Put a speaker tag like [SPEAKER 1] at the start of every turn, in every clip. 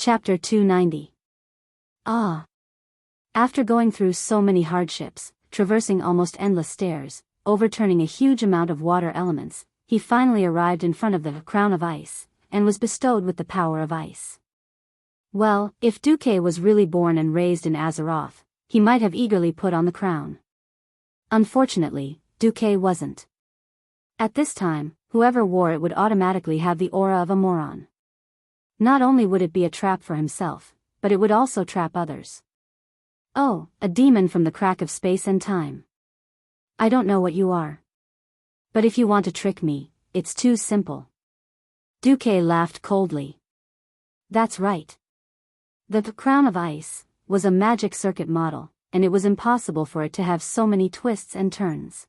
[SPEAKER 1] Chapter 290. After going through so many hardships, traversing almost endless stairs, overturning a huge amount of water elements, he finally arrived in front of the crown of ice, and was bestowed with the power of ice. Well, if Duque was really born and raised in Azeroth, he might have eagerly put on the crown. Unfortunately, Duque wasn't. At this time, whoever wore it would automatically have the aura of a moron. Not only would it be a trap for himself, but it would also trap others. Oh, a demon from the crack of space and time. I don't know what you are. But if you want to trick me, it's too simple. Duque laughed coldly. That's right. The crown of ice was a magic circuit model, and it was impossible for it to have so many twists and turns.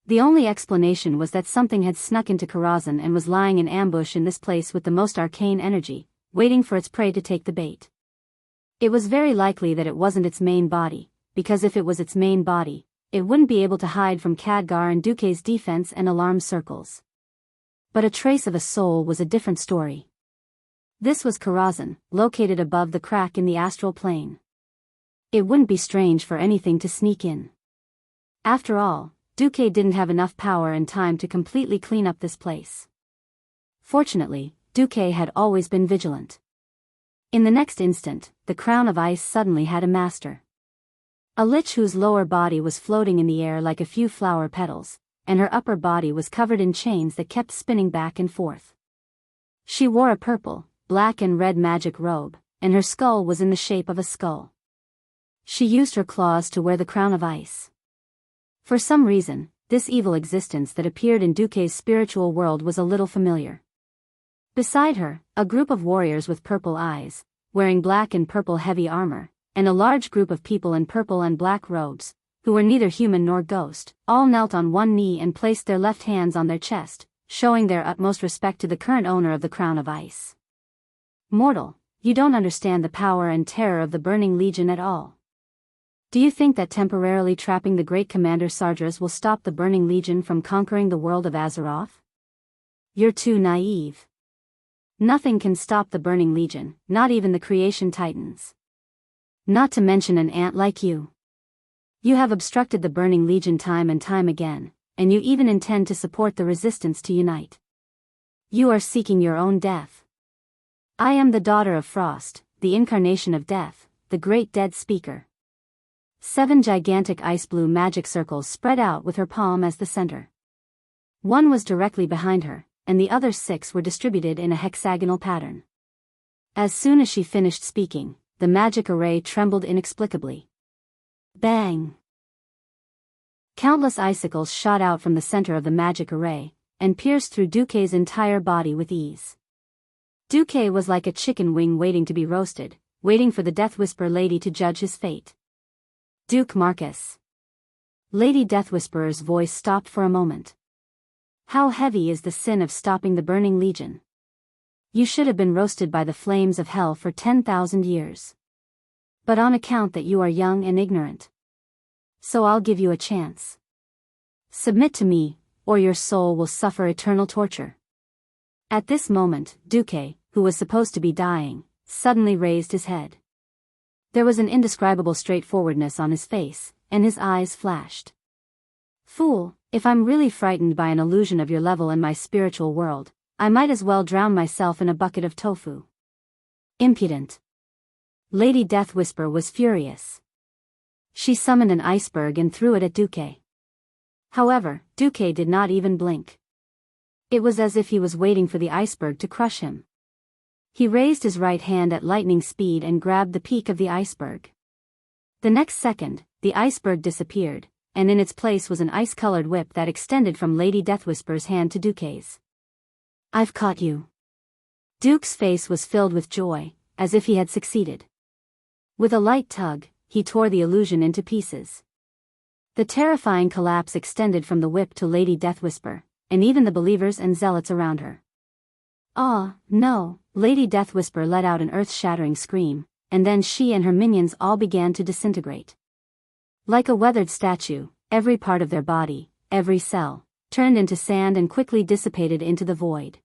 [SPEAKER 1] The only explanation was that something had snuck into Karazhan and was lying in ambush in this place with the most arcane energy, waiting for its prey to take the bait. It was very likely that it wasn't its main body, because if it was its main body, it wouldn't be able to hide from Khadgar and Duque's defense and alarm circles. But a trace of a soul was a different story. This was Karazhan, located above the crack in the astral plane. It wouldn't be strange for anything to sneak in. After all, Duque didn't have enough power and time to completely clean up this place. Fortunately, Duque had always been vigilant. In the next instant, the crown of ice suddenly had a master. A lich whose lower body was floating in the air like a few flower petals, and her upper body was covered in chains that kept spinning back and forth. She wore a purple, black and red magic robe, and her skull was in the shape of a skull. She used her claws to wear the crown of ice. For some reason, this evil existence that appeared in Duque's spiritual world was a little familiar. Beside her, a group of warriors with purple eyes, wearing black and purple heavy armor, and a large group of people in purple and black robes, who were neither human nor ghost, all knelt on one knee and placed their left hands on their chest, showing their utmost respect to the current owner of the crown of ice. Mortal, you don't understand the power and terror of the Burning Legion at all. Do you think that temporarily trapping the great commander Sardras will stop the Burning Legion from conquering the world of Azeroth? You're too naive. Nothing can stop the Burning Legion, not even the Creation Titans. Not to mention an ant like you. You have obstructed the Burning Legion time and time again, and you even intend to support the resistance to unite. You are seeking your own death. I am the daughter of Frost, the incarnation of death, the great dead speaker. 7 gigantic ice-blue magic circles spread out with her palm as the center. One was directly behind her, and the other 6 were distributed in a hexagonal pattern. As soon as she finished speaking, the magic array trembled inexplicably. Bang! Countless icicles shot out from the center of the magic array, and pierced through Duque's entire body with ease. Duque was like a chicken wing waiting to be roasted, waiting for the Death Whisper lady to judge his fate. Duke Marcus. Lady Death Whisperer's voice stopped for a moment. How heavy is the sin of stopping the Burning Legion? You should have been roasted by the flames of hell for 10,000 years. But on account that you are young and ignorant. So I'll give you a chance. Submit to me, or your soul will suffer eternal torture. At this moment, Duque, who was supposed to be dying, suddenly raised his head. There was an indescribable straightforwardness on his face, and his eyes flashed. Fool, if I'm really frightened by an illusion of your level in my spiritual world, I might as well drown myself in a bucket of tofu. Impudent. Lady Death Whisper was furious. She summoned an iceberg and threw it at Duque. However, Duque did not even blink. It was as if he was waiting for the iceberg to crush him. He raised his right hand at lightning speed and grabbed the peak of the iceberg. The next second, the iceberg disappeared, and in its place was an ice-colored whip that extended from Lady Deathwhisper's hand to Duque's. I've caught you. Duke's face was filled with joy, as if he had succeeded. With a light tug, he tore the illusion into pieces. The terrifying collapse extended from the whip to Lady Deathwhisper, and even the believers and zealots around her. Ah, no, Lady Deathwhisper let out an earth-shattering scream, and then she and her minions all began to disintegrate. Like a weathered statue, every part of their body, every cell, turned into sand and quickly dissipated into the void.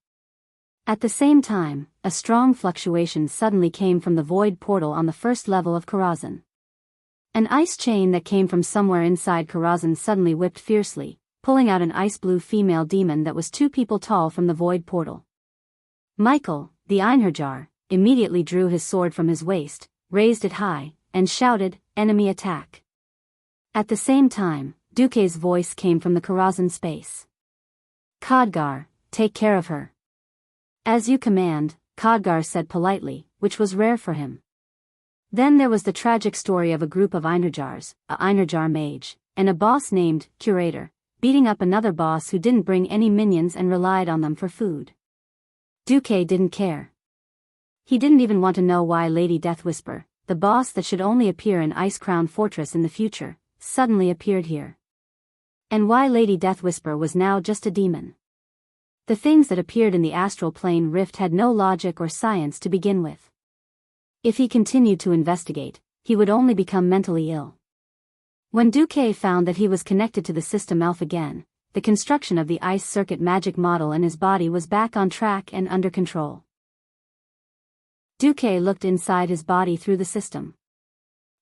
[SPEAKER 1] At the same time, a strong fluctuation suddenly came from the void portal on the first level of Karazhan. An ice chain that came from somewhere inside Karazhan suddenly whipped fiercely, pulling out an ice-blue female demon that was 2 people tall from the void portal. Michael, the Einherjar, immediately drew his sword from his waist, raised it high, and shouted, "Enemy attack." At the same time, Duke's voice came from the Karazhan space. "Khadgar, take care of her." "As you command," Khadgar said politely, which was rare for him. Then there was the tragic story of a group of Einherjars, a Einherjar mage, and a boss named Curator, beating up another boss who didn't bring any minions and relied on them for food. Duke didn't care. He didn't even want to know why Lady Deathwhisper, the boss that should only appear in Ice Crown Fortress in the future, suddenly appeared here. And why Lady Deathwhisper was now just a demon. The things that appeared in the astral plane rift had no logic or science to begin with. If he continued to investigate, he would only become mentally ill. When Duke found that he was connected to the system elf again, the construction of the ice circuit magic model in his body was back on track and under control. Duke looked inside his body through the system.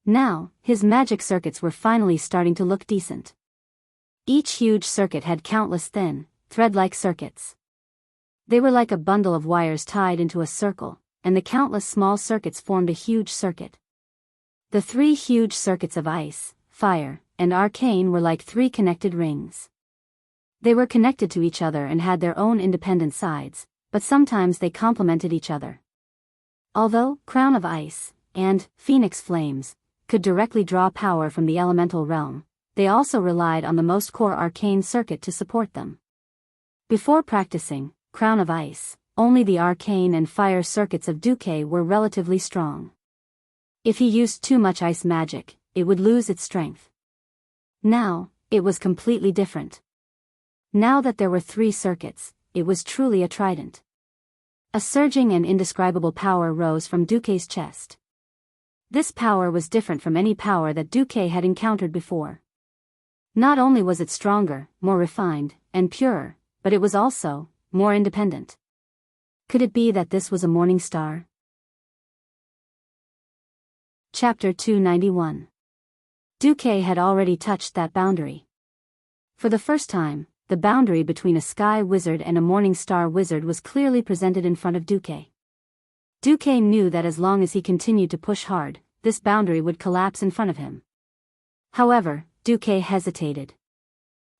[SPEAKER 1] Now, his magic circuits were finally starting to look decent. Each huge circuit had countless thin, thread-like circuits. They were like a bundle of wires tied into a circle, and the countless small circuits formed a huge circuit. The 3 huge circuits of ice, fire, and arcane were like 3 connected rings. They were connected to each other and had their own independent sides, but sometimes they complemented each other. Although Crown of Ice and Phoenix Flames could directly draw power from the elemental realm, they also relied on the most core arcane circuit to support them. Before practicing Crown of Ice, only the arcane and fire circuits of Duke were relatively strong. If he used too much ice magic, it would lose its strength. Now, it was completely different. Now that there were 3 circuits, it was truly a trident. A surging and indescribable power rose from Duke's chest. This power was different from any power that Duke had encountered before. Not only was it stronger, more refined, and purer, but it was also more independent. Could it be that this was a morning star? Chapter 291. Duke had already touched that boundary. For the first time, the boundary between a sky wizard and a morning star wizard was clearly presented in front of Duke. Duque knew that as long as he continued to push hard, this boundary would collapse in front of him. However, Duque hesitated.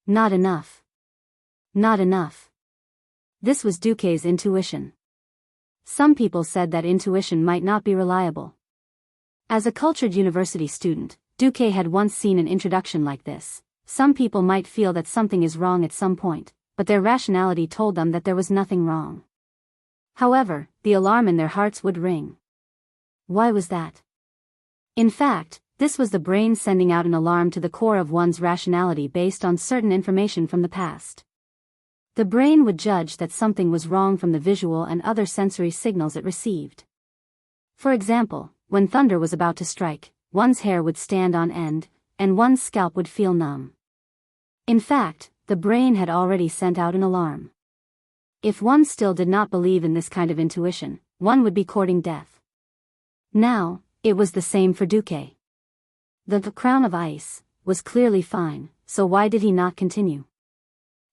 [SPEAKER 1] Not enough. Not enough. This was Duque's intuition. Some people said that intuition might not be reliable. As a cultured university student, Duque had once seen an introduction like this. Some people might feel that something is wrong at some point, but their rationality told them that there was nothing wrong. However, the alarm in their hearts would ring. Why was that? In fact, this was the brain sending out an alarm to the core of one's rationality based on certain information from the past. The brain would judge that something was wrong from the visual and other sensory signals it received. For example, when thunder was about to strike, one's hair would stand on end, and one's scalp would feel numb. In fact, the brain had already sent out an alarm. If one still did not believe in this kind of intuition, one would be courting death. Now, it was the same for Duque. The crown of ice was clearly fine, so why did he not continue?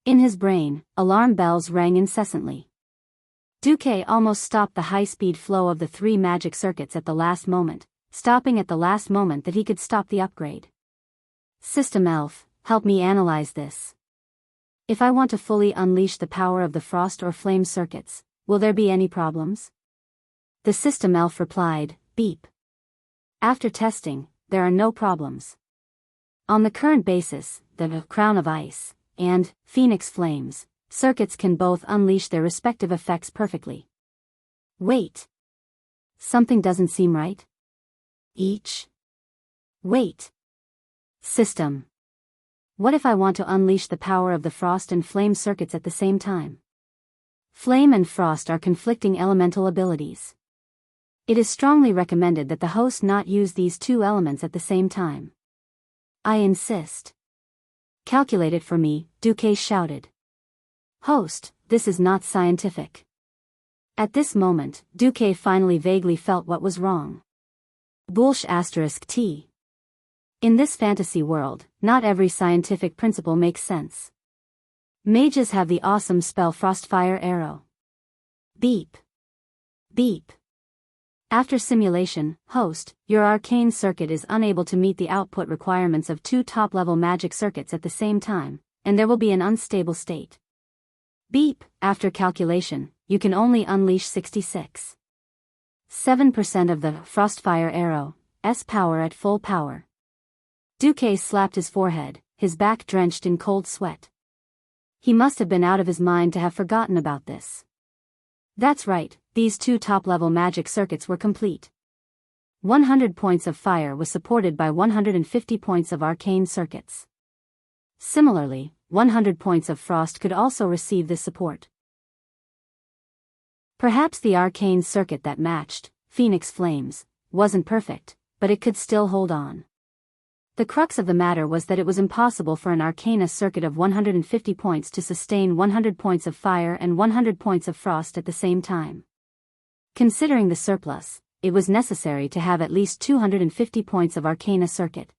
[SPEAKER 1] In his brain, alarm bells rang incessantly. Duque almost stopped the high-speed flow of the 3 magic circuits at the last moment, stopping at the last moment that he could stop the upgrade. System Elf, help me analyze this. If I want to fully unleash the power of the frost or flame circuits, will there be any problems? The System Elf replied, beep. After testing, there are no problems. On the current basis, the Crown of Ice and Phoenix Flames circuits can both unleash their respective effects perfectly. Wait. Something doesn't seem right. Wait. System. What if I want to unleash the power of the frost and flame circuits at the same time? Flame and frost are conflicting elemental abilities. It is strongly recommended that the host not use these 2 elements at the same time. I insist. Calculate it for me, Duque shouted. Host, this is not scientific. At this moment, Duque finally vaguely felt what was wrong. Bullsh *T. In this fantasy world, not every scientific principle makes sense. Mages have the awesome spell Frostfire Arrow. Beep. Beep. After simulation, host, your arcane circuit is unable to meet the output requirements of 2 top-level magic circuits at the same time, and there will be an unstable state. Beep. After calculation, you can only unleash 66.7% of the Frostfire Arrow's power at full power. Duque slapped his forehead, his back drenched in cold sweat. He must have been out of his mind to have forgotten about this. That's right, these 2 top-level magic circuits were complete. 100 points of fire was supported by 150 points of arcane circuits. Similarly, 100 points of frost could also receive this support. Perhaps the arcane circuit that matched, Phoenix Flames, wasn't perfect, but it could still hold on. The crux of the matter was that it was impossible for an arcana circuit of 150 points to sustain 100 points of fire and 100 points of frost at the same time. Considering the surplus, it was necessary to have at least 250 points of arcana circuit.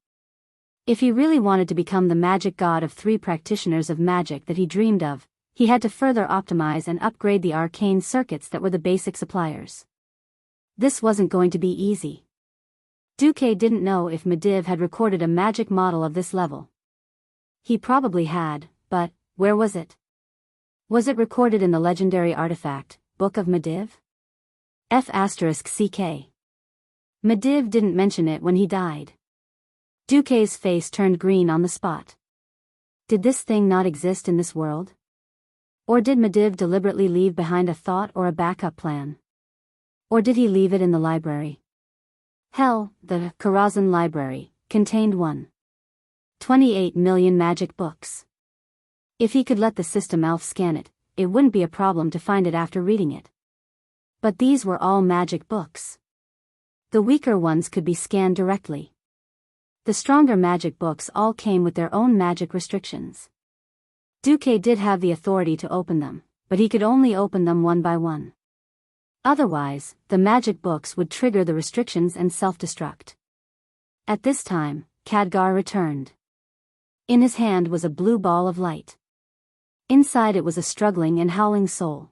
[SPEAKER 1] If he really wanted to become the magic god of 3 practitioners of magic that he dreamed of, he had to further optimize and upgrade the arcane circuits that were the basic suppliers. This wasn't going to be easy. Duque didn't know if Medivh had recorded a magic model of this level. He probably had, but where was it? Was it recorded in the legendary artifact, Book of Medivh? F***CK. Medivh didn't mention it when he died. Duque's face turned green on the spot. Did this thing not exist in this world? Or did Medivh deliberately leave behind a thought or a backup plan? Or did he leave it in the library? Hell, the Karazhan library contained 1.28 million magic books. If he could let the system elf scan it, it wouldn't be a problem to find it after reading it. But these were all magic books. The weaker ones could be scanned directly. The stronger magic books all came with their own magic restrictions. Duque did have the authority to open them, but he could only open them one by one. Otherwise, the magic books would trigger the restrictions and self-destruct. At this time, Khadgar returned. In his hand was a blue ball of light. Inside it was a struggling and howling soul.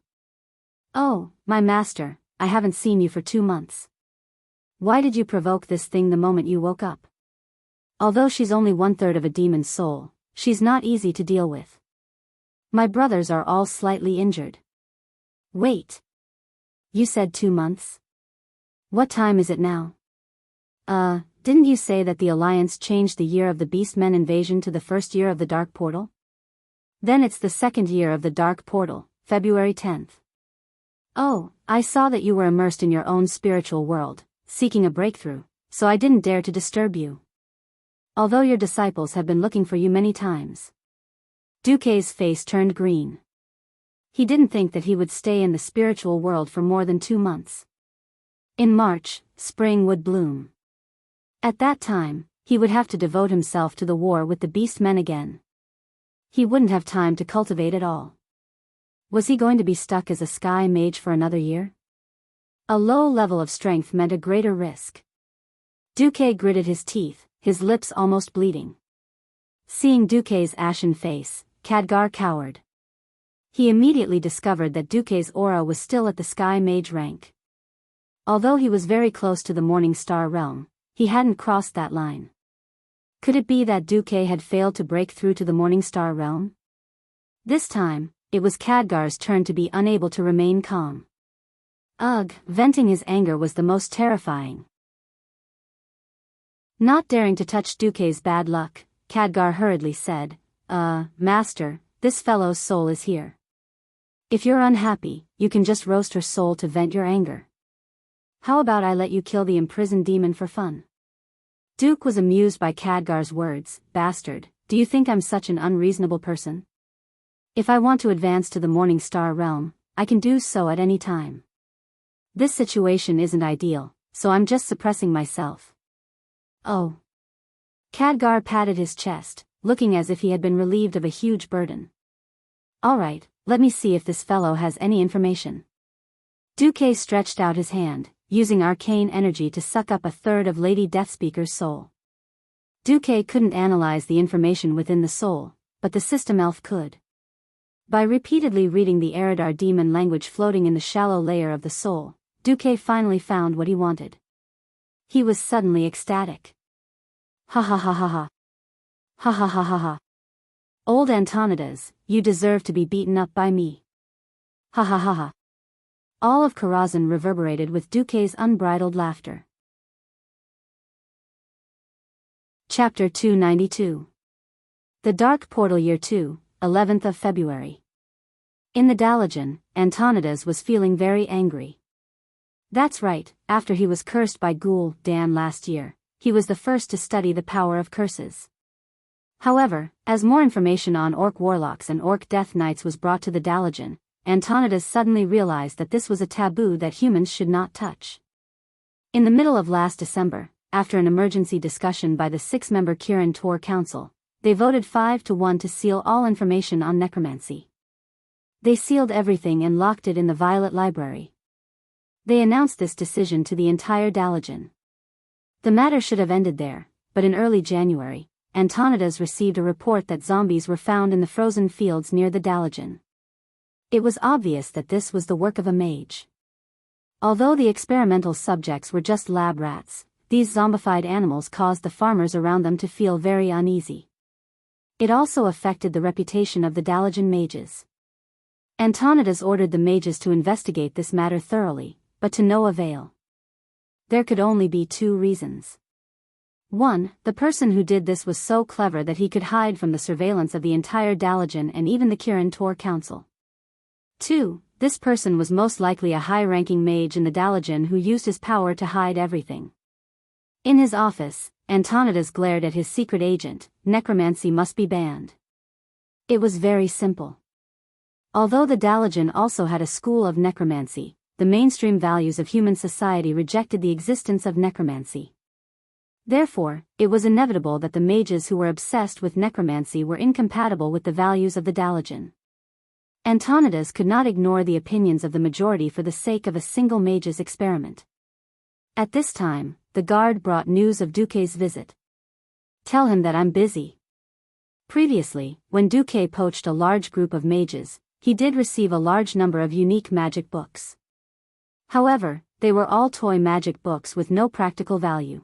[SPEAKER 1] "Oh, my master, I haven't seen you for 2 months. Why did you provoke this thing the moment you woke up? Although she's only 1/3 of a demon's soul, she's not easy to deal with. My brothers are all slightly injured." "Wait. You said 2 months? What time is it now?" Didn't you say that the Alliance changed the year of the Beastmen invasion to the first year of the Dark Portal? Then it's the second year of the Dark Portal, February 10th. Oh, I saw that you were immersed in your own spiritual world, seeking a breakthrough, so I didn't dare to disturb you. Although your disciples have been looking for you many times. Duque's face turned green. He didn't think that he would stay in the spiritual world for more than 2 months. In March, spring would bloom. At that time, he would have to devote himself to the war with the Beastmen again. He wouldn't have time to cultivate at all. Was he going to be stuck as a sky mage for another year? A low level of strength meant a greater risk. Duque gritted his teeth, his lips almost bleeding. Seeing Duque's ashen face, Khadgar cowered. He immediately discovered that Duque's aura was still at the Sky Mage rank. Although he was very close to the Morning Star realm, he hadn't crossed that line. Could it be that Duque had failed to break through to the Morning Star realm? This time, it was Khadgar's turn to be unable to remain calm. Ugh, venting his anger was the most terrifying. Not daring to touch Duque's bad luck, Khadgar hurriedly said, Master, this fellow's soul is here. If you're unhappy, you can just roast her soul to vent your anger. How about I let you kill the imprisoned demon for fun?" Duke was amused by Khadgar's words. "Bastard, do you think I'm such an unreasonable person? If I want to advance to the Morning Star realm, I can do so at any time. This situation isn't ideal, so I'm just suppressing myself." "Oh." Khadgar patted his chest, looking as if he had been relieved of a huge burden. "All right, let me see if this fellow has any information." Duque stretched out his hand, using arcane energy to suck up a third of Lady Deathspeaker's soul. Duque couldn't analyze the information within the soul, but the system elf could. By repeatedly reading the Eridar demon language floating in the shallow layer of the soul, Duque finally found what he wanted. He was suddenly ecstatic. Ha ha ha ha ha. Ha ha ha ha ha. Old Antonidas, you deserve to be beaten up by me. Ha ha ha ha. All of Karazhan reverberated with Duque's unbridled laughter. Chapter 292. The Dark Portal Year 2, 11th of February. In the Dalajan, Antonidas was feeling very angry. That's right, after he was cursed by Ghoul Dan last year, he was the first to study the power of curses. However, as more information on Orc Warlocks and Orc Death Knights was brought to the Dalajan, Antonidas suddenly realized that this was a taboo that humans should not touch. In the middle of last December, after an emergency discussion by the 6-member Kirin Tor Council, they voted 5-1 to seal all information on necromancy. They sealed everything and locked it in the Violet Library. They announced this decision to the entire Dalajan. The matter should have ended there, but in early January, Antonidas received a report that zombies were found in the frozen fields near the Dalajan. It was obvious that this was the work of a mage. Although the experimental subjects were just lab rats, these zombified animals caused the farmers around them to feel very uneasy. It also affected the reputation of the Dalajan mages. Antonidas ordered the mages to investigate this matter thoroughly, but to no avail. There could only be 2 reasons. 1. The person who did this was so clever that he could hide from the surveillance of the entire Dalajan and even the Kirin Tor Council. 2. This person was most likely a high-ranking mage in the Dalajan who used his power to hide everything. In his office, Antonidas glared at his secret agent. Necromancy must be banned. It was very simple. Although the Dalajan also had a school of necromancy, the mainstream values of human society rejected the existence of necromancy. Therefore, it was inevitable that the mages who were obsessed with necromancy were incompatible with the values of the Dalajan. Antonidas could not ignore the opinions of the majority for the sake of a single mage's experiment. At this time, the guard brought news of Duque's visit. Tell him that I'm busy. Previously, when Duque poached a large group of mages, he did receive a large number of unique magic books. However, they were all toy magic books with no practical value.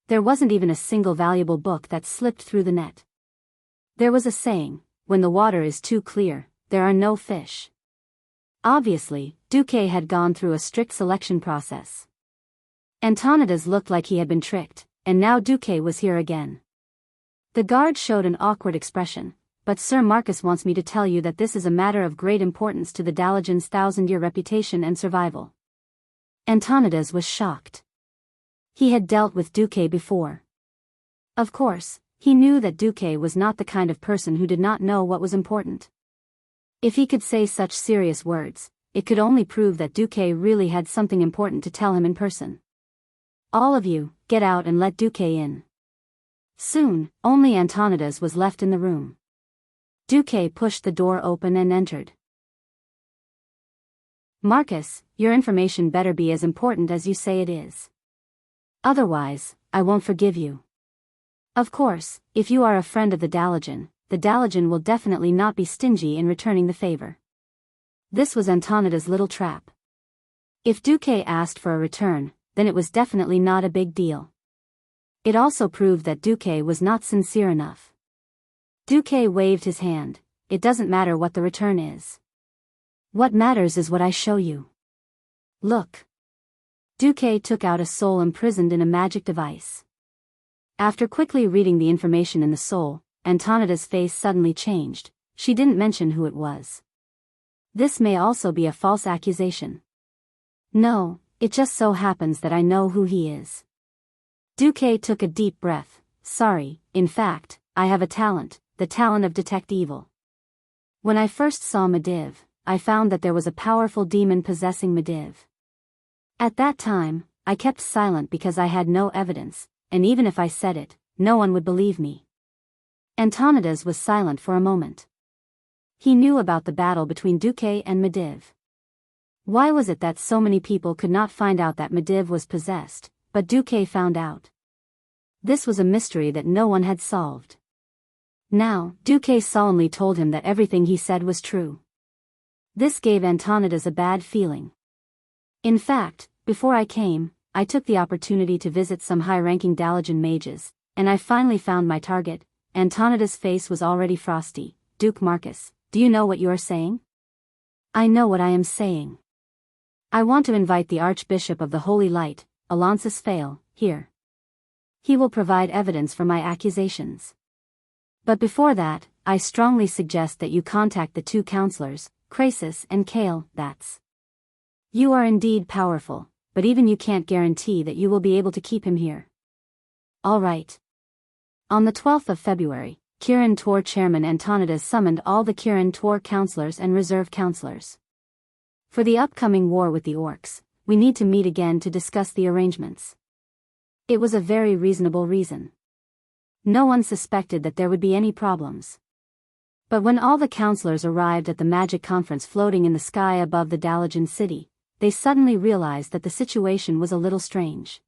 [SPEAKER 1] There wasn't even a single valuable book that slipped through the net. There was a saying, when the water is too clear, there are no fish. Obviously, Duque had gone through a strict selection process. Antonidas looked like he had been tricked, and now Duque was here again. The guard showed an awkward expression, but Sir Marcus wants me to tell you that this is a matter of great importance to the Dalajan's 1,000-year reputation and survival. Antonidas was shocked. He had dealt with Duque before. Of course, he knew that Duque was not the kind of person who did not know what was important. If he could say such serious words, it could only prove that Duque really had something important to tell him in person. All of you, get out and let Duque in. Soon, only Antonidas was left in the room. Duque pushed the door open and entered. Marcus, your information better be as important as you say it is. Otherwise, I won't forgive you. Of course, if you are a friend of the Dalajan will definitely not be stingy in returning the favor. This was Antonidas' little trap. If Duque asked for a return, then it was definitely not a big deal. It also proved that Duque was not sincere enough. Duque waved his hand. It doesn't matter what the return is. What matters is what I show you. Look. Duque took out a soul imprisoned in a magic device. After quickly reading the information in the soul, Antonidas' face suddenly changed. She didn't mention who it was. This may also be a false accusation. No, it just so happens that I know who he is. Duque took a deep breath. Sorry, in fact, I have a talent, the talent of detect evil. When I first saw Mediv, I found that there was a powerful demon possessing Mediv. At that time, I kept silent because I had no evidence, and even if I said it, no one would believe me. Antonidas was silent for a moment. He knew about the battle between Duque and Mediv. Why was it that so many people could not find out that Medivh was possessed, but Duque found out? This was a mystery that no one had solved. Now, Duque solemnly told him that everything he said was true. This gave Antonidas a bad feeling. In fact, before I came, I took the opportunity to visit some high-ranking Dalajan mages, and I finally found my target. Antonidas' face was already frosty. Duke Marcus, do you know what you are saying? I know what I am saying. I want to invite the Archbishop of the Holy Light, Alonsus Fail, here. He will provide evidence for my accusations. But before that, I strongly suggest that you contact the two counselors, Crasus and Kale. You are indeed powerful, but even you can't guarantee that you will be able to keep him here. All right. On the 12th of February, Kirin Tor Chairman Antonidas summoned all the Kirin Tor counselors and reserve counselors. For the upcoming war with the orcs, we need to meet again to discuss the arrangements. It was a very reasonable reason. No one suspected that there would be any problems. But when all the counselors arrived at the magic conference floating in the sky above the Dalajan city, they suddenly realized that the situation was a little strange.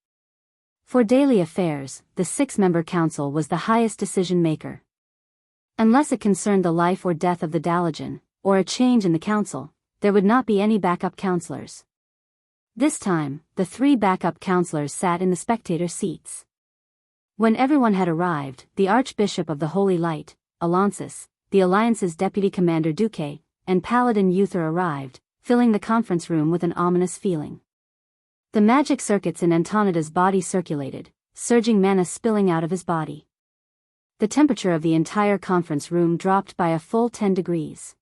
[SPEAKER 1] For daily affairs, the 6-member council was the highest decision maker. Unless it concerned the life or death of the Dalajan, or a change in the council, there would not be any backup counselors. This time, the 3 backup counselors sat in the spectator seats. When everyone had arrived, the Archbishop of the Holy Light, Alonsus, the Alliance's deputy commander Duque, and Paladin Uther arrived, filling the conference room with an ominous feeling. The magic circuits in Antonidas' body circulated, surging mana spilling out of his body. The temperature of the entire conference room dropped by a full 10 degrees.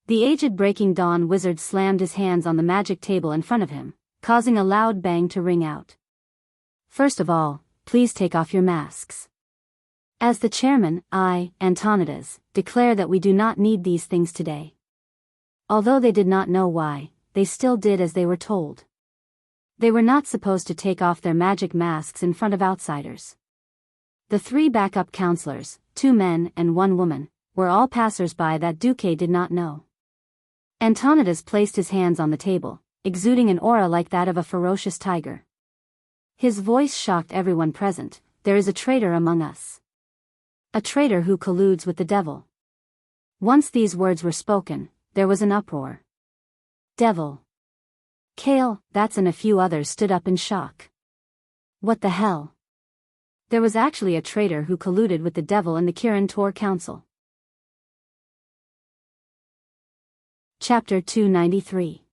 [SPEAKER 1] The aged Breaking Dawn wizard slammed his hands on the magic table in front of him, causing a loud bang to ring out. First of all, please take off your masks. As the chairman, I, Antonidas, declare that we do not need these things today. Although they did not know why, they still did as they were told. They were not supposed to take off their magic masks in front of outsiders. The 3 backup counselors, 2 men and 1 woman, were all passers-by that Duque did not know. Antonidas placed his hands on the table, exuding an aura like that of a ferocious tiger. His voice shocked everyone present. There is a traitor among us. A traitor who colludes with the devil. Once these words were spoken, there was an uproar. Devil. Kale, that's and a few others stood up in shock. What the hell? There was actually a traitor who colluded with the devil in the Kirin Tor Council. Chapter 293.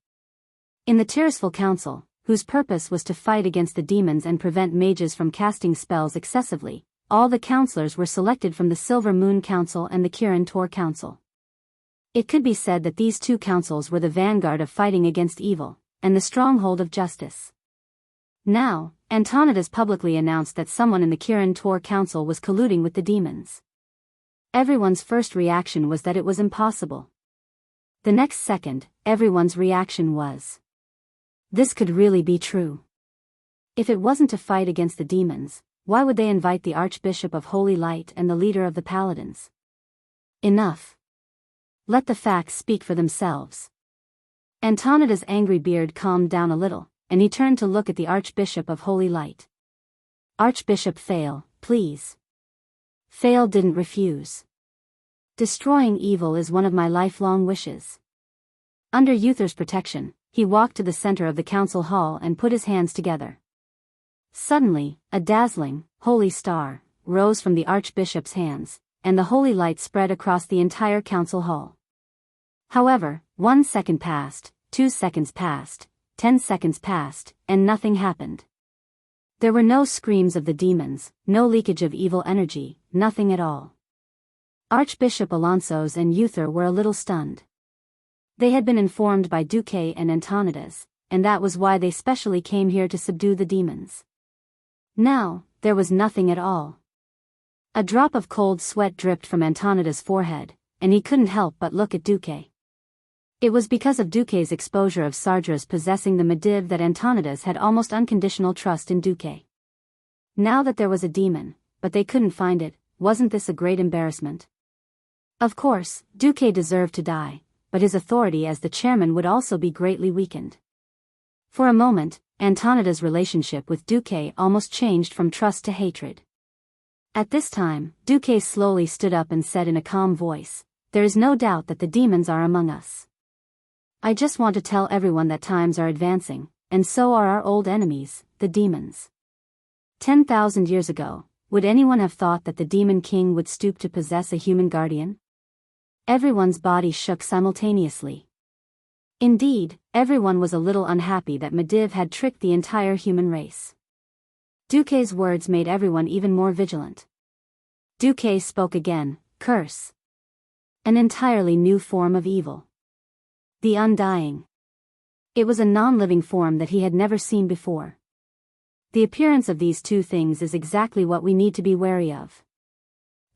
[SPEAKER 1] In the Tirisful Council, whose purpose was to fight against the demons and prevent mages from casting spells excessively, all the counselors were selected from the Silver Moon Council and the Kirin Tor Council. It could be said that these 2 councils were the vanguard of fighting against evil, and the stronghold of justice. Now, Antonidas publicly announced that someone in the Kirin Tor Council was colluding with the demons. Everyone's first reaction was that it was impossible. The next second, everyone's reaction was, this could really be true. If it wasn't to fight against the demons, why would they invite the Archbishop of Holy Light and the leader of the Paladins? Enough. Let the facts speak for themselves. Antonidas' angry beard calmed down a little, and he turned to look at the Archbishop of Holy Light. Archbishop Fail, please. Fail didn't refuse. Destroying evil is one of my lifelong wishes. Under Uther's protection, he walked to the center of the council hall and put his hands together. Suddenly, a dazzling, holy star rose from the Archbishop's hands, and the holy light spread across the entire council hall. However, 1 second passed, 2 seconds passed, 10 seconds passed, and nothing happened. There were no screams of the demons, no leakage of evil energy, nothing at all. Archbishop Alonsos and Uther were a little stunned. They had been informed by Duque and Antonidas, and that was why they specially came here to subdue the demons. Now, there was nothing at all. A drop of cold sweat dripped from Antonidas' forehead, and he couldn't help but look at Duque. It was because of Duque's exposure of Sardras possessing the Medivh that Antonidas had almost unconditional trust in Duque. Now that there was a demon, but they couldn't find it, wasn't this a great embarrassment? Of course, Duque deserved to die, but his authority as the chairman would also be greatly weakened. For a moment, Antonida's relationship with Duque almost changed from trust to hatred. At this time, Duque slowly stood up and said in a calm voice, "There is no doubt that the demons are among us. I just want to tell everyone that times are advancing, and so are our old enemies, the demons. 10,000 years ago, would anyone have thought that the demon king would stoop to possess a human guardian?" Everyone's body shook simultaneously. Indeed, everyone was a little unhappy that Medivh had tricked the entire human race. Duque's words made everyone even more vigilant. Duque spoke again, "Curse. An entirely new form of evil. The Undying." It was a non-living form that he had never seen before. The appearance of these two things is exactly what we need to be wary of.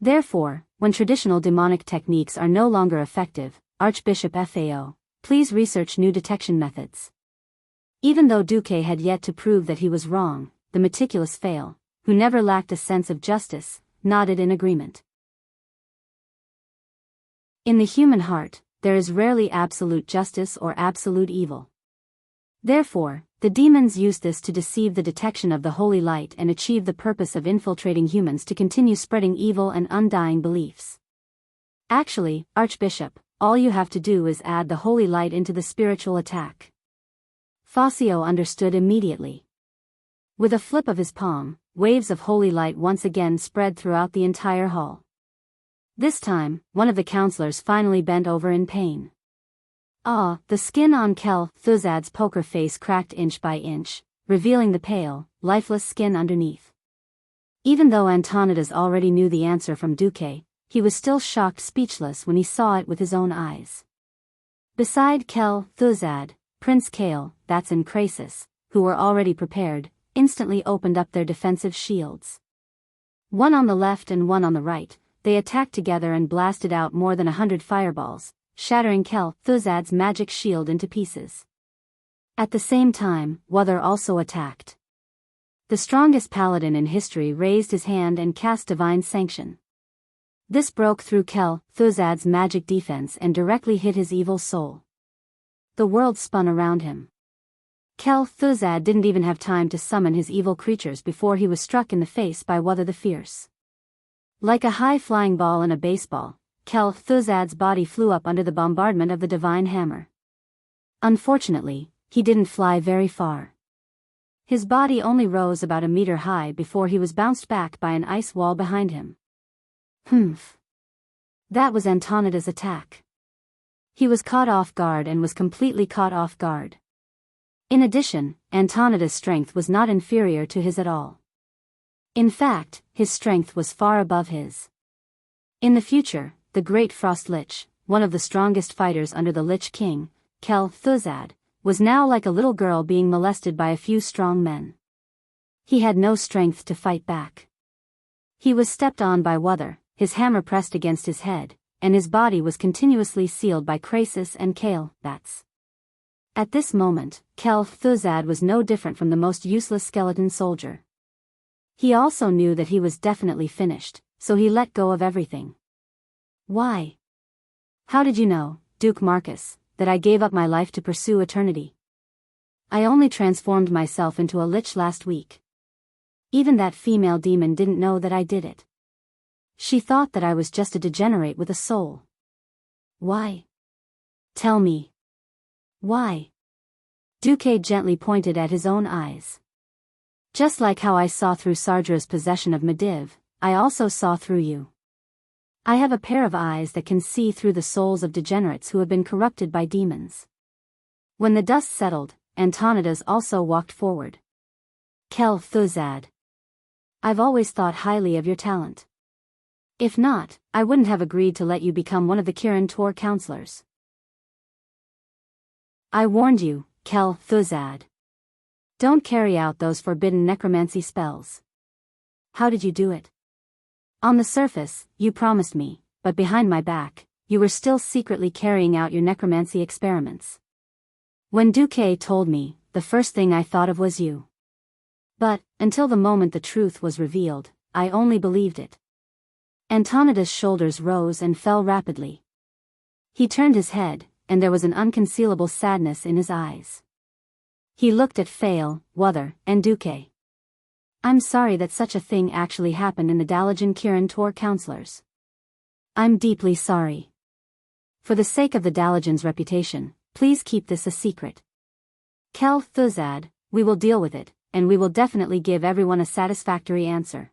[SPEAKER 1] Therefore, when traditional demonic techniques are no longer effective, Archbishop Fao, please research new detection methods. Even though Duque had yet to prove that he was wrong, the meticulous Fao, who never lacked a sense of justice, nodded in agreement. In the human heart, there is rarely absolute justice or absolute evil. Therefore, the demons used this to deceive the detection of the holy light and achieve the purpose of infiltrating humans to continue spreading evil and undying beliefs. Actually, Archbishop, all you have to do is add the holy light into the spiritual attack. Fazio understood immediately. With a flip of his palm, waves of holy light once again spread throughout the entire hall. This time, one of the counselors finally bent over in pain. The skin on Kel Thuzad's poker face cracked inch by inch, revealing the pale, lifeless skin underneath. Even though Antonidas already knew the answer from Duque, he was still shocked speechless when he saw it with his own eyes. Beside Kel Thuzad, Prince Kale, Bats and Crasis, who were already prepared, instantly opened up their defensive shields. One on the left and one on the right, they attacked together and blasted out more than 100 fireballs, shattering Kel Thuzad's magic shield into pieces. At the same time, Wuther also attacked. The strongest paladin in history raised his hand and cast Divine Sanction. This broke through Kel Thuzad's magic defense and directly hit his evil soul. The world spun around him. Kel Thuzad didn't even have time to summon his evil creatures before he was struck in the face by Wuther the Fierce. Like a high-flying ball in a baseball, Kel Thuzad's body flew up under the bombardment of the divine hammer. Unfortunately, he didn't fly very far. His body only rose about a meter high before he was bounced back by an ice wall behind him. Humph. That was Antonida's attack. He was caught off guard and was completely caught off guard. In addition, Antonida's strength was not inferior to his at all. In fact, his strength was far above his. In the future, the Great Frost Lich, one of the strongest fighters under the Lich King, Kel Thuzad, was now like a little girl being molested by a few strong men. He had no strength to fight back. He was stepped on by Wuther, his hammer pressed against his head, and his body was continuously sealed by Crasis and Kale Bats. At this moment, Kel Thuzad was no different from the most useless skeleton soldier. He also knew that he was definitely finished, so he let go of everything. Why? How did you know, Duke Marcus, that I gave up my life to pursue eternity? I only transformed myself into a lich last week. Even that female demon didn't know that I did it. She thought that I was just a degenerate with a soul. Why? Tell me. Why? Duque gently pointed at his own eyes. Just like how I saw through Sardra's possession of Medivh, I also saw through you. I have a pair of eyes that can see through the souls of degenerates who have been corrupted by demons. When the dust settled, Antonidas also walked forward. Kel Thuzad. I've always thought highly of your talent. If not, I wouldn't have agreed to let you become one of the Kirin Tor counselors. I warned you, Kel Thuzad. Don't carry out those forbidden necromancy spells. How did you do it? On the surface, you promised me, but behind my back, you were still secretly carrying out your necromancy experiments. When Duque told me, the first thing I thought of was you. But, until the moment the truth was revealed, I only believed it. Antonidas' shoulders rose and fell rapidly. He turned his head, and there was an unconcealable sadness in his eyes. He looked at Fail, Wuther, and Duque. I'm sorry that such a thing actually happened in the Dalijan Kirin Tor counselors. I'm deeply sorry. For the sake of the Dalijan's reputation, please keep this a secret. Kel Thuzad, we will deal with it, and we will definitely give everyone a satisfactory answer.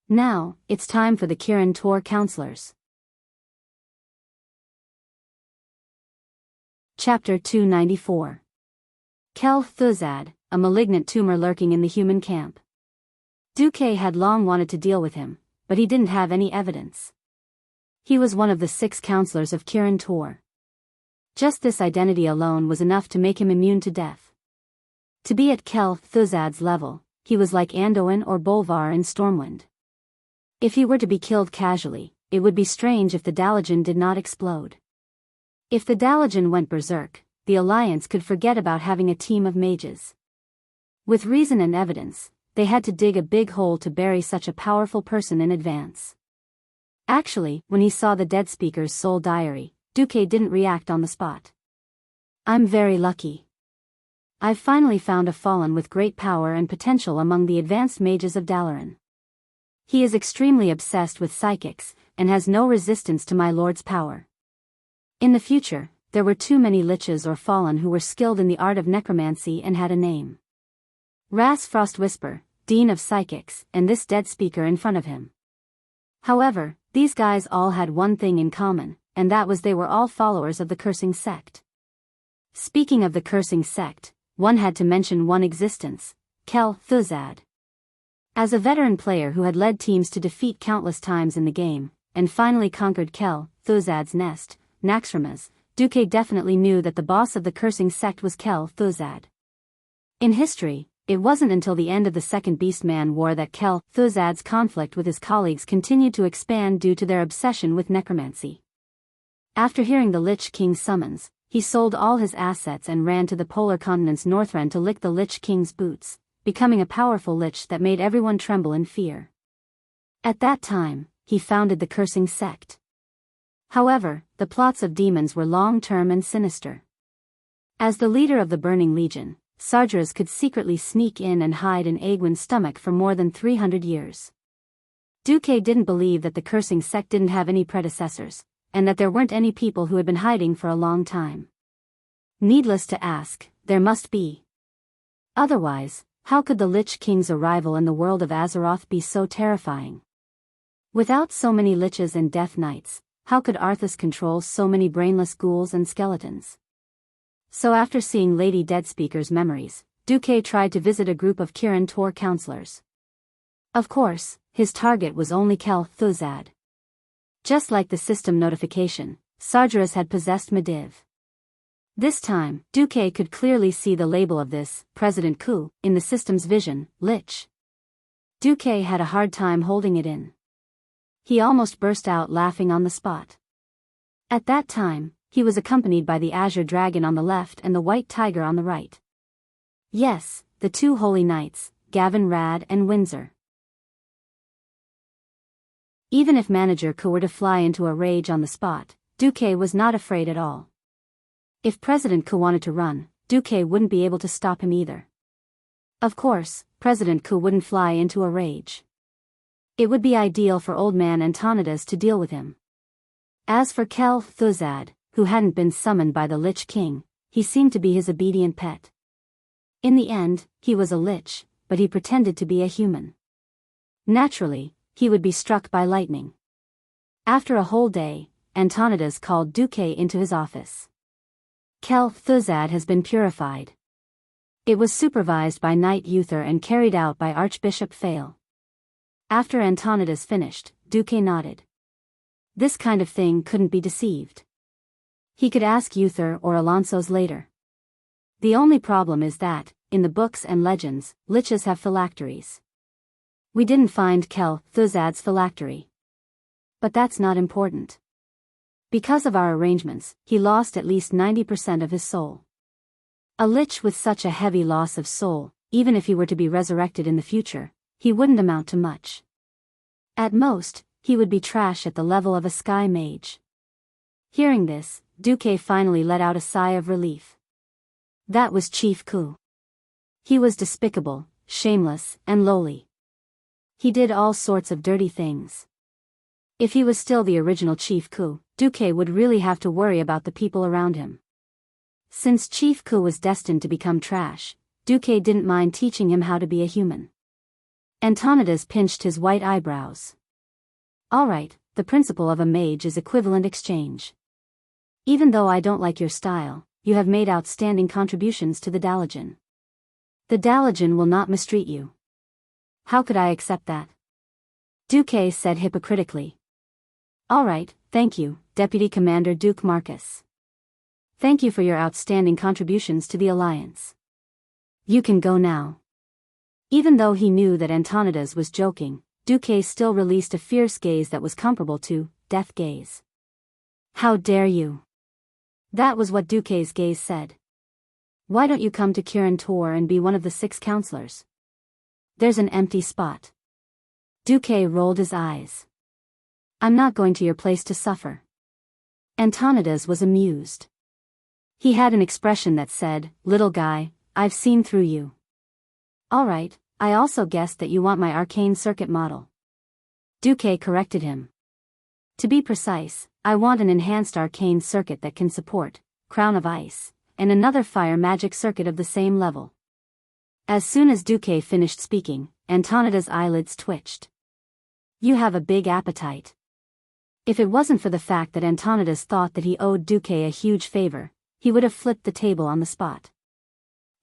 [SPEAKER 1] Now, it's time for the Kirin Tor counselors. Chapter 294. Kel Thuzad, a malignant tumor lurking in the human camp. Duque had long wanted to deal with him, but he didn't have any evidence. He was one of the 6 counselors of Kirin Tor. Just this identity alone was enough to make him immune to death. To be at Kel Thuzad's level, he was like Anduin or Bolvar in Stormwind. If he were to be killed casually, it would be strange if the Dalijan did not explode. If the Dalijan went berserk, the Alliance could forget about having a team of mages. With reason and evidence, they had to dig a big hole to bury such a powerful person in advance. Actually, when he saw the dead speaker's soul diary, Duque didn't react on the spot. I'm very lucky. I've finally found a fallen with great power and potential among the advanced mages of Dalaran. He is extremely obsessed with psychics, and has no resistance to my lord's power. In the future, there were too many liches or fallen who were skilled in the art of necromancy and had a name. Ras Frostwhisper, Dean of Psychics, and this dead speaker in front of him. However, these guys all had one thing in common, and that was they were all followers of the cursing sect. Speaking of the cursing sect, one had to mention one existence, Kel Thuzad. As a veteran player who had led teams to defeat countless times in the game, and finally conquered Kel Thuzad's nest, Naxxramas, Duque definitely knew that the boss of the cursing sect was Kel Thuzad. In history, it wasn't until the end of the Second Beastman War that Kel Thuzad's conflict with his colleagues continued to expand due to their obsession with necromancy. After hearing the Lich King's summons, he sold all his assets and ran to the polar continent's northrend to lick the Lich King's boots, becoming a powerful lich that made everyone tremble in fear. At that time, he founded the cursing sect. However, the plots of demons were long-term and sinister. As the leader of the Burning Legion, Sargeras could secretly sneak in and hide in Egwin's stomach for more than 300 years. Duque didn't believe that the cursing sect didn't have any predecessors, and that there weren't any people who had been hiding for a long time. Needless to ask, there must be. Otherwise, how could the Lich King's arrival in the world of Azeroth be so terrifying? Without so many liches and death knights, how could Arthas control so many brainless ghouls and skeletons? So after seeing Lady Deadspeaker's memories, Duque tried to visit a group of Kirin Tor counselors. Of course, his target was only Kel Thuzad. Just like the system notification, Sargeras had possessed Mediv. This time, Duque could clearly see the label of this, President Ku, in the system's vision, Lich. Duque had a hard time holding it in. He almost burst out laughing on the spot. At that time, he was accompanied by the Azure Dragon on the left and the White Tiger on the right. Yes, the 2 holy knights, Gavin Rad and Windsor. Even if Manager Ku were to fly into a rage on the spot, Duque was not afraid at all. If President Ku wanted to run, Duque wouldn't be able to stop him either. Of course, President Ku wouldn't fly into a rage. It would be ideal for Old Man Antonidas to deal with him. As for Kel Thuzad, who hadn't been summoned by the Lich King, he seemed to be his obedient pet. In the end, he was a lich, but he pretended to be a human. Naturally, he would be struck by lightning. After a whole day, Antonidas called Duque into his office. Kel Thuzad has been purified. It was supervised by Knight Uther and carried out by Archbishop Fail. After Antonidas finished, Duque nodded. This kind of thing couldn't be deceived. He could ask Uther or Alonso's later. The only problem is that, in the books and legends, liches have phylacteries. We didn't find Kel Thuzad's phylactery. But that's not important. Because of our arrangements, he lost at least 90% of his soul. A lich with such a heavy loss of soul, even if he were to be resurrected in the future, he wouldn't amount to much. At most, he would be trash at the level of a sky mage. Hearing this, Duque finally let out a sigh of relief. That was Chief Ku. He was despicable, shameless, and lowly. He did all sorts of dirty things. If he was still the original Chief Ku, Duque would really have to worry about the people around him. Since Chief Ku was destined to become trash, Duque didn't mind teaching him how to be a human. Antonidas pinched his white eyebrows. All right, the principle of a mage is equivalent exchange. Even though I don't like your style, you have made outstanding contributions to the Dalajan. The Dalajan will not mistreat you. How could I accept that? Duque said hypocritically. All right, thank you, Deputy Commander Duke Marcus. Thank you for your outstanding contributions to the Alliance. You can go now. Even though he knew that Antonidas was joking, Duque still released a fierce gaze that was comparable to death gaze. How dare you? That was what Duque's gaze said. Why don't you come to Kirin Tor and be one of the 6 counselors? There's an empty spot. Duque rolled his eyes. I'm not going to your place to suffer. Antonidas was amused. He had an expression that said, little guy, I've seen through you. All right, I also guessed that you want my arcane circuit model. Duque corrected him. To be precise, I want an enhanced arcane circuit that can support Crown of Ice, and another fire magic circuit of the same level. As soon as Duque finished speaking, Antonidas' eyelids twitched. You have a big appetite. If it wasn't for the fact that Antonidas thought that he owed Duque a huge favor, he would have flipped the table on the spot.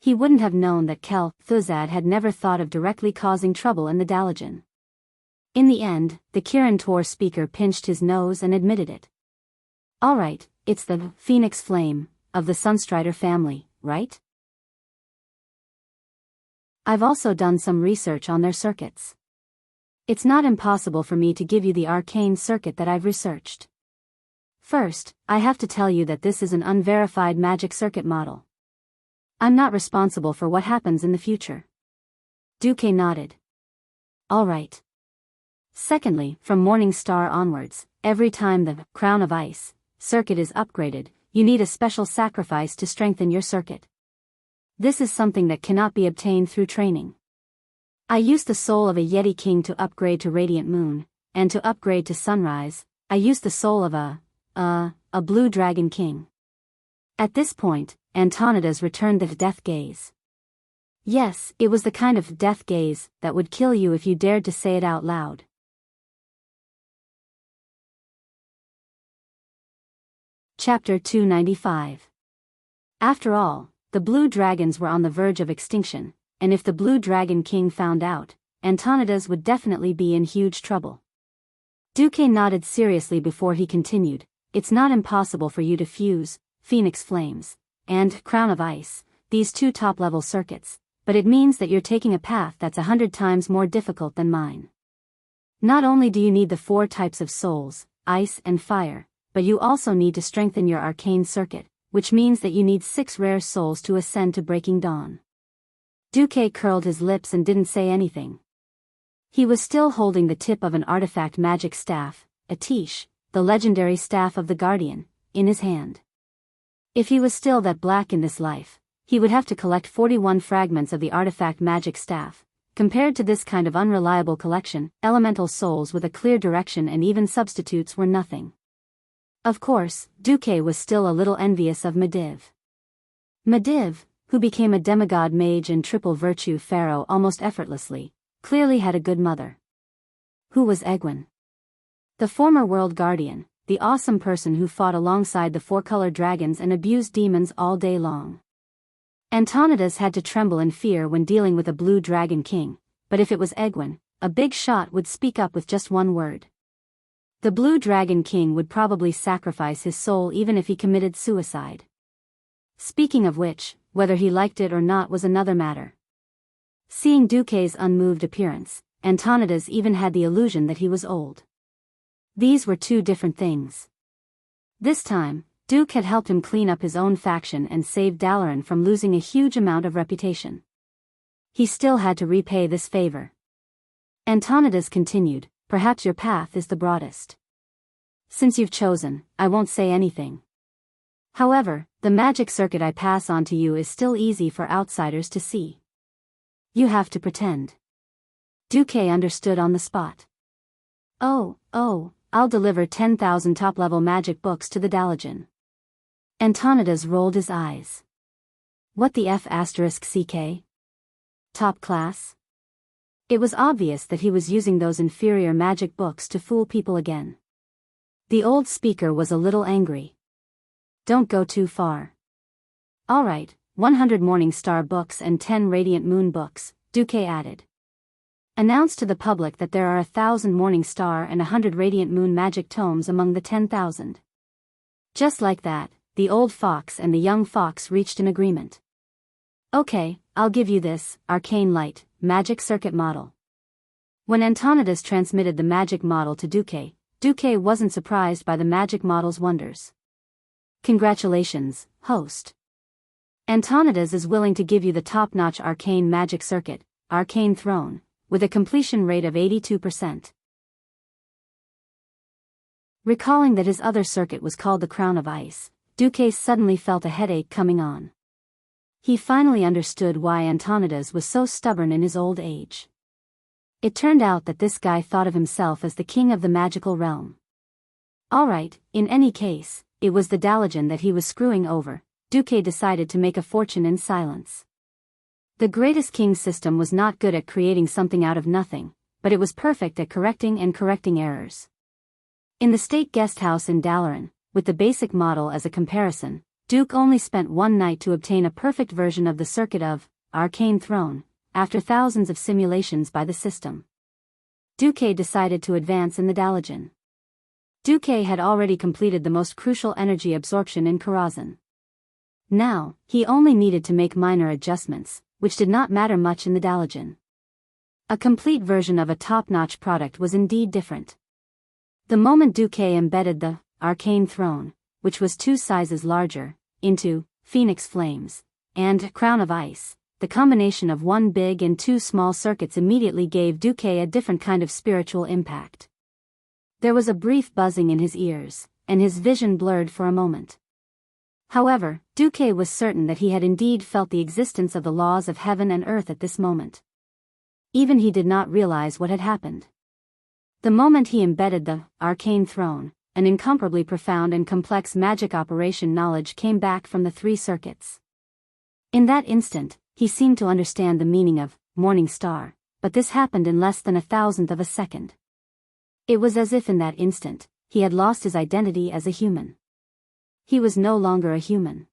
[SPEAKER 1] He wouldn't have known that Kel Thuzad had never thought of directly causing trouble in the Dalajan. In the end, the Kirin Tor speaker pinched his nose and admitted it. All right, it's the Phoenix Flame of the Sunstrider family, right? I've also done some research on their circuits. It's not impossible for me to give you the arcane circuit that I've researched. First, I have to tell you that this is an unverified magic circuit model. I'm not responsible for what happens in the future. Duque nodded. All right. Secondly, from Morning Star onwards, every time the Crown of Ice circuit is upgraded, you need a special sacrifice to strengthen your circuit. This is something that cannot be obtained through training. I used the soul of a Yeti King to upgrade to Radiant Moon, and to upgrade to Sunrise, I used the soul of a Blue Dragon King. At this point, Antonidas returned the death gaze. Yes, it was the kind of death gaze that would kill you if you dared to say it out loud. Chapter 295. After all, the blue dragons were on the verge of extinction, and if the Blue Dragon King found out, Antonidas would definitely be in huge trouble. Duque nodded seriously before he continued, it's not impossible for you to fuse Phoenix Flames and Crown of Ice, these 2 top-level circuits, but it means that you're taking a path that's 100 times more difficult than mine. Not only do you need the 4 types of souls, ice and fire, but you also need to strengthen your arcane circuit, which means that you need 6 rare souls to ascend to Breaking Dawn. Duque curled his lips and didn't say anything. He was still holding the tip of an artifact magic staff, Atish, the legendary staff of the Guardian, in his hand. If he was still that black in this life, he would have to collect 41 fragments of the artifact magic staff. Compared to this kind of unreliable collection, elemental souls with a clear direction and even substitutes were nothing. Of course, Duque was still a little envious of Mediv. Mediv, who became a demigod mage and triple virtue pharaoh almost effortlessly, clearly had a good mother. Who was Egwin? The former world guardian, the awesome person who fought alongside the 4-color dragons and abused demons all day long. Antonidas had to tremble in fear when dealing with a Blue Dragon King, but if it was Egwin, a big shot would speak up with just one word. The Blue Dragon King would probably sacrifice his soul even if he committed suicide. Speaking of which, whether he liked it or not was another matter. Seeing Duque's unmoved appearance, Antonidas even had the illusion that he was old. These were 2 different things. This time, Duque had helped him clean up his own faction and saved Dalaran from losing a huge amount of reputation. He still had to repay this favor. Antonidas continued, perhaps your path is the broadest. Since you've chosen, I won't say anything. However, the magic circuit I pass on to you is still easy for outsiders to see. You have to pretend. Duque understood on the spot. Oh, I'll deliver 10,000 top-level magic books to the Dalajan. Antonidas rolled his eyes. What the F***CK? Top class? It was obvious that he was using those inferior magic books to fool people again. The old speaker was a little angry. Don't go too far. All right, 100 Morning Star books and 10 Radiant Moon books, Duque added. Announce to the public that there are 1,000 Morning Star and 100 Radiant Moon magic tomes among the 10,000. Just like that, the old fox and the young fox reached an agreement. Okay, I'll give you this, Arcane Light, magic circuit model. When Antonidas transmitted the magic model to Duque, Duque wasn't surprised by the magic model's wonders. Congratulations, host. Antonidas is willing to give you the top-notch arcane magic circuit, Arcane Throne, with a completion rate of 82%. Recalling that his other circuit was called the Crown of Ice, Duque suddenly felt a headache coming on. He finally understood why Antonidas was so stubborn in his old age. It turned out that this guy thought of himself as the king of the magical realm. Alright, in any case, it was the Dalajan that he was screwing over. Duque decided to make a fortune in silence. The greatest king system was not good at creating something out of nothing, but it was perfect at correcting errors. In the state guest house in Dalaran, with the basic model as a comparison, Duke only spent one night to obtain a perfect version of the circuit of Arcane Throne, after thousands of simulations by the system. Duque decided to advance in the Dalajan. Duque had already completed the most crucial energy absorption in Karazhan. Now, he only needed to make minor adjustments, which did not matter much in the Dalajan. A complete version of a top-notch product was indeed different. The moment Duque embedded the Arcane Throne, which was 2 sizes larger, into Phoenix Flames and Crown of Ice, the combination of 1 big and 2 small circuits immediately gave Duque a different kind of spiritual impact. There was a brief buzzing in his ears, and his vision blurred for a moment. However, Duque was certain that he had indeed felt the existence of the laws of heaven and earth at this moment. Even he did not realize what had happened. The moment he embedded the Arcane Throne, an incomparably profound and complex magic operation knowledge came back from the 3 circuits. In that instant, he seemed to understand the meaning of Morning Star, but this happened in less than 1,000th of a second. It was as if in that instant, he had lost his identity as a human. He was no longer a human.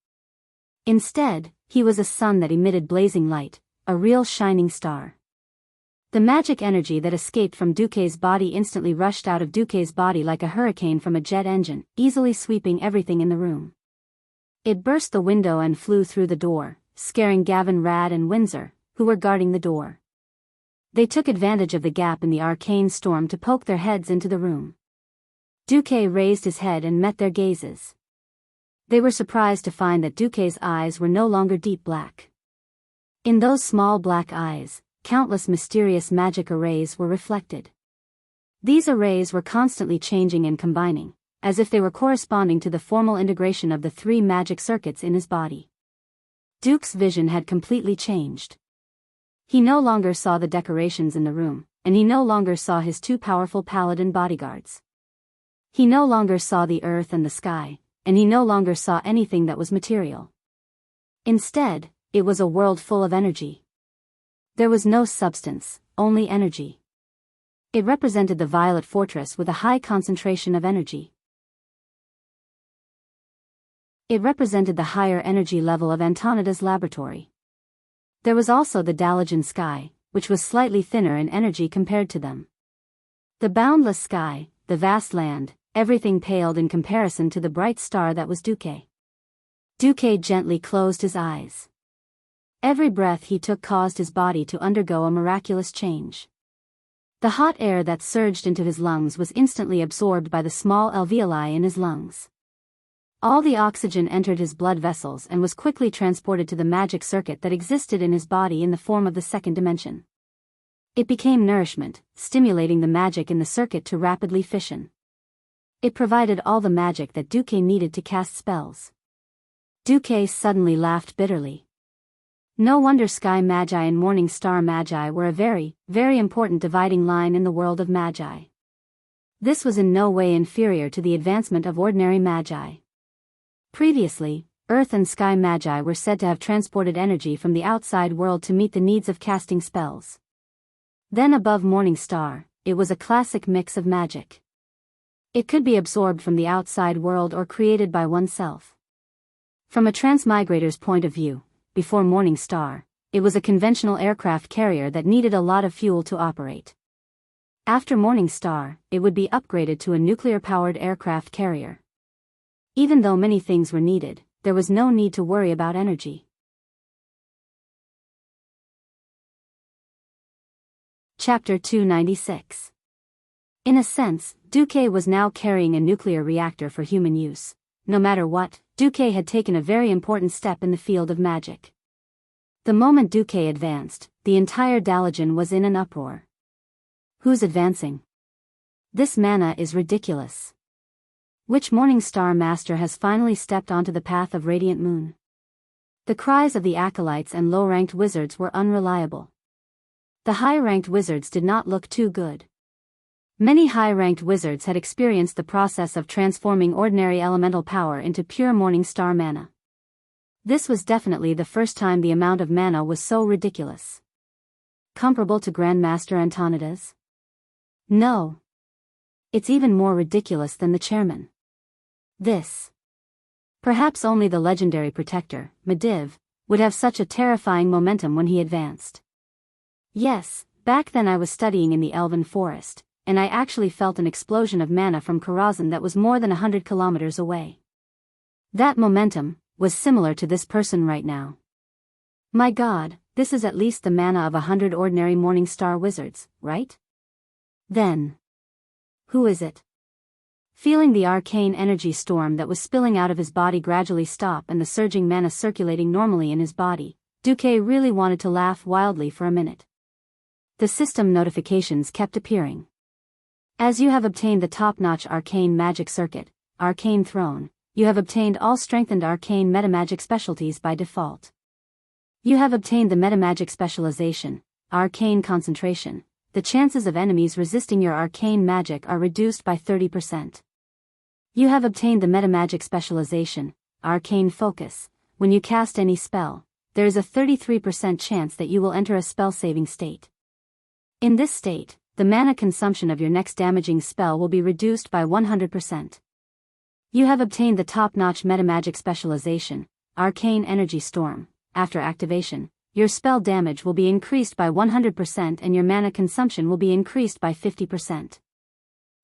[SPEAKER 1] Instead, he was a sun that emitted blazing light, a real shining star. The magic energy that escaped from Duque's body instantly rushed out of Duque's body like a hurricane from a jet engine, easily sweeping everything in the room. It burst the window and flew through the door, scaring Gavin, Rad and Windsor, who were guarding the door. They took advantage of the gap in the arcane storm to poke their heads into the room. Duque raised his head and met their gazes. They were surprised to find that Duque's eyes were no longer deep black. In those small black eyes, countless mysterious magic arrays were reflected. These arrays were constantly changing and combining, as if they were corresponding to the formal integration of the 3 magic circuits in his body. Duke's vision had completely changed. He no longer saw the decorations in the room, and he no longer saw his 2 powerful paladin bodyguards. He no longer saw the earth and the sky, and he no longer saw anything that was material. Instead, it was a world full of energy. There was no substance, only energy. It represented the Violet Fortress with a high concentration of energy. It represented the higher energy level of Antonida's laboratory. There was also the Dalajan sky, which was slightly thinner in energy compared to them. The boundless sky, the vast land, everything paled in comparison to the bright star that was Duque. Duque gently closed his eyes. Every breath he took caused his body to undergo a miraculous change. The hot air that surged into his lungs was instantly absorbed by the small alveoli in his lungs. All the oxygen entered his blood vessels and was quickly transported to the magic circuit that existed in his body in the form of the 2nd dimension. It became nourishment, stimulating the magic in the circuit to rapidly fission. It provided all the magic that Duque needed to cast spells. Duque suddenly laughed bitterly. No wonder Sky Magi and Morning Star Magi were a very, very important dividing line in the world of Magi. This was in no way inferior to the advancement of ordinary Magi. Previously, Earth and Sky Magi were said to have transported energy from the outside world to meet the needs of casting spells. Then above Morning Star, it was a classic mix of magic. It could be absorbed from the outside world or created by oneself. From a transmigrator's point of view, before Morning Star, it was a conventional aircraft carrier that needed a lot of fuel to operate. After Morning Star, it would be upgraded to a nuclear-powered aircraft carrier. Even though many things were needed, there was no need to worry about energy. Chapter 296. In a sense, Duque was now carrying a nuclear reactor for human use. No matter what, Duque had taken a very important step in the field of magic. The moment Duque advanced, the entire Dalajan was in an uproar. Who's advancing? This mana is ridiculous. Which Morning Star Master has finally stepped onto the path of Radiant Moon? The cries of the acolytes and low-ranked wizards were unreliable. The high-ranked wizards did not look too good. Many high-ranked wizards had experienced the process of transforming ordinary elemental power into pure Morning Star mana. This was definitely the first time the amount of mana was so ridiculous. Comparable to Grandmaster Antonida's? No. It's even more ridiculous than the chairman. This. Perhaps only the legendary protector, Mediv, would have such a terrifying momentum when he advanced. Yes, back then I was studying in the Elven Forest, and I actually felt an explosion of mana from Karazhan that was more than 100 kilometers away. That momentum was similar to this person right now. My god, this is at least the mana of 100 ordinary Morning Star wizards, right? Then. Who is it? Feeling the arcane energy storm that was spilling out of his body gradually stop and the surging mana circulating normally in his body, Duque really wanted to laugh wildly for a minute. The system notifications kept appearing. As you have obtained the top-notch arcane magic circuit, Arcane Throne, you have obtained all strengthened arcane metamagic specialties by default. You have obtained the metamagic specialization, Arcane Concentration. The chances of enemies resisting your arcane magic are reduced by 30%. You have obtained the metamagic specialization, Arcane Focus. When you cast any spell, there is a 33% chance that you will enter a spell-saving state. In this state, the mana consumption of your next damaging spell will be reduced by 100%. You have obtained the top-notch metamagic specialization, Arcane Energy Storm. After activation, your spell damage will be increased by 100% and your mana consumption will be increased by 50%.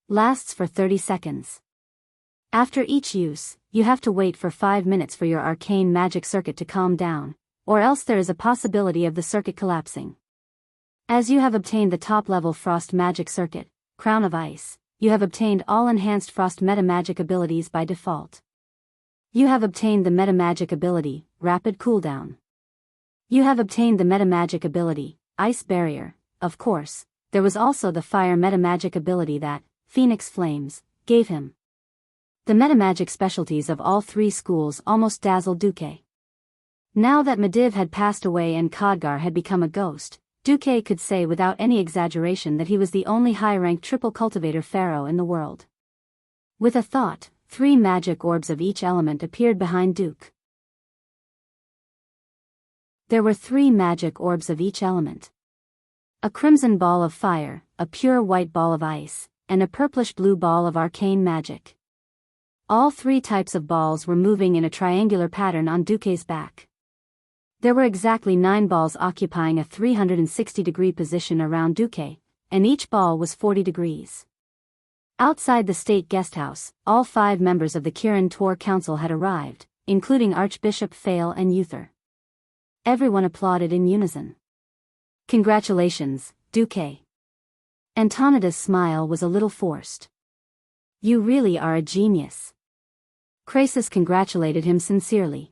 [SPEAKER 1] Lasts for 30 seconds. After each use, you have to wait for 5 minutes for your arcane magic circuit to calm down, or else there is a possibility of the circuit collapsing. As you have obtained the top-level Frost Magic Circuit, Crown of Ice, you have obtained all enhanced Frost metamagic abilities by default. You have obtained the metamagic ability, Rapid Cooldown. You have obtained the metamagic ability, Ice Barrier. Of course, there was also the fire metamagic ability that, Phoenix Flames, gave him. The metamagic specialties of all three schools almost dazzled Duque. Now that Mediv had passed away and Khadgar had become a ghost, Duque could say without any exaggeration that he was the only high-ranked triple cultivator pharaoh in the world. With a thought, 3 magic orbs of each element appeared behind Duque. There were 3 magic orbs of each element. A crimson ball of fire, a pure white ball of ice, and a purplish-blue ball of arcane magic. All 3 types of balls were moving in a triangular pattern on Duque's back. There were exactly 9 balls occupying a 360-degree position around Duque, and each ball was 40 degrees. Outside the state guesthouse, all 5 members of the Kirin Tor Council had arrived, including Archbishop Fail and Uther. Everyone applauded in unison. Congratulations, Duque. Antonida's smile was a little forced. You really are a genius. Krasus congratulated him sincerely.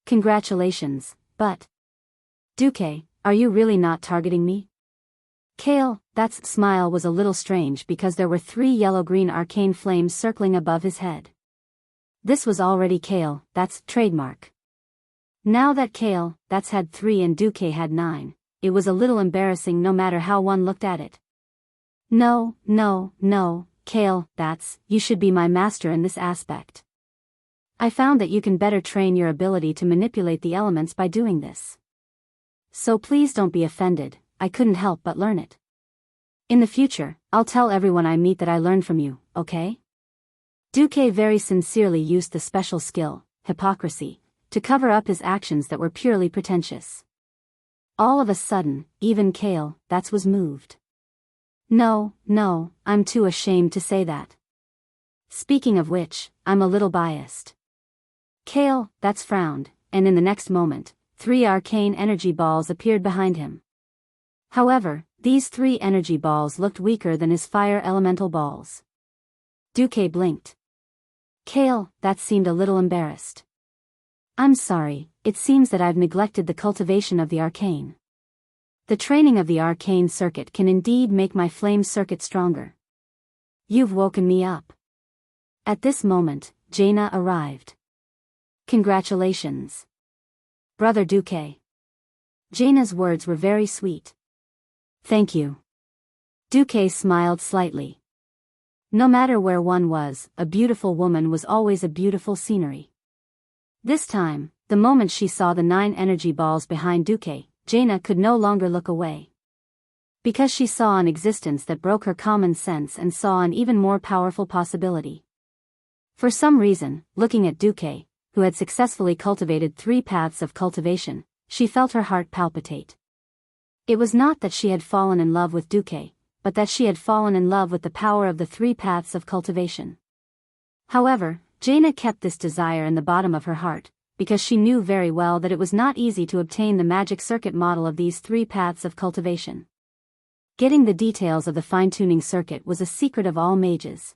[SPEAKER 1] Congratulations, but... Duque, are you really not targeting me? Kale, that smile was a little strange because there were 3 yellow-green arcane flames circling above his head. This was already Kale, that's trademark. Now that Kale, that's had 3 and Duque had 9, it was a little embarrassing no matter how one looked at it. No, Kale, that's, you should be my master in this aspect. I found that you can better train your ability to manipulate the elements by doing this. So please don't be offended, I couldn't help but learn it. In the future, I'll tell everyone I meet that I learned from you, okay? Duque very sincerely used the special skill, hypocrisy, to cover up his actions that were purely pretentious. All of a sudden, even Kale, that was moved. No, I'm too ashamed to say that. Speaking of which, I'm a little biased. Kale, that's frowned, and in the next moment, 3 arcane energy balls appeared behind him. However, these 3 energy balls looked weaker than his fire elemental balls. Duque blinked. Kale, that seemed a little embarrassed. I'm sorry, it seems that I've neglected the cultivation of the arcane. The training of the arcane circuit can indeed make my flame circuit stronger. You've woken me up. At this moment, Jaina arrived. Congratulations, Brother Duque. Jaina's words were very sweet. Thank you. Duque smiled slightly. No matter where one was, a beautiful woman was always a beautiful scenery. This time, the moment she saw the 9 energy balls behind Duque, Jaina could no longer look away. Because she saw an existence that broke her common sense and saw an even more powerful possibility. For some reason, looking at Duque, who had successfully cultivated 3 paths of cultivation, she felt her heart palpitate. It was not that she had fallen in love with Duque, but that she had fallen in love with the power of the 3 paths of cultivation. However, Jaina kept this desire in the bottom of her heart, because she knew very well that it was not easy to obtain the magic circuit model of these 3 paths of cultivation. Getting the details of the fine-tuning circuit was a secret of all mages.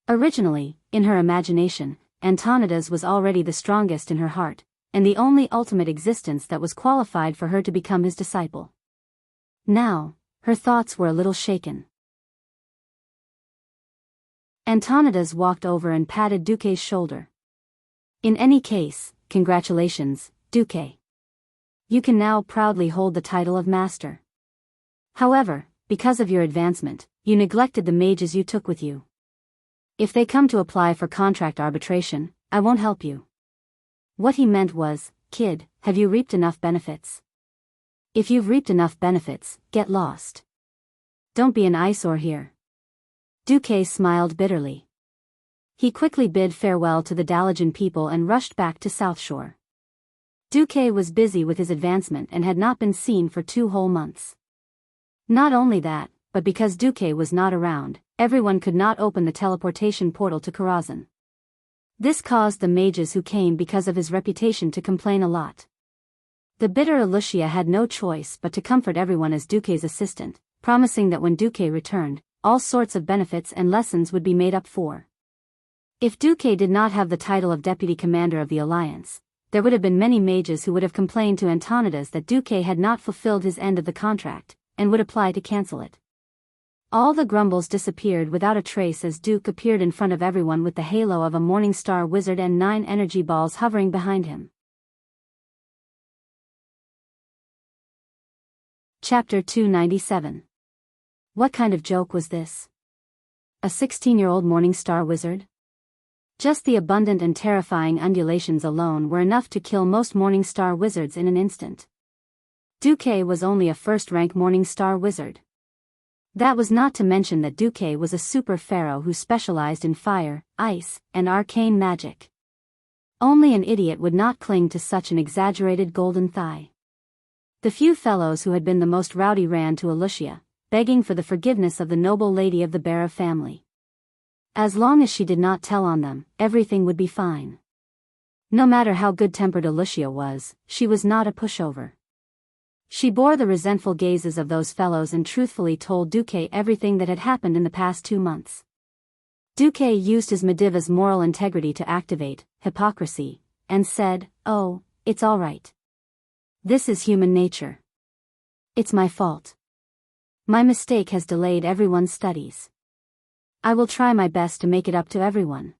[SPEAKER 1] Originally, in her imagination, Antonida's was already the strongest in her heart, and the only ultimate existence that was qualified for her to become his disciple. Now, her thoughts were a little shaken. Antonidas walked over and patted Duque's shoulder. In any case, congratulations, Duque. You can now proudly hold the title of master. However, because of your advancement, you neglected the mages you took with you. If they come to apply for contract arbitration, I won't help you. What he meant was, kid, have you reaped enough benefits? If you've reaped enough benefits, get lost. Don't be an eyesore here. Duque smiled bitterly. He quickly bid farewell to the Dalajan people and rushed back to South Shore. Duque was busy with his advancement and had not been seen for 2 whole months. Not only that, but because Duque was not around, everyone could not open the teleportation portal to Karazhan. This caused the mages who came because of his reputation to complain a lot. The bitter Lucia had no choice but to comfort everyone as Duque's assistant, promising that when Duque returned, all sorts of benefits and lessons would be made up for. If Duque did not have the title of Deputy Commander of the Alliance, there would have been many mages who would have complained to Antonidas that Duque had not fulfilled his end of the contract, and would apply to cancel it. All the grumbles disappeared without a trace as Duke appeared in front of everyone with the halo of a Morning Star wizard and 9 energy balls hovering behind him. Chapter 297. What kind of joke was this? A 16-year-old Morning Star wizard? Just the abundant and terrifying undulations alone were enough to kill most Morning Star wizards in an instant. Duque was only a first-rank Morning Star wizard. That was not to mention that Duque was a super pharaoh who specialized in fire, ice, and arcane magic. Only an idiot would not cling to such an exaggerated golden thigh. The few fellows who had been the most rowdy ran to Lucia, begging for the forgiveness of the noble lady of the Bara family. As long as she did not tell on them, everything would be fine. No matter how good-tempered Lucia was, she was not a pushover. She bore the resentful gazes of those fellows and truthfully told Duque everything that had happened in the past 2 months. Duque used his Mediva's moral integrity to activate hypocrisy, and said, "Oh, it's all right. This is human nature. It's my fault. My mistake has delayed everyone's studies. I will try my best to make it up to everyone.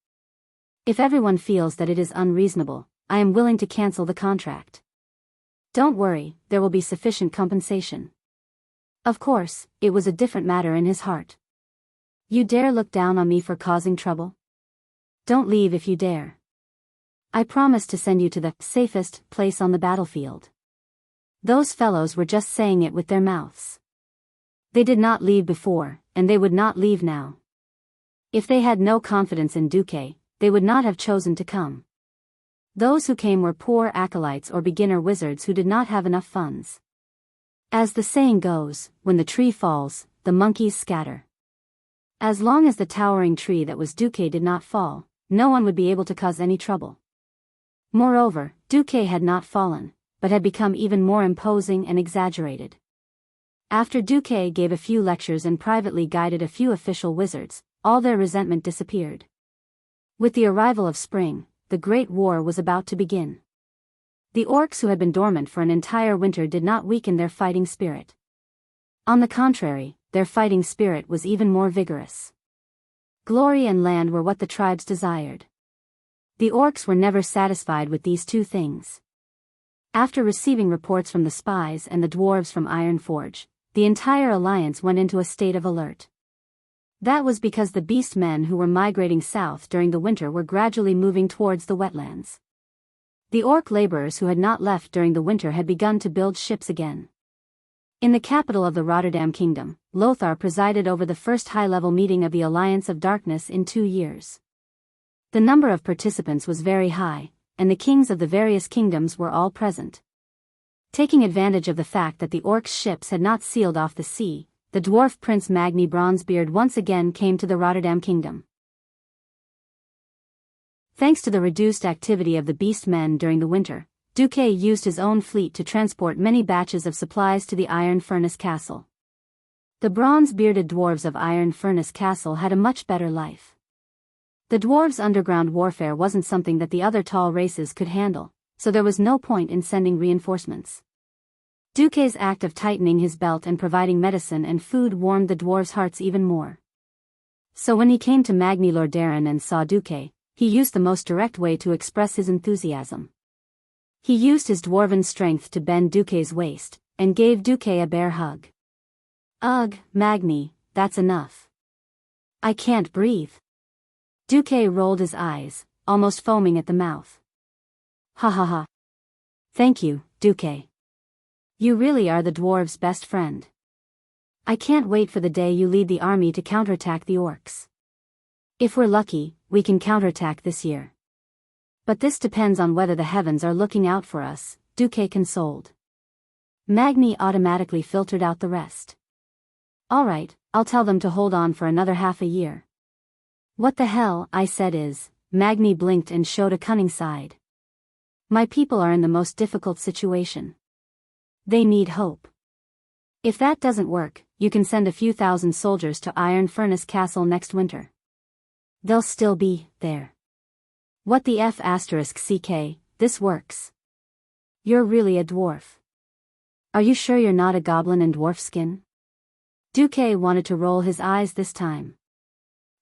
[SPEAKER 1] If everyone feels that it is unreasonable, I am willing to cancel the contract. Don't worry, there will be sufficient compensation. Of course, it was a different matter in his heart. You dare look down on me for causing trouble? Don't leave if you dare. I promise to send you to the safest place on the battlefield. Those fellows were just saying it with their mouths. They did not leave before, and they would not leave now. If they had no confidence in Duque, they would not have chosen to come. Those who came were poor acolytes or beginner wizards who did not have enough funds. As the saying goes, when the tree falls, the monkeys scatter. As long as the towering tree that was Duque did not fall, no one would be able to cause any trouble. Moreover, Duque had not fallen, but had become even more imposing and exaggerated. After Duque gave a few lectures and privately guided a few official wizards, all their resentment disappeared. With the arrival of spring, the Great War was about to begin. The orcs who had been dormant for an entire winter did not weaken their fighting spirit. On the contrary, their fighting spirit was even more vigorous. Glory and land were what the tribes desired. The orcs were never satisfied with these two things. After receiving reports from the spies and the dwarves from Ironforge, the entire alliance went into a state of alert. That was because the beast men who were migrating south during the winter were gradually moving towards the wetlands. The orc laborers who had not left during the winter had begun to build ships again. In the capital of the Rotterdam Kingdom, Lothar presided over the first high-level meeting of the Alliance of Darkness in 2 years. The number of participants was very high, and the kings of the various kingdoms were all present. Taking advantage of the fact that the orcs' ships had not sealed off the sea, the dwarf prince Magni Bronzebeard once again came to the Rotterdam Kingdom. Thanks to the reduced activity of the beast men during the winter, Duque used his own fleet to transport many batches of supplies to the Iron Furnace Castle. The bronze-bearded dwarves of Iron Furnace Castle had a much better life. The dwarves' underground warfare wasn't something that the other tall races could handle, so there was no point in sending reinforcements. Duque's act of tightening his belt and providing medicine and food warmed the dwarves' hearts even more. So when he came to Magni Lordaeron and saw Duque, he used the most direct way to express his enthusiasm. He used his dwarven strength to bend Duque's waist, and gave Duque a bear hug. Ugh, Magni, that's enough. I can't breathe. Duque rolled his eyes, almost foaming at the mouth. Ha ha ha. Thank you, Duque. You really are the dwarves' best friend. I can't wait for the day you lead the army to counterattack the orcs. If we're lucky, we can counterattack this year. But this depends on whether the heavens are looking out for us, Duque consoled. Magni automatically filtered out the rest. Alright, I'll tell them to hold on for another half a year. What the hell, I said is, Magni blinked and showed a cunning side. My people are in the most difficult situation. They need hope. If that doesn't work, you can send a few thousand soldiers to Iron Furnace Castle next winter. They'll still be there. What the F***ck, this works. You're really a dwarf. Are you sure you're not a goblin in dwarf skin? Duque wanted to roll his eyes this time.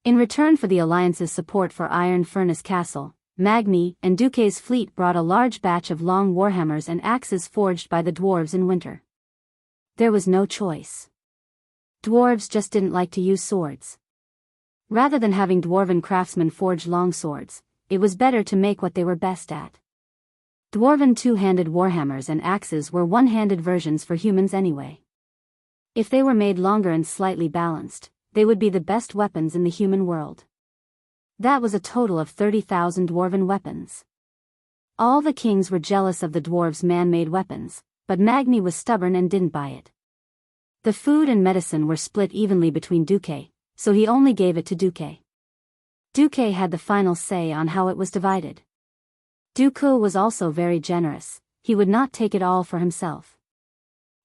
[SPEAKER 1] In return for the Alliance's support for Iron Furnace Castle, Magni and Duque's fleet brought a large batch of long warhammers and axes forged by the dwarves in winter. There was no choice. Dwarves just didn't like to use swords. Rather than having dwarven craftsmen forge long swords, it was better to make what they were best at. Dwarven two-handed warhammers and axes were one-handed versions for humans anyway. If they were made longer and slightly balanced, they would be the best weapons in the human world. That was a total of 30,000 dwarven weapons. All the kings were jealous of the dwarves' man-made weapons, but Magni was stubborn and didn't buy it. The food and medicine were split evenly between Duque, so he only gave it to Duque. Duque had the final say on how it was divided. Duque was also very generous, he would not take it all for himself.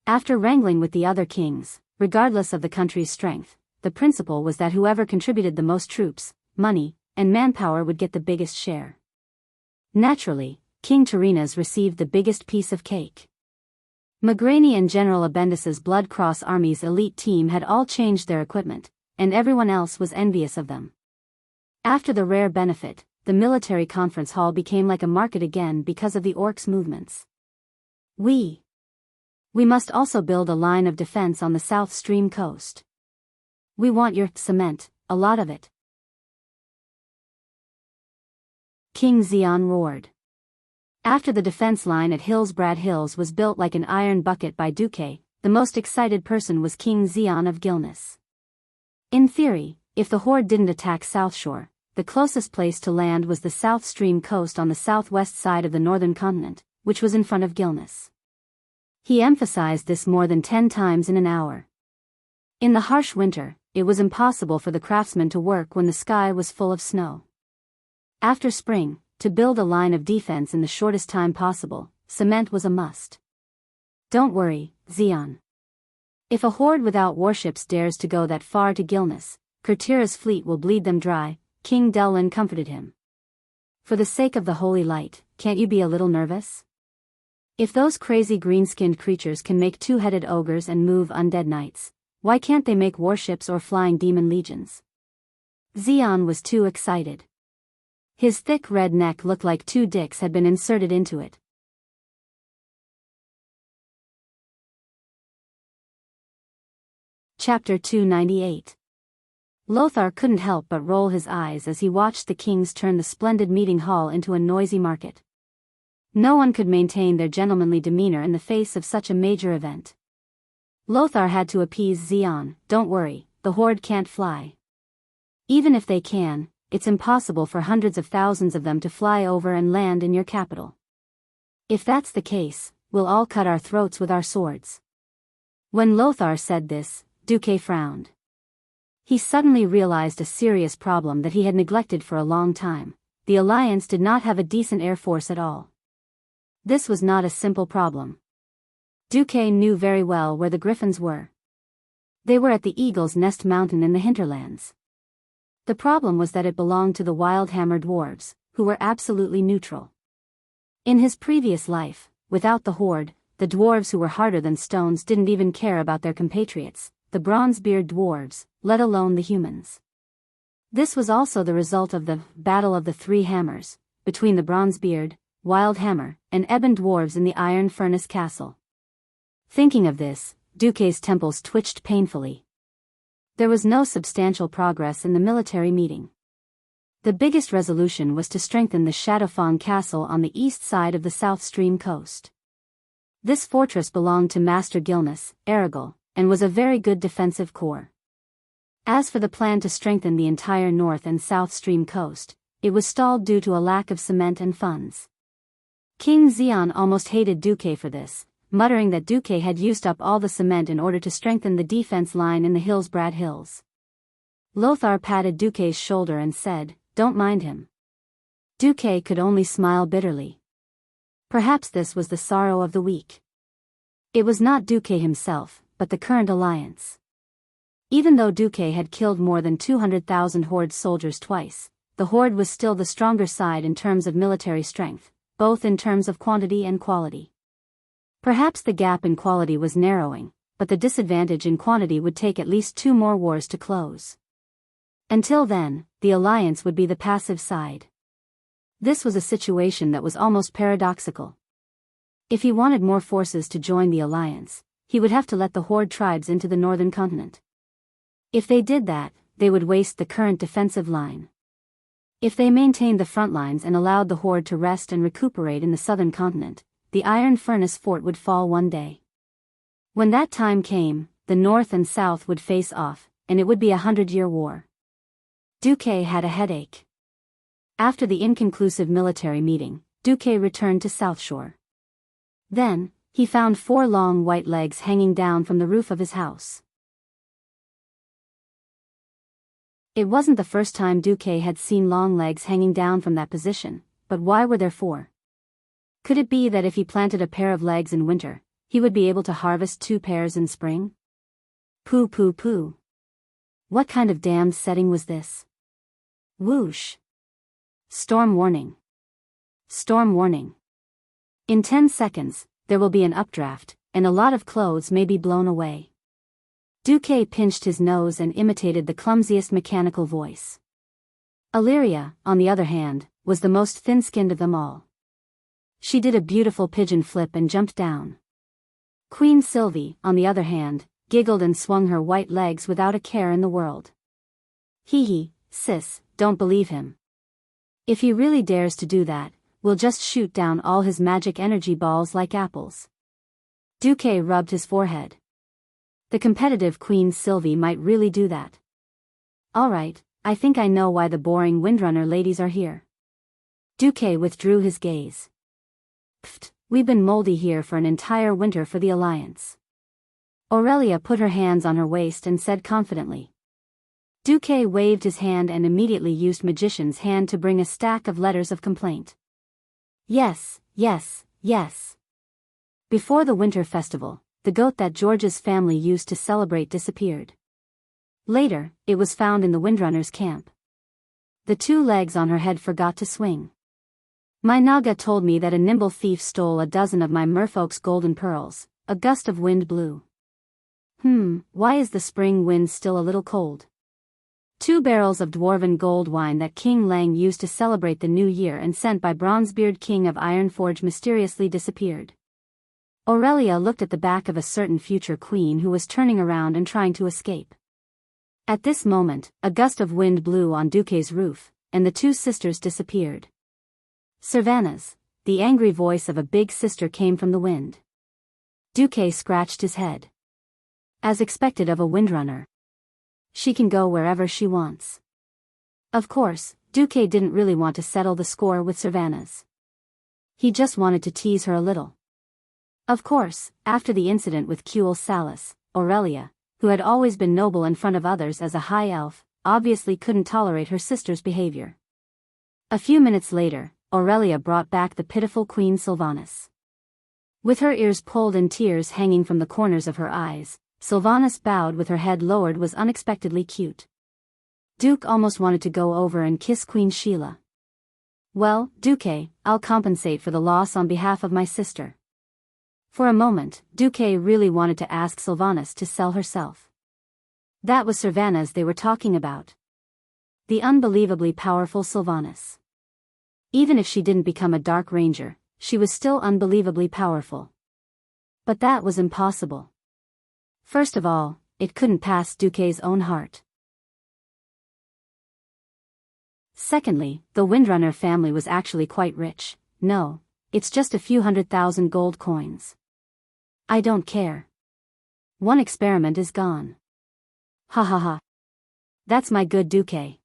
[SPEAKER 1] After wrangling with the other kings, regardless of the country's strength, the principle was that whoever contributed the most troops, money, and manpower would get the biggest share. Naturally, King Tyrrhena's received the biggest piece of cake. Magrani and General Abendis's Blood Cross Army's elite team had all changed their equipment, and everyone else was envious of them. After the rare benefit, the military conference hall became like a market again because of the orcs' movements. We must also build a line of defense on the South Stream coast. We want your cement, a lot of it. King Xian roared. After the defense line at Hillsbrad Hills was built like an iron bucket by Duque, the most excited person was King Xian of Gilnis. In theory, if the horde didn't attack South Shore, the closest place to land was the South Stream coast on the southwest side of the northern continent, which was in front of Gilnis. He emphasized this more than 10 times in an hour. In the harsh winter, it was impossible for the craftsmen to work when the sky was full of snow. After spring, to build a line of defense in the shortest time possible, cement was a must. Don't worry, Xian. If a horde without warships dares to go that far to Gilnis, Kurtira's fleet will bleed them dry, King Delwyn comforted him. For the sake of the holy light, can't you be a little nervous? If those crazy green-skinned creatures can make two-headed ogres and move undead knights, why can't they make warships or flying demon legions? Xian was too excited. His thick red neck looked like 2 dicks had been inserted into it. Chapter 298. Lothar couldn't help but roll his eyes as he watched the kings turn the splendid meeting hall into a noisy market. No one could maintain their gentlemanly demeanor in the face of such a major event. Lothar had to appease Xian. Don't worry, the horde can't fly. Even if they can, it's impossible for hundreds of thousands of them to fly over and land in your capital. If that's the case, we'll all cut our throats with our swords. When Lothar said this, Duque frowned. He suddenly realized a serious problem that he had neglected for a long time. The Alliance did not have a decent air force at all. This was not a simple problem. Duque knew very well where the griffins were. They were at the Eagle's Nest Mountain in the hinterlands. The problem was that it belonged to the Wildhammer dwarves, who were absolutely neutral. In his previous life, without the horde, the dwarves who were harder than stones didn't even care about their compatriots, the Bronzebeard dwarves, let alone the humans. This was also the result of the Battle of the Three Hammers, between the Bronzebeard, Wildhammer, and Ebon dwarves in the Iron Furnace Castle. Thinking of this, Duque's temples twitched painfully. There was no substantial progress in the military meeting. The biggest resolution was to strengthen the Shadowfang Castle on the east side of the South Stream coast. This fortress belonged to Master Gilnis, Aragol, and was a very good defensive core. As for the plan to strengthen the entire North and South Stream coast, it was stalled due to a lack of cement and funds. King Xian almost hated Duque for this, muttering that Duque had used up all the cement in order to strengthen the defense line in the Hillsbrad Hills. Lothar patted Duque's shoulder and said, "Don't mind him." Duque could only smile bitterly. Perhaps this was the sorrow of the week. It was not Duque himself, but the current alliance. Even though Duque had killed more than 200,000 horde soldiers twice, the horde was still the stronger side in terms of military strength, both in terms of quantity and quality. Perhaps the gap in quality was narrowing, but the disadvantage in quantity would take at least 2 more wars to close. Until then, the alliance would be the passive side. This was a situation that was almost paradoxical. If he wanted more forces to join the alliance, he would have to let the horde tribes into the northern continent. If they did that, they would waste the current defensive line. If they maintained the front lines and allowed the horde to rest and recuperate in the southern continent, the Iron Furnace fort would fall one day. When that time came, the North and South would face off, and it would be a 100-year war. Duque had a headache. After the inconclusive military meeting, Duque returned to South Shore. Then, he found 4 long white legs hanging down from the roof of his house. It wasn't the first time Duque had seen long legs hanging down from that position, but why were there 4? Could it be that if he planted a pair of legs in winter, he would be able to harvest 2 pairs in spring? Pooh pooh pooh. What kind of damned setting was this? Whoosh. Storm warning. Storm warning. In 10 seconds, there will be an updraft, and a lot of clothes may be blown away. Duque pinched his nose and imitated the clumsiest mechanical voice. Illyria, on the other hand, was the most thin-skinned of them all. She did a beautiful pigeon flip and jumped down. Queen Sylvie, on the other hand, giggled and swung her white legs without a care in the world. Hee hee, sis, don't believe him. If he really dares to do that, we'll just shoot down all his magic energy balls like apples. Duque rubbed his forehead. The competitive Queen Sylvie might really do that. Alright, I think I know why the boring Windrunner ladies are here. Duque withdrew his gaze. Pfft, we've been moldy here for an entire winter for the Alliance. Aurelia put her hands on her waist and said confidently. Duque waved his hand and immediately used Magician's hand to bring a stack of letters of complaint. Yes, yes, yes. Before the winter festival, the goat that George's family used to celebrate disappeared. Later, it was found in the Windrunner's camp. The 2 legs on her head forgot to swing. My Naga told me that a nimble thief stole a dozen of my merfolk's golden pearls. A gust of wind blew. Why is the spring wind still a little cold? 2 barrels of dwarven gold wine that King Lang used to celebrate the new year and sent by Bronzebeard King of Ironforge mysteriously disappeared. Aurelia looked at the back of a certain future queen who was turning around and trying to escape. At this moment, a gust of wind blew on Duque's roof, and the 2 sisters disappeared. Servanas, the angry voice of a big sister came from the wind. Duque scratched his head. As expected of a Windrunner. She can go wherever she wants. Of course, Duque didn't really want to settle the score with Servanas. He just wanted to tease her a little. Of course, after the incident with Kuel Salis, Aurelia, who had always been noble in front of others as a high elf, obviously couldn't tolerate her sister's behavior. A few minutes later, Aurelia brought back the pitiful Queen Sylvanas. With her ears pulled and tears hanging from the corners of her eyes, Sylvanas bowed with her head lowered was unexpectedly cute. Duke almost wanted to go over and kiss Queen Sheila. Well, Duque, I'll compensate for the loss on behalf of my sister. For a moment, Duque really wanted to ask Sylvanas to sell herself. That was Servanas they were talking about. The unbelievably powerful Sylvanas. Even if she didn't become a Dark Ranger, she was still unbelievably powerful. But that was impossible. First of all, it couldn't pass Duque's own heart. Secondly, the Windrunner family was actually quite rich. No, it's just a few 100,000 gold coins. I don't care. One experiment is gone. Ha ha ha. That's my good Duque.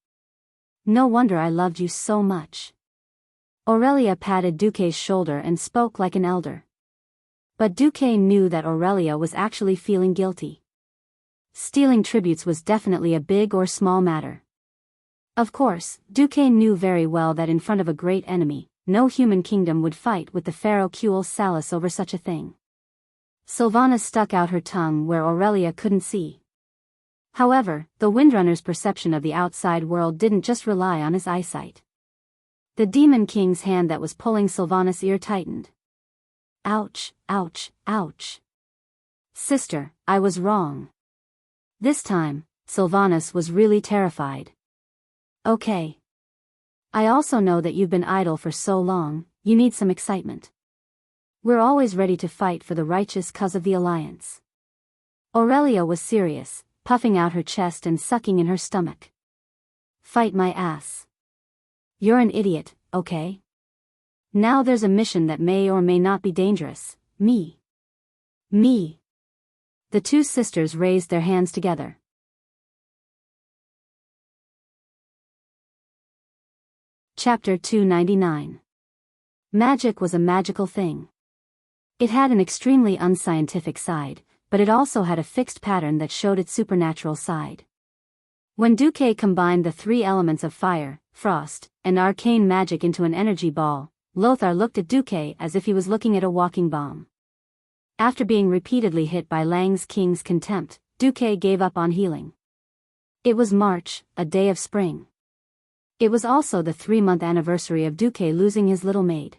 [SPEAKER 1] No wonder I loved you so much. Aurelia patted Duque's shoulder and spoke like an elder. But Duque knew that Aurelia was actually feeling guilty. Stealing tributes was definitely a big or small matter. Of course, Duque knew very well that in front of a great enemy, no human kingdom would fight with the pharaoh Kuel Salis over such a thing. Sylvanas stuck out her tongue where Aurelia couldn't see. However, the Windrunner's perception of the outside world didn't just rely on his eyesight. The Demon King's hand that was pulling Sylvanas' ear tightened. Ouch, ouch, ouch. Sister, I was wrong. This time, Sylvanas was really terrified. Okay. I also know that you've been idle for so long, you need some excitement. We're always ready to fight for the righteous cause of the Alliance. Aurelia was serious, puffing out her chest and sucking in her stomach. Fight my ass. You're an idiot, okay? Now there's a mission that may or may not be dangerous. Me. The 2 sisters raised their hands together. Chapter 299. Magic was a magical thing. It had an extremely unscientific side, but it also had a fixed pattern that showed its supernatural side. When Duque combined the 3 elements of fire, frost, and arcane magic into an energy ball, Lothar looked at Duque as if he was looking at a walking bomb. After being repeatedly hit by Lang's King's contempt, Duque gave up on healing. It was March, a day of spring. It was also the 3-month anniversary of Duque losing his little maid.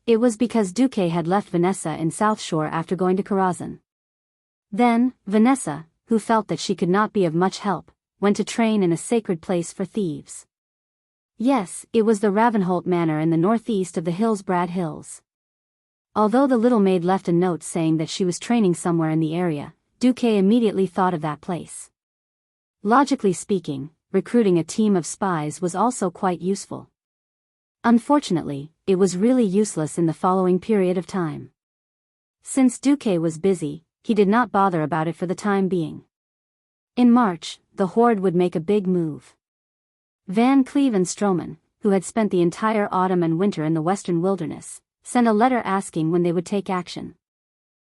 [SPEAKER 1] It was because Duque had left Vanessa in South Shore after going to Karazhan. Then, Vanessa, who felt that she could not be of much help, went to train in a sacred place for thieves. Yes, it was the Ravenholt Manor in the northeast of the Hillsbrad Hills. Although the little maid left a note saying that she was training somewhere in the area, Duque immediately thought of that place. Logically speaking, recruiting a team of spies was also quite useful. Unfortunately, it was really useless in the following period of time. Since Duque was busy, he did not bother about it for the time being. In March, the horde would make a big move. Van Cleve and Stroman, who had spent the entire autumn and winter in the western wilderness, sent a letter asking when they would take action.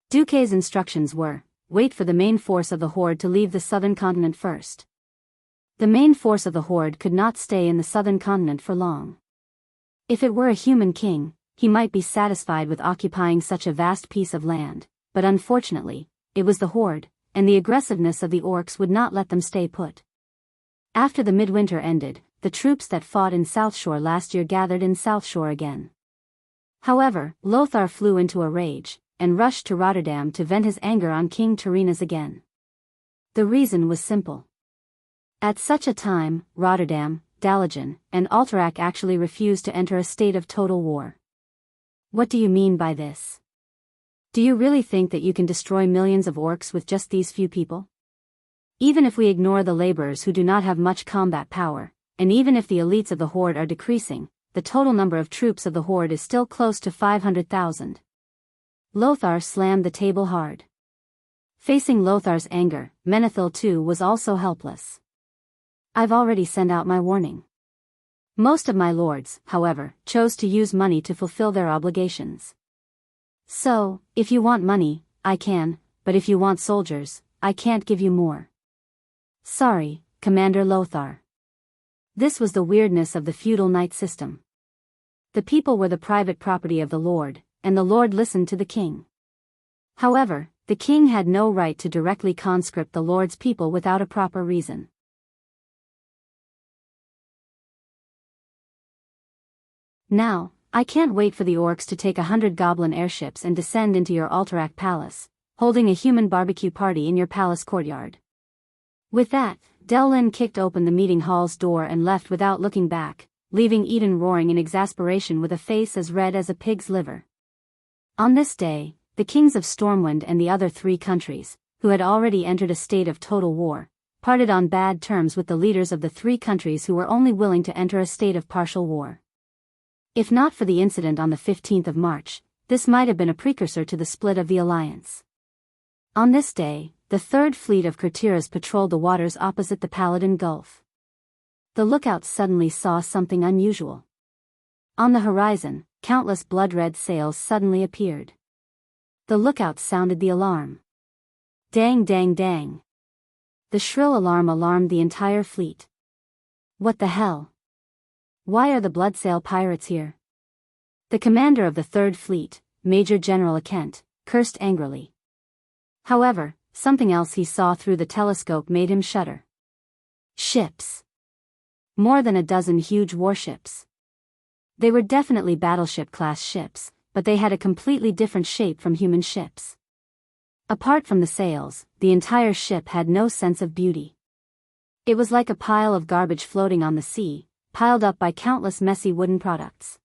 [SPEAKER 1] Duque's instructions were, wait for the main force of the horde to leave the southern continent first. The main force of the horde could not stay in the southern continent for long. If it were a human king, he might be satisfied with occupying such a vast piece of land, but unfortunately, it was the horde, and the aggressiveness of the orcs would not let them stay put. After the midwinter ended, the troops that fought in South Shore last year gathered in South Shore again. However, Lothar flew into a rage, and rushed to Rotterdam to vent his anger on King Tyrrhenus again. The reason was simple. At such a time, Rotterdam, Dalagen, and Alterac actually refused to enter a state of total war. What do you mean by this? Do you really think that you can destroy millions of orcs with just these few people? Even if we ignore the laborers who do not have much combat power, and even if the elites of the horde are decreasing, the total number of troops of the horde is still close to 500,000. Lothar slammed the table hard. Facing Lothar's anger, Menethil too was also helpless. I've already sent out my warning. Most of my lords, however, chose to use money to fulfill their obligations. So, if you want money, I can, but if you want soldiers, I can't give you more. Sorry, Commander Lothar. This was the weirdness of the feudal knight system. The people were the private property of the lord, and the lord listened to the king. However, the king had no right to directly conscript the lord's people without a proper reason. Now, I can't wait for the orcs to take 100 goblin airships and descend into your Alterac palace, holding a human barbecue party in your palace courtyard. With that, Delin kicked open the meeting hall's door and left without looking back, leaving Eden roaring in exasperation with a face as red as a pig's liver. On this day, the kings of Stormwind and the other 3 countries, who had already entered a state of total war, parted on bad terms with the leaders of the 3 countries who were only willing to enter a state of partial war. If not for the incident on the 15th of March, this might have been a precursor to the split of the alliance. On this day, the 3rd Fleet of Kurtiras patrolled the waters opposite the Paladin Gulf. The lookouts suddenly saw something unusual. On the horizon, countless blood-red sails suddenly appeared. The lookouts sounded the alarm. Dang dang dang. The shrill alarm alarmed the entire fleet. What the hell? Why are the bloodsail pirates here? The commander of the 3rd Fleet, Major General Kent, cursed angrily. However, something else he saw through the telescope made him shudder. Ships. More than a dozen huge warships. They were definitely battleship-class ships, but they had a completely different shape from human ships. Apart from the sails, the entire ship had no sense of beauty. It was like a pile of garbage floating on the sea, piled up by countless messy wooden products.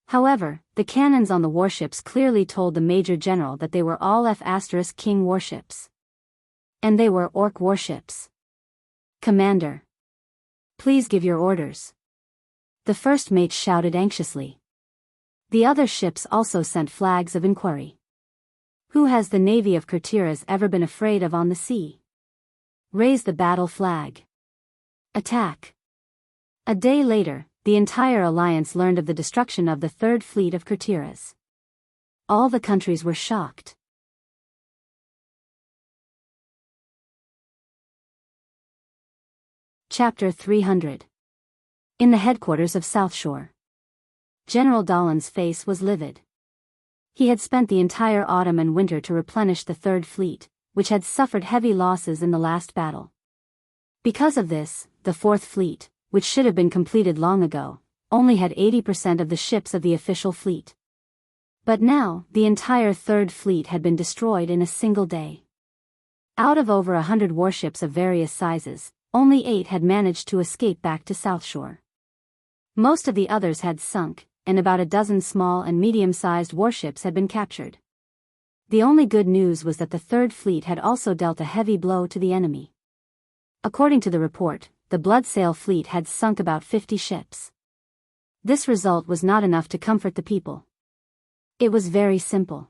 [SPEAKER 1] However, the cannons on the warships clearly told the Major General that they were all F*King warships. And they were orc warships. Commander. Please give your orders. The first mate shouted anxiously. The other ships also sent flags of inquiry. Who has the navy of Kurtiras ever been afraid of on the sea? Raise the battle flag. Attack. A day later, the entire alliance learned of the destruction of the 3rd Fleet of Kurtiras. All the countries were shocked. Chapter 300. In the headquarters of South Shore. General Dahlon's face was livid. He had spent the entire autumn and winter to replenish the 3rd Fleet, which had suffered heavy losses in the last battle. Because of this, the 4th Fleet, which should have been completed long ago, only had 80% of the ships of the official fleet. But now, the entire 3rd Fleet had been destroyed in a single day. Out of over 100 warships of various sizes, only 8 had managed to escape back to South Shore. Most of the others had sunk, and about a dozen small and medium-sized warships had been captured. The only good news was that the Third Fleet had also dealt a heavy blow to the enemy. According to the report, the Bloodsail fleet had sunk about 50 ships. This result was not enough to comfort the people. It was very simple.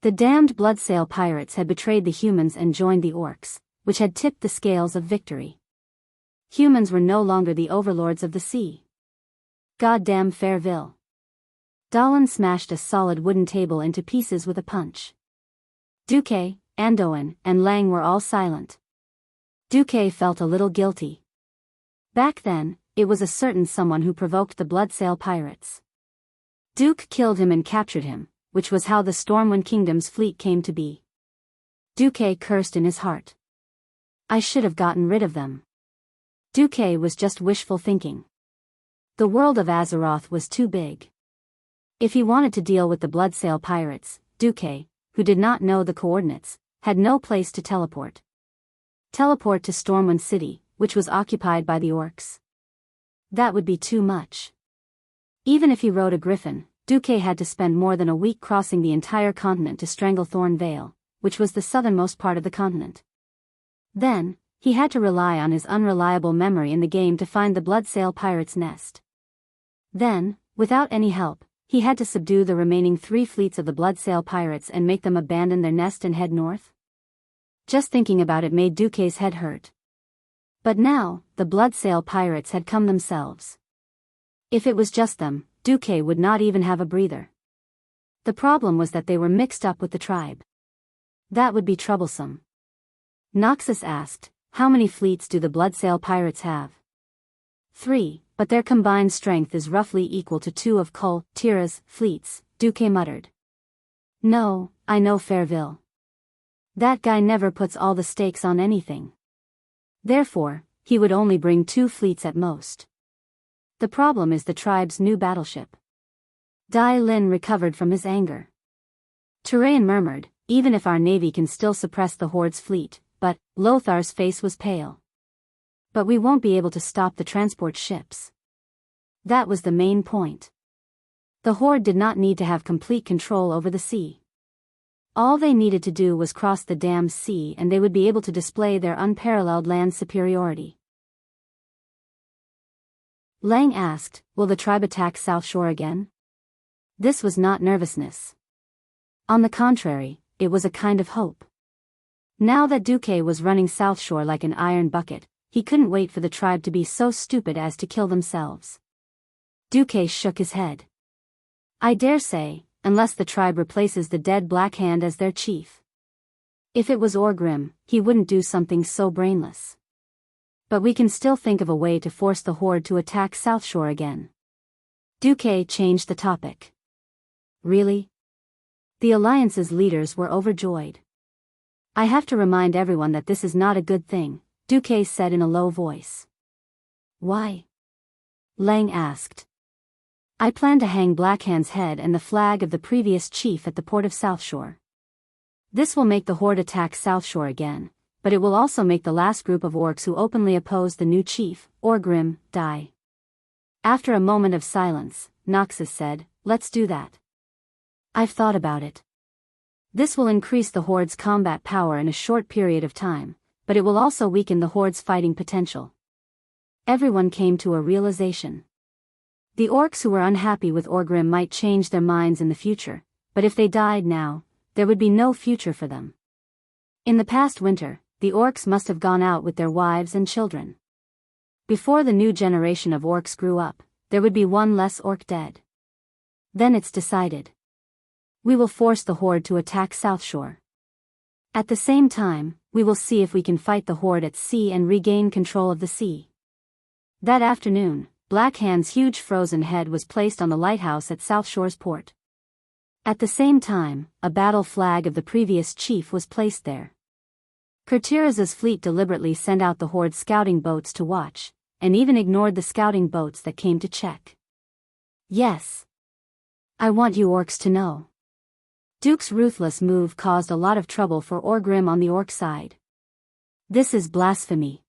[SPEAKER 1] The damned Bloodsail pirates had betrayed the humans and joined the orcs, which had tipped the scales of victory. Humans were no longer the overlords of the sea. Goddamn Fairville. Dahlin smashed a solid wooden table into pieces with a punch. Duque, Andoin, and Lang were all silent. Duque felt a little guilty. Back then, it was a certain someone who provoked the Bloodsail pirates. Duke killed him and captured him, which was how the Stormwind Kingdom's fleet came to be. Duque cursed in his heart. I should have gotten rid of them. Duque was just wishful thinking. The world of Azeroth was too big. If he wanted to deal with the Bloodsail pirates, Duque, who did not know the coordinates, had no place to teleport. Teleport to Stormwind City, which was occupied by the orcs. That would be too much. Even if he rode a griffin, Duque had to spend more than a week crossing the entire continent to Stranglethorn Vale, which was the southernmost part of the continent. Then, he had to rely on his unreliable memory in the game to find the Bloodsail pirates' nest. Then, without any help, he had to subdue the remaining 3 fleets of the Bloodsail pirates and make them abandon their nest and head north. Just thinking about it made Duque's head hurt. But now, the Bloodsail pirates had come themselves. If it was just them, Duque would not even have a breather. The problem was that they were mixed up with the tribe. That would be troublesome. Noxus asked, how many fleets do the Bloodsail pirates have? 3, but their combined strength is roughly equal to 2 of Kul Tira's fleets, Duque muttered. No, I know Fairville. That guy never puts all the stakes on anything. Therefore, he would only bring 2 fleets at most. The problem is the tribe's new battleship. Dai Lin recovered from his anger. Turayan murmured, even if our navy can still suppress the Horde's fleet, but Lothar's face was pale. But we won't be able to stop the transport ships. That was the main point. The Horde did not need to have complete control over the sea. All they needed to do was cross the damned sea and they would be able to display their unparalleled land superiority. Lang asked, will the tribe attack South Shore again? This was not nervousness. On the contrary, it was a kind of hope. Now that Duque was running South Shore like an iron bucket, he couldn't wait for the tribe to be so stupid as to kill themselves. Duque shook his head. I dare say, unless the tribe replaces the dead Black Hand as their chief. If it was Orgrim, he wouldn't do something so brainless. But we can still think of a way to force the Horde to attack South Shore again. Duque changed the topic. Really? The Alliance's leaders were overjoyed. I have to remind everyone that this is not a good thing, Duque said in a low voice. Why? Lang asked. I plan to hang Blackhand's head and the flag of the previous chief at the port of South Shore. This will make the Horde attack South Shore again, but it will also make the last group of orcs who openly oppose the new chief, Orgrim, die. After a moment of silence, Noxus said, let's do that. I've thought about it. This will increase the Horde's combat power in a short period of time, but it will also weaken the Horde's fighting potential. Everyone came to a realization. The orcs who were unhappy with Orgrim might change their minds in the future, but if they died now, there would be no future for them. In the past winter, the orcs must have gone out with their wives and children. Before the new generation of orcs grew up, there would be one less orc dead. Then it's decided. We will force the Horde to attack South Shore. At the same time, we will see if we can fight the Horde at sea and regain control of the sea. That afternoon, Blackhand's huge frozen head was placed on the lighthouse at South Shore's port. At the same time, a battle flag of the previous chief was placed there. Kurtiraz's fleet deliberately sent out the Horde scouting boats to watch, and even ignored the scouting boats that came to check. Yes. I want you orcs to know. Duke's ruthless move caused a lot of trouble for Orgrim on the orc side. This is blasphemy.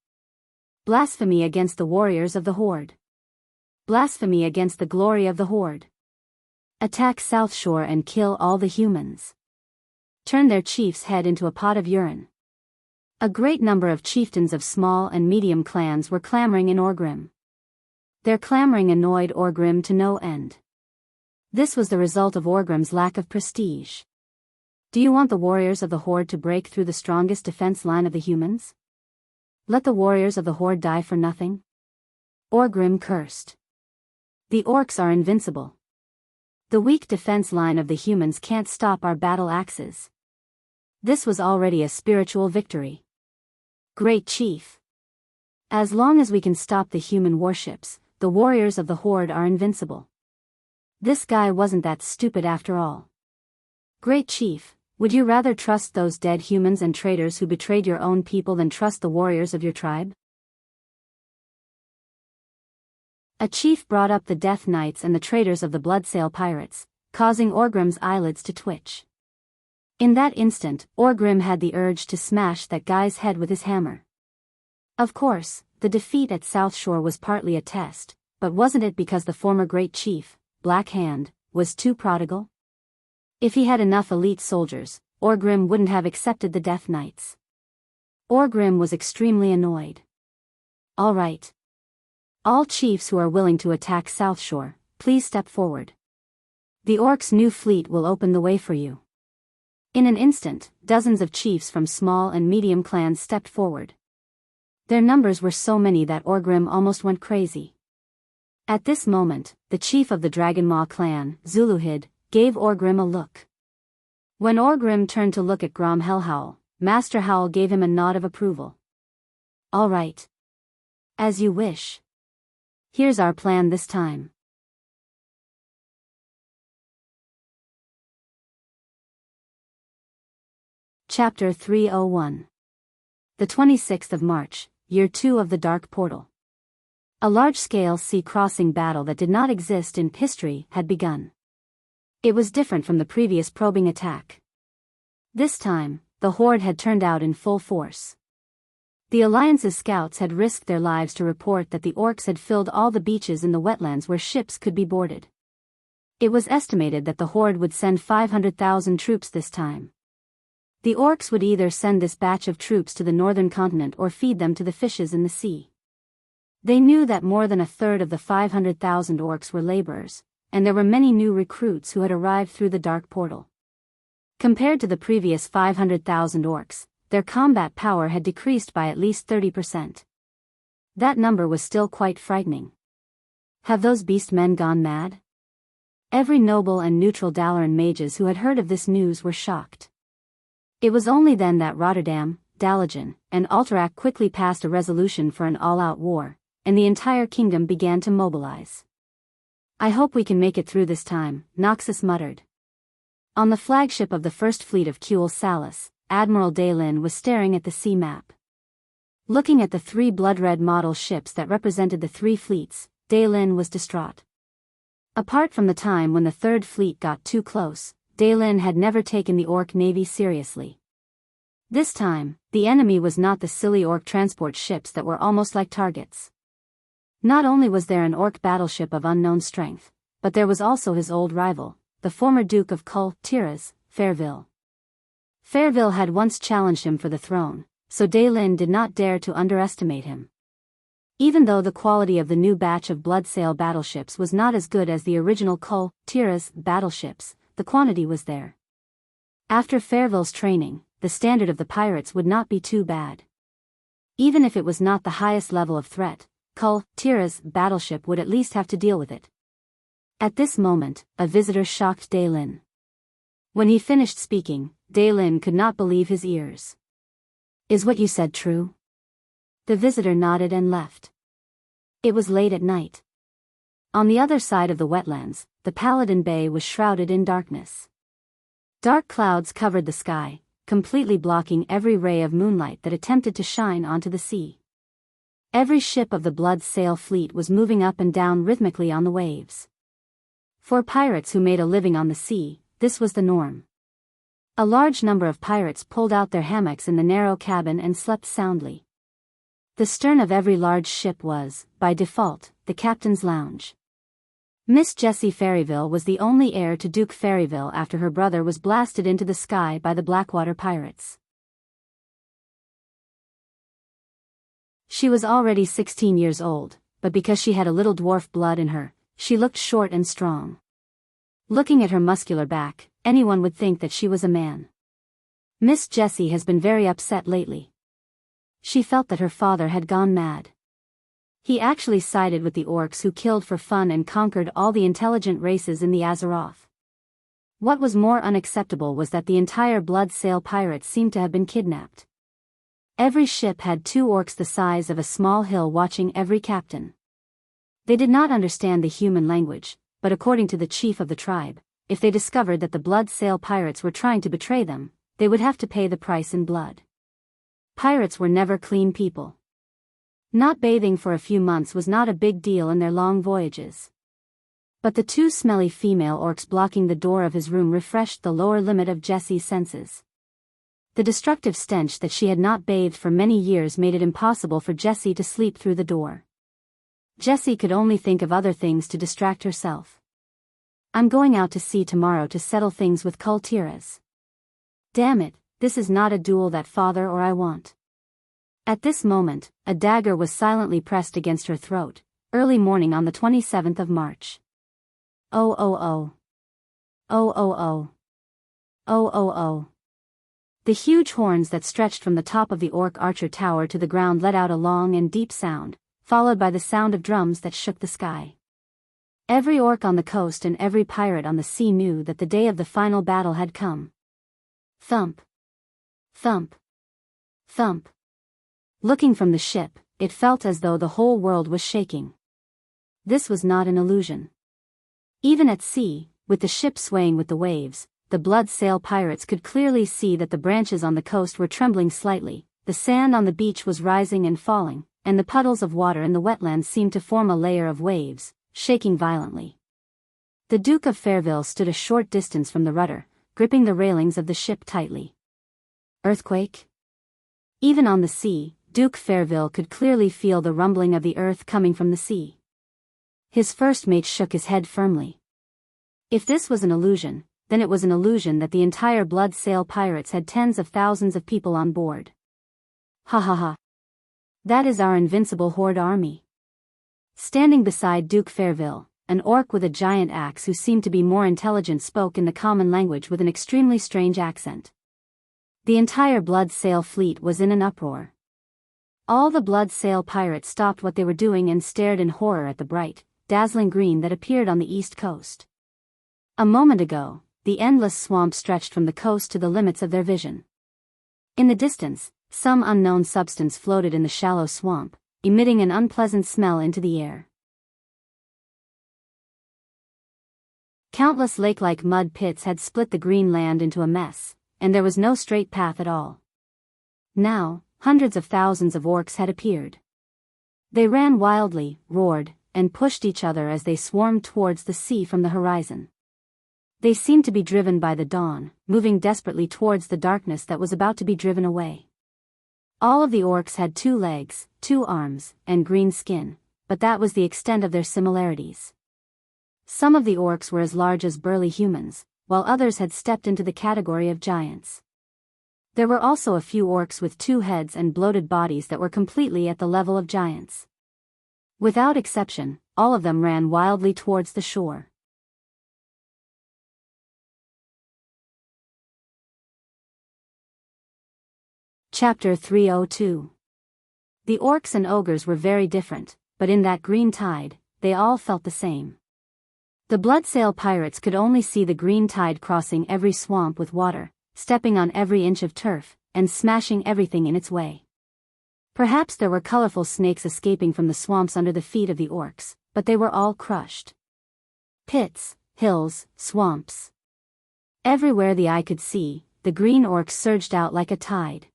[SPEAKER 1] Blasphemy against the warriors of the Horde. Blasphemy against the glory of the horde. Attack South Shore and kill all the humans. Turn their chief's head into a pot of urine. A great number of chieftains of small and medium clans were clamoring in Orgrim. Their clamoring annoyed Orgrim to no end. This was the result of Orgrim's lack of prestige. Do you want the warriors of the horde to break through the strongest defense line of the humans? Let the warriors of the horde die for nothing? Orgrim cursed. The orcs are invincible. The weak defense line of the humans can't stop our battle axes. This was already a spiritual victory. Great Chief. As long as we can stop the human warships, the warriors of the horde are invincible. This guy wasn't that stupid after all. Great Chief, would you rather trust those dead humans and traitors who betrayed your own people than trust the warriors of your tribe? A chief brought up the Death Knights and the traitors of the Bloodsail pirates, causing Orgrim's eyelids to twitch. In that instant, Orgrim had the urge to smash that guy's head with his hammer. Of course, the defeat at South Shore was partly a test, but wasn't it because the former great chief, Black Hand, was too prodigal? If he had enough elite soldiers, Orgrim wouldn't have accepted the Death Knights. Orgrim was extremely annoyed. All right. All chiefs who are willing to attack South Shore, please step forward. The orcs' new fleet will open the way for you. In an instant, dozens of chiefs from small and medium clans stepped forward. Their numbers were so many that Orgrim almost went crazy. At this moment, the chief of the Dragonmaw clan, Zuluhid, gave Orgrim a look. When Orgrim turned to look at Grom Hellhowl, Master Howl gave him a nod of approval. All right. As you wish. Here's our plan this time. Chapter 301. The 26th of March, Year 2 of the Dark Portal. A large-scale sea-crossing battle that did not exist in history had begun. It was different from the previous probing attack. This time, the Horde had turned out in full force. The Alliance's scouts had risked their lives to report that the orcs had filled all the beaches in the wetlands where ships could be boarded. It was estimated that the Horde would send 500,000 troops this time. The orcs would either send this batch of troops to the northern continent or feed them to the fishes in the sea. They knew that more than a third of the 500,000 orcs were laborers, and there were many new recruits who had arrived through the dark portal. Compared to the previous 500,000 orcs, their combat power had decreased by at least 30%. That number was still quite frightening. Have those beast men gone mad? Every noble and neutral Dalaran mages who had heard of this news were shocked. It was only then that Rotterdam, Dalajan, and Alterac quickly passed a resolution for an all-out war, and the entire kingdom began to mobilize. I hope we can make it through this time, Noxus muttered. On the flagship of the First Fleet of Kuel Salas, Admiral Daylin was staring at the sea map. Looking at the three blood-red model ships that represented the three fleets, Daylin was distraught. Apart from the time when the Third Fleet got too close, Daylin had never taken the Orc Navy seriously. This time, the enemy was not the silly Orc transport ships that were almost like targets. Not only was there an Orc battleship of unknown strength, but there was also his old rival, the former Duke of Kull Tiras, Fairville. Fairville had once challenged him for the throne, so Daylin did not dare to underestimate him. Even though the quality of the new batch of Bloodsail battleships was not as good as the original Kull Tiras battleships, the quantity was there. After Fairville's training, the standard of the pirates would not be too bad. Even if it was not the highest level of threat, Kull Tiras battleship would at least have to deal with it. At this moment, a visitor shocked Daylin. When he finished speaking, Daylin could not believe his ears. Is what you said true? The visitor nodded and left. It was late at night. On the other side of the wetlands, the Paladin Bay was shrouded in darkness. Dark clouds covered the sky, completely blocking every ray of moonlight that attempted to shine onto the sea. Every ship of the Bloodsail fleet was moving up and down rhythmically on the waves. For pirates who made a living on the sea, this was the norm. A large number of pirates pulled out their hammocks in the narrow cabin and slept soundly. The stern of every large ship was, by default, the captain's lounge. Miss Jessie Ferryville was the only heir to Duke Ferryville after her brother was blasted into the sky by the Blackwater pirates. She was already 16 years old, but because she had a little dwarf blood in her, she looked short and strong. Looking at her muscular back, anyone would think that she was a man. Miss Jessie has been very upset lately. She felt that her father had gone mad. He actually sided with the orcs who killed for fun and conquered all the intelligent races in the Azeroth. What was more unacceptable was that the entire Blood Sail pirates seemed to have been kidnapped. Every ship had 2 orcs the size of a small hill watching every captain. They did not understand the human language, but according to the chief of the tribe, if they discovered that the Blood Sail pirates were trying to betray them, they would have to pay the price in blood. Pirates were never clean people. Not bathing for a few months was not a big deal in their long voyages. But the 2 smelly female orcs blocking the door of his room refreshed the lower limit of Jessie's senses. The destructive stench that she had not bathed for many years made it impossible for Jessie to sleep through the door. Jessie could only think of other things to distract herself. I'm going out to sea tomorrow to settle things with Kultiras. Damn it, this is not a duel that father or I want. At this moment, a dagger was silently pressed against her throat, early morning on the 27th of March. Oh oh oh. Oh oh oh. Oh oh oh. The huge horns that stretched from the top of the orc archer tower to the ground let out a long and deep sound, followed by the sound of drums that shook the sky. Every orc on the coast and every pirate on the sea knew that the day of the final battle had come. Thump. Thump. Thump. Looking from the ship, it felt as though the whole world was shaking. This was not an illusion. Even at sea, with the ship swaying with the waves, the Blood Sail pirates could clearly see that the branches on the coast were trembling slightly, the sand on the beach was rising and falling, and the puddles of water in the wetlands seemed to form a layer of waves, shaking violently. The Duke of Fairville stood a short distance from the rudder, gripping the railings of the ship tightly. Earthquake? Even on the sea, Duke Fairville could clearly feel the rumbling of the earth coming from the sea. His first mate shook his head firmly. If this was an illusion, then it was an illusion that the entire Blood Sail pirates had tens of thousands of people on board. Ha ha ha. That is our invincible horde army. Standing beside Duke Fairville, an orc with a giant axe who seemed to be more intelligent spoke in the common language with an extremely strange accent. The entire Blood Sail fleet was in an uproar. All the Blood Sail pirates stopped what they were doing and stared in horror at the bright, dazzling green that appeared on the east coast. A moment ago, the endless swamp stretched from the coast to the limits of their vision. In the distance, some unknown substance floated in the shallow swamp, emitting an unpleasant smell into the air. Countless lake-like mud pits had split the green land into a mess, and there was no straight path at all. Now, hundreds of thousands of orcs had appeared. They ran wildly, roared, and pushed each other as they swarmed towards the sea from the horizon. They seemed to be driven by the dawn, moving desperately towards the darkness that was about to be driven away. All of the orcs had 2 legs, 2 arms, and green skin, but that was the extent of their similarities. Some of the orcs were as large as burly humans, while others had stepped into the category of giants. There were also a few orcs with 2 heads and bloated bodies that were completely at the level of giants. Without exception, all of them ran wildly towards the shore. Chapter 302. The orcs and ogres were very different, but in that green tide, they all felt the same. The Blood Sail pirates could only see the green tide crossing every swamp with water, stepping on every inch of turf, and smashing everything in its way. Perhaps there were colorful snakes escaping from the swamps under the feet of the orcs, but they were all crushed. Pits, hills, swamps. Everywhere the eye could see, the green orcs surged out like a tide.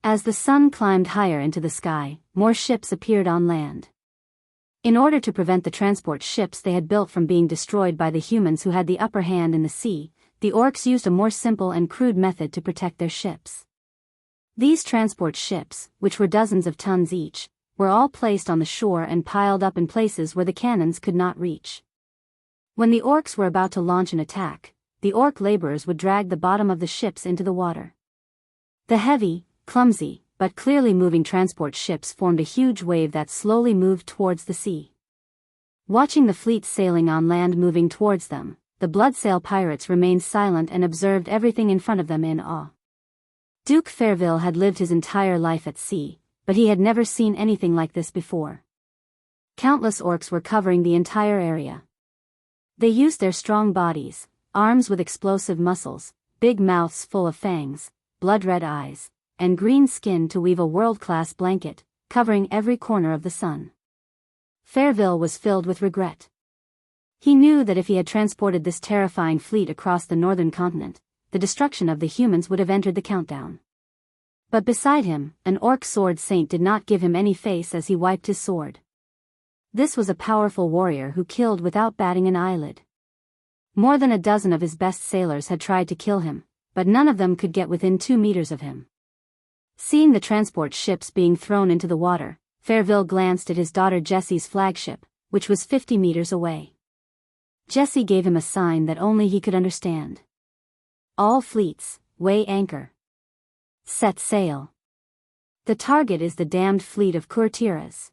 [SPEAKER 1] As the sun climbed higher into the sky, more ships appeared on land. In order to prevent the transport ships they had built from being destroyed by the humans who had the upper hand in the sea, the orcs used a more simple and crude method to protect their ships. These transport ships, which were dozens of tons each, were all placed on the shore and piled up in places where the cannons could not reach. When the orcs were about to launch an attack, the orc laborers would drag the bottom of the ships into the water. The heavy, clumsy, but clearly moving transport ships formed a huge wave that slowly moved towards the sea. Watching the fleet sailing on land moving towards them, the Bloodsail pirates remained silent and observed everything in front of them in awe. Duke Fairville had lived his entire life at sea, but he had never seen anything like this before. Countless orcs were covering the entire area. They used their strong bodies, arms with explosive muscles, big mouths full of fangs, blood-red eyes, and green skin to weave a world-class blanket, covering every corner of the sun. Fairville was filled with regret. He knew that if he had transported this terrifying fleet across the northern continent, the destruction of the humans would have entered the countdown. But beside him, an orc sword saint did not give him any face as he wiped his sword. This was a powerful warrior who killed without batting an eyelid. More than a dozen of his best sailors had tried to kill him, but none of them could get within 2 meters of him. Seeing the transport ships being thrown into the water, Fairville glanced at his daughter Jessie's flagship, which was 50 meters away. Jessie gave him a sign that only he could understand. All fleets, weigh anchor. Set sail. The target is the damned fleet of courtiers.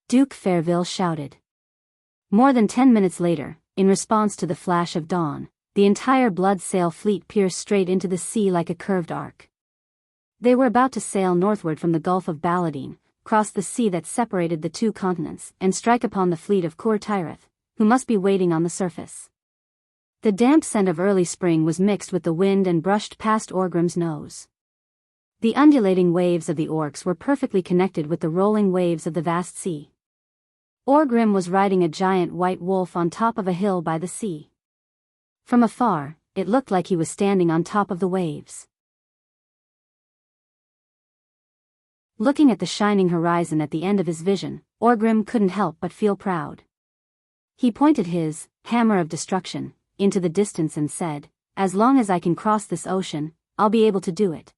[SPEAKER 1] Duke Fairville shouted. More than 10 minutes later, in response to the flash of dawn, the entire Bloodsail fleet pierced straight into the sea like a curved arc. They were about to sail northward from the Gulf of Baladine, cross the sea that separated the two continents, and strike upon the fleet of Courtireth, who must be waiting on the surface. The damp scent of early spring was mixed with the wind and brushed past Orgrim's nose. The undulating waves of the orcs were perfectly connected with the rolling waves of the vast sea. Orgrim was riding a giant white wolf on top of a hill by the sea. From afar, it looked like he was standing on top of the waves. Looking at the shining horizon at the end of his vision, Orgrim couldn't help but feel proud. He pointed his hammer of destruction into the distance and said, "As long as I can cross this ocean, I'll be able to do it.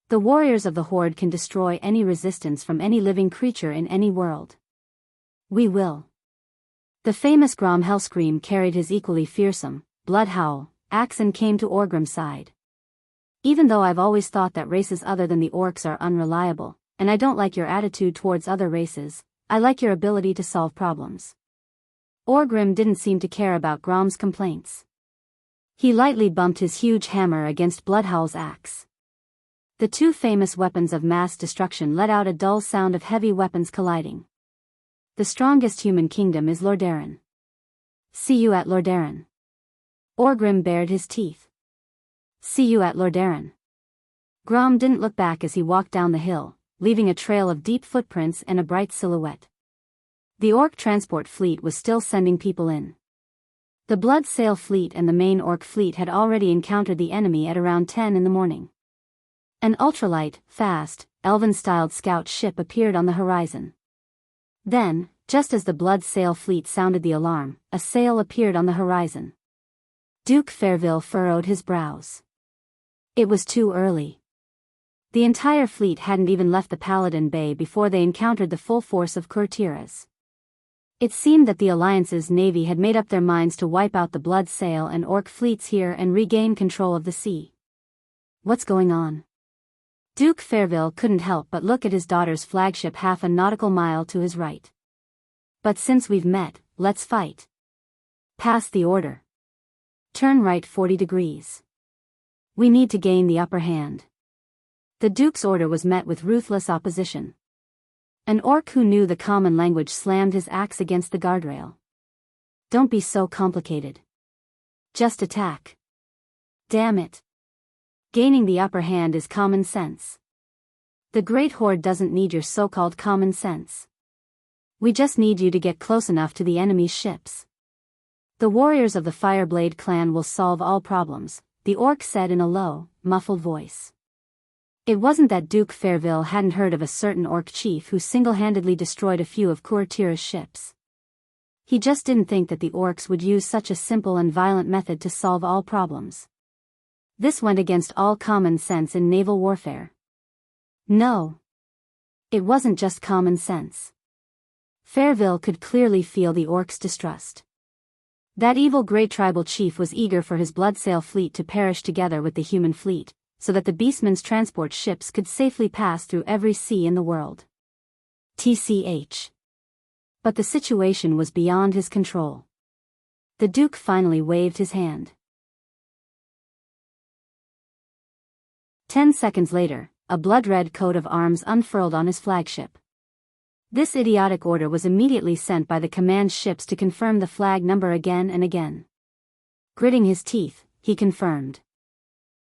[SPEAKER 1] The warriors of the Horde can destroy any resistance from any living creature in any world. We will." The famous Grom Hellscream carried his equally fearsome blood howl axe and came to Orgrim's side. "Even though I've always thought that races other than the orcs are unreliable, and I don't like your attitude towards other races, I like your ability to solve problems." Orgrim didn't seem to care about Grom's complaints. He lightly bumped his huge hammer against Bloodhowl's axe. The two famous weapons of mass destruction let out a dull sound of heavy weapons colliding. The strongest human kingdom is Lordaeron. See you at Lordaeron. Orgrim bared his teeth. See you at Lordaeron. Grom didn't look back as he walked down the hill, leaving a trail of deep footprints and a bright silhouette. The orc transport fleet was still sending people in. The Bloodsail fleet and the main orc fleet had already encountered the enemy at around 10 in the morning. An ultralight, fast, elven-styled scout ship appeared on the horizon. Then, just as the Bloodsail fleet sounded the alarm, a sail appeared on the horizon. Duke Fairville furrowed his brows. It was too early. The entire fleet hadn't even left the Paladin Bay before they encountered the full force of Courtiers. It seemed that the Alliance's navy had made up their minds to wipe out the Bloodsail and orc fleets here and regain control of the sea. What's going on? Duke Fairville couldn't help but look at his daughter's flagship half a nautical mile to his right. But since we've met, let's fight. Pass the order. Turn right 40 degrees. We need to gain the upper hand. The Duke's order was met with ruthless opposition. An orc who knew the common language slammed his axe against the guardrail. Don't be so complicated. Just attack. Damn it. Gaining the upper hand is common sense. The Great Horde doesn't need your so-called common sense. We just need you to get close enough to the enemy's ships. The warriors of the Fireblade clan will solve all problems, the orc said in a low, muffled voice. It wasn't that Duke Fairville hadn't heard of a certain orc chief who single-handedly destroyed a few of Courtira's ships. He just didn't think that the orcs would use such a simple and violent method to solve all problems. This went against all common sense in naval warfare. No. It wasn't just common sense. Fairville could clearly feel the orcs' distrust. That evil great tribal chief was eager for his bloodsail fleet to perish together with the human fleet, so that the beastmen's transport ships could safely pass through every sea in the world. TCH. But the situation was beyond his control. The Duke finally waved his hand. 10 seconds later, a blood-red coat of arms unfurled on his flagship. This idiotic order was immediately sent by the command ships to confirm the flag number again and again. Gritting his teeth, he confirmed.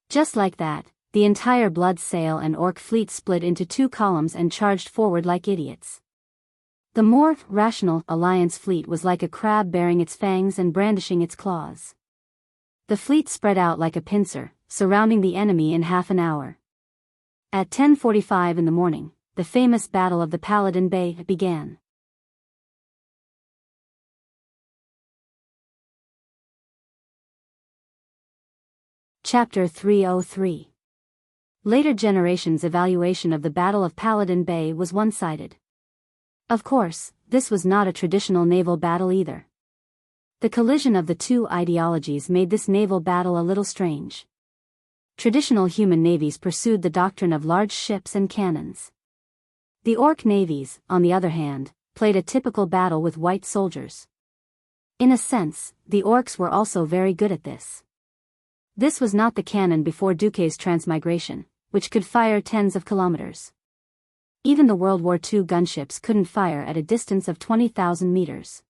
[SPEAKER 1] Just like that, the entire blood sail and orc fleet split into two columns and charged forward like idiots. The more rational Alliance fleet was like a crab baring its fangs and brandishing its claws. The fleet spread out like a pincer, surrounding the enemy in half an hour. At 10:45 in the morning, the famous Battle of the Paladin Bay began. Chapter 303. Later generations' evaluation of the Battle of Paladin Bay was one-sided. Of course, this was not a traditional naval battle either. The collision of the two ideologies made this naval battle a little strange. Traditional human navies pursued the doctrine of large ships and cannons. The orc navies, on the other hand, played a typical battle with white soldiers. In a sense, the orcs were also very good at this. This was not the cannon before Duquesne's transmigration, which could fire tens of kilometers. Even the World War II gunships couldn't fire at a distance of 20,000 meters.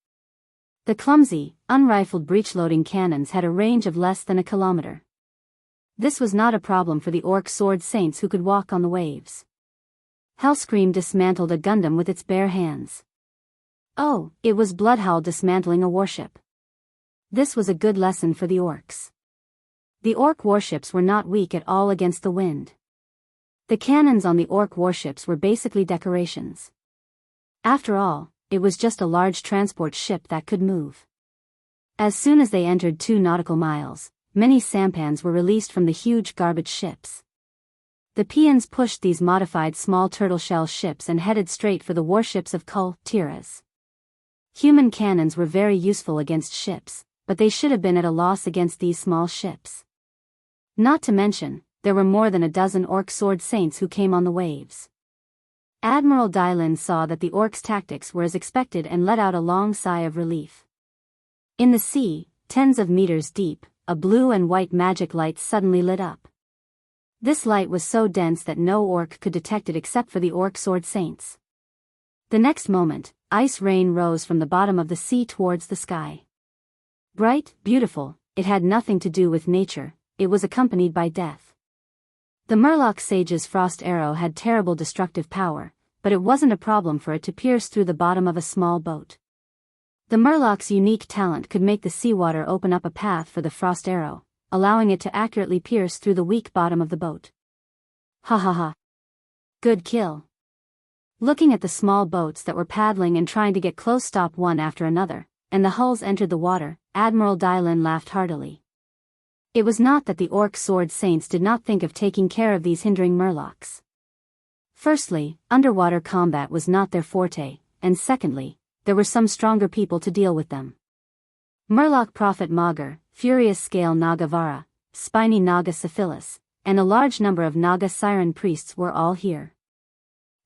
[SPEAKER 1] The clumsy, unrifled breech-loading cannons had a range of less than a kilometer. This was not a problem for the orc sword saints who could walk on the waves. Hellscream dismantled a Gundam with its bare hands. Oh, it was Bloodhowl dismantling a warship. This was a good lesson for the orcs. The orc warships were not weak at all against the wind. The cannons on the orc warships were basically decorations. After all, it was just a large transport ship that could move. As soon as they entered 2 nautical miles, many sampans were released from the huge garbage ships. The peons pushed these modified small turtle-shell ships and headed straight for the warships of Tiras. Human cannons were very useful against ships, but they should have been at a loss against these small ships. Not to mention, there were more than a dozen orc sword saints who came on the waves. Admiral Dylin saw that the orcs' tactics were as expected and let out a long sigh of relief. In the sea, tens of meters deep, a blue and white magic light suddenly lit up. This light was so dense that no orc could detect it except for the orc sword saints. The next moment, ice rain rose from the bottom of the sea towards the sky. Bright, beautiful, it had nothing to do with nature, it was accompanied by death. The Murloc sage's frost arrow had terrible destructive power, but it wasn't a problem for it to pierce through the bottom of a small boat. The Murloc's unique talent could make the seawater open up a path for the frost arrow, allowing it to accurately pierce through the weak bottom of the boat. Ha ha ha. Good kill. Looking at the small boats that were paddling and trying to get close, stop one after another, and the hulls entered the water, Admiral Dylin laughed heartily. It was not that the orc sword saints did not think of taking care of these hindering Murlocs. Firstly, underwater combat was not their forte, and secondly, there were some stronger people to deal with them. Murloc Prophet Magar, Furious Scale Naga Vara, Spiny Naga Syphilis, and a large number of Naga Siren priests were all here.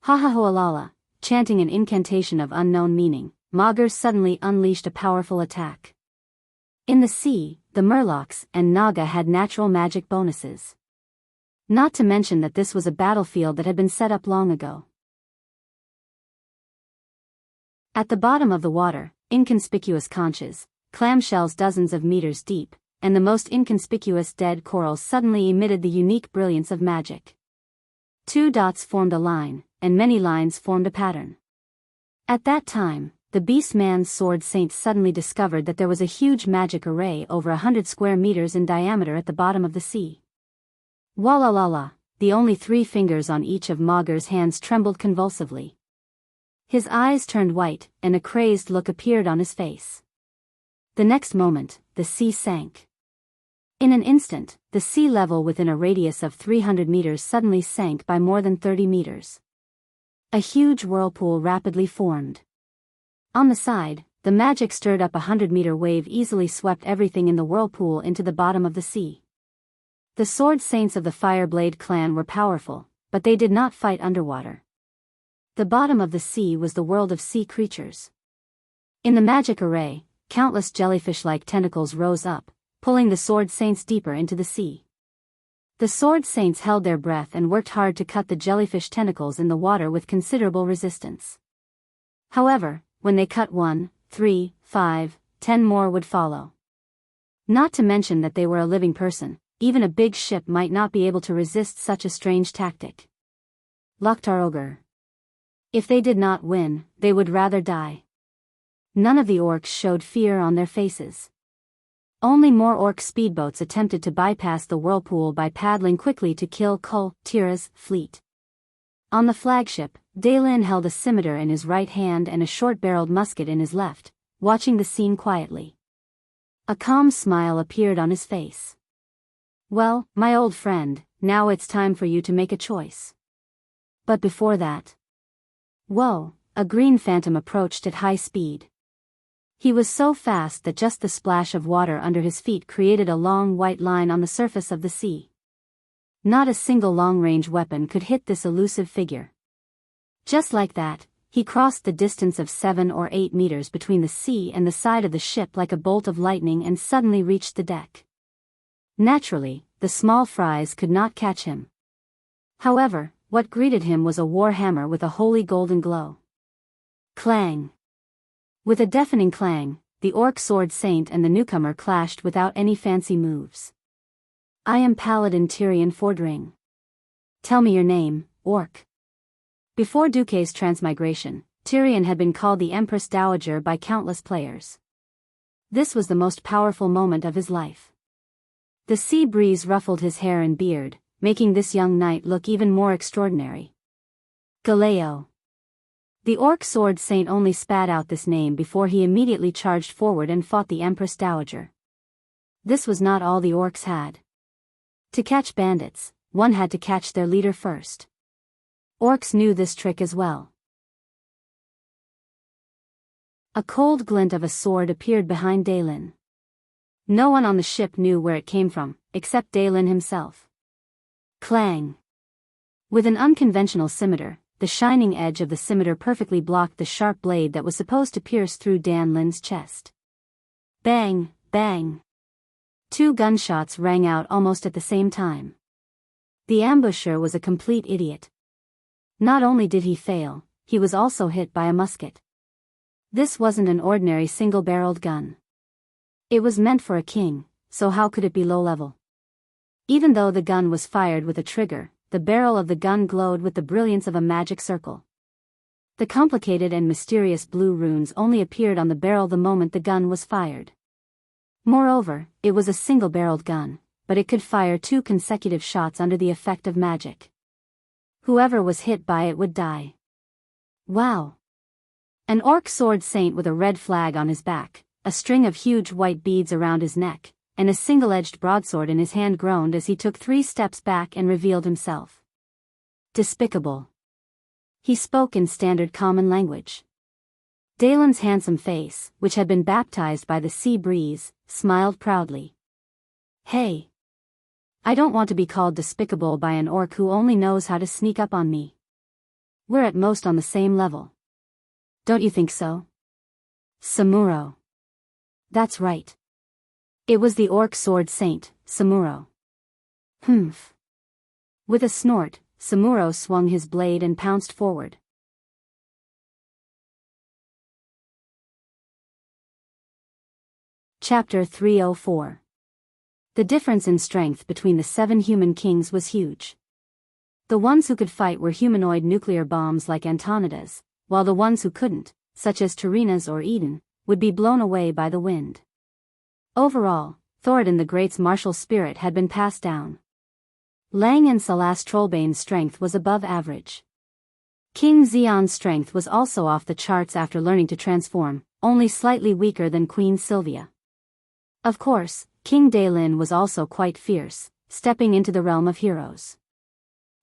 [SPEAKER 1] Ha-ha-ho-alala, chanting an incantation of unknown meaning, Magar suddenly unleashed a powerful attack. In the sea, the Murlocs and Naga had natural magic bonuses. Not to mention that this was a battlefield that had been set up long ago. At the bottom of the water, inconspicuous conches, clamshells dozens of meters deep, and the most inconspicuous dead corals suddenly emitted the unique brilliance of magic. 2 dots formed a line, and many lines formed a pattern. At that time, the Beastman's sword saints suddenly discovered that there was a huge magic array over 100 square meters in diameter at the bottom of the sea. Walla-la-la, the only 3 fingers on each of Magar's hands trembled convulsively. His eyes turned white, and a crazed look appeared on his face. The next moment, the sea sank. In an instant, the sea level within a radius of 300 meters suddenly sank by more than 30 meters. A huge whirlpool rapidly formed. On the side, the magic stirred up 100-meter wave easily swept everything in the whirlpool into the bottom of the sea. The sword saints of the Fireblade clan were powerful, but they did not fight underwater. The bottom of the sea was the world of sea creatures. In the magic array, countless jellyfish-like tentacles rose up, pulling the sword saints deeper into the sea. The sword saints held their breath and worked hard to cut the jellyfish tentacles in the water with considerable resistance. However, when they cut 1, 3, 5, 10 more would follow. Not to mention that they were a living person, even a big ship might not be able to resist such a strange tactic. Loktar. If they did not win, they would rather die. None of the orcs showed fear on their faces. Only more orc speedboats attempted to bypass the whirlpool by paddling quickly to kill Tira's fleet. On the flagship, Daelin held a scimitar in his right hand and a short-barreled musket in his left, watching the scene quietly. A calm smile appeared on his face. Well, my old friend, now it's time for you to make a choice. But before that... Whoa, a green phantom approached at high speed. He was so fast that just the splash of water under his feet created a long white line on the surface of the sea. Not a single long-range weapon could hit this elusive figure. Just like that, he crossed the distance of 7 or 8 meters between the sea and the side of the ship like a bolt of lightning and suddenly reached the deck. Naturally, the small fries could not catch him. However, what greeted him was a war hammer with a holy golden glow. Clang! With a deafening clang, the orc sword saint and the newcomer clashed without any fancy moves. I am Paladin Tyrion Fordring. Tell me your name, orc. Before Duque's transmigration, Tyrion had been called the Empress Dowager by countless players. This was the most powerful moment of his life. The sea breeze ruffled his hair and beard, making this young knight look even more extraordinary. Galeo. The orc sword saint only spat out this name before he immediately charged forward and fought the Empress Dowager. This was not all the orcs had. To catch bandits, one had to catch their leader first. Orcs knew this trick as well. A cold glint of a sword appeared behind Daelin. No one on the ship knew where it came from, except Daelin himself. Clang! With an unconventional scimitar, the shining edge of the scimitar perfectly blocked the sharp blade that was supposed to pierce through Daelin's chest. Bang, bang. 2 gunshots rang out almost at the same time. The ambusher was a complete idiot. Not only did he fail, he was also hit by a musket. This wasn't an ordinary single-barreled gun. It was meant for a king, so how could it be low-level? Even though the gun was fired with a trigger, the barrel of the gun glowed with the brilliance of a magic circle. The complicated and mysterious blue runes only appeared on the barrel the moment the gun was fired. Moreover, it was a single-barreled gun, but it could fire 2 consecutive shots under the effect of magic. Whoever was hit by it would die. Wow! An orc sword saint with a red flag on his back, a string of huge white beads around his neck, and a single-edged broadsword in his hand groaned as he took 3 steps back and revealed himself. Despicable. He spoke in standard common language. Daelin's handsome face, which had been baptized by the sea breeze, smiled proudly. Hey! I don't want to be called despicable by an orc who only knows how to sneak up on me. We're at most on the same level. Don't you think so? Samuro. That's right. It was the orc sword saint, Samuro. Humph. With a snort, Samuro swung his blade and pounced forward. Chapter 304. The difference in strength between the 7 human kings was huge. The ones who could fight were humanoid nuclear bombs like Antonida's, while the ones who couldn't, such as Tarina's or Eden, would be blown away by the wind. Overall, Thoradin the Great's martial spirit had been passed down. Lang and Salas Trollbane's strength was above average. King Xion's strength was also off the charts after learning to transform, only slightly weaker than Queen Sylvia. Of course, King Dailin was also quite fierce, stepping into the realm of heroes.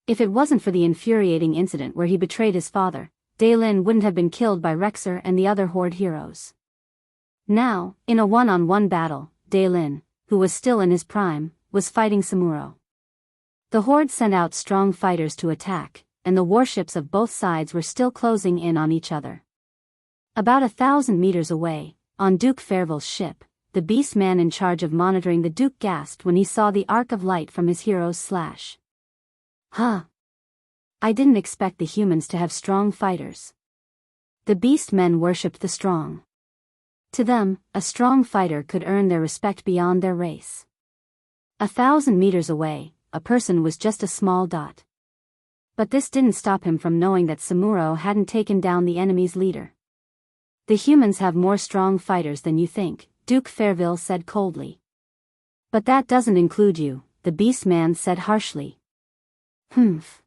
[SPEAKER 1] If it wasn't for the infuriating incident where he betrayed his father, Dailin wouldn't have been killed by Rexer and the other Horde heroes. Now, in a one-on-one battle, Dailin, who was still in his prime, was fighting Samuro. The Horde sent out strong fighters to attack, and the warships of both sides were still closing in on each other. About 1,000 meters away, on Duke Fairville's ship, the beast man in charge of monitoring the Duke gasped when he saw the arc of light from his hero's slash. Huh. I didn't expect the humans to have strong fighters. The beast men worshipped the strong. To them, a strong fighter could earn their respect beyond their race. 1,000 meters away, a person was just a small dot. But this didn't stop him from knowing that Samuro hadn't taken down the enemy's leader. The humans have more strong fighters than you think, Duke Fairville said coldly. But that doesn't include you, the beast man said harshly. Humph.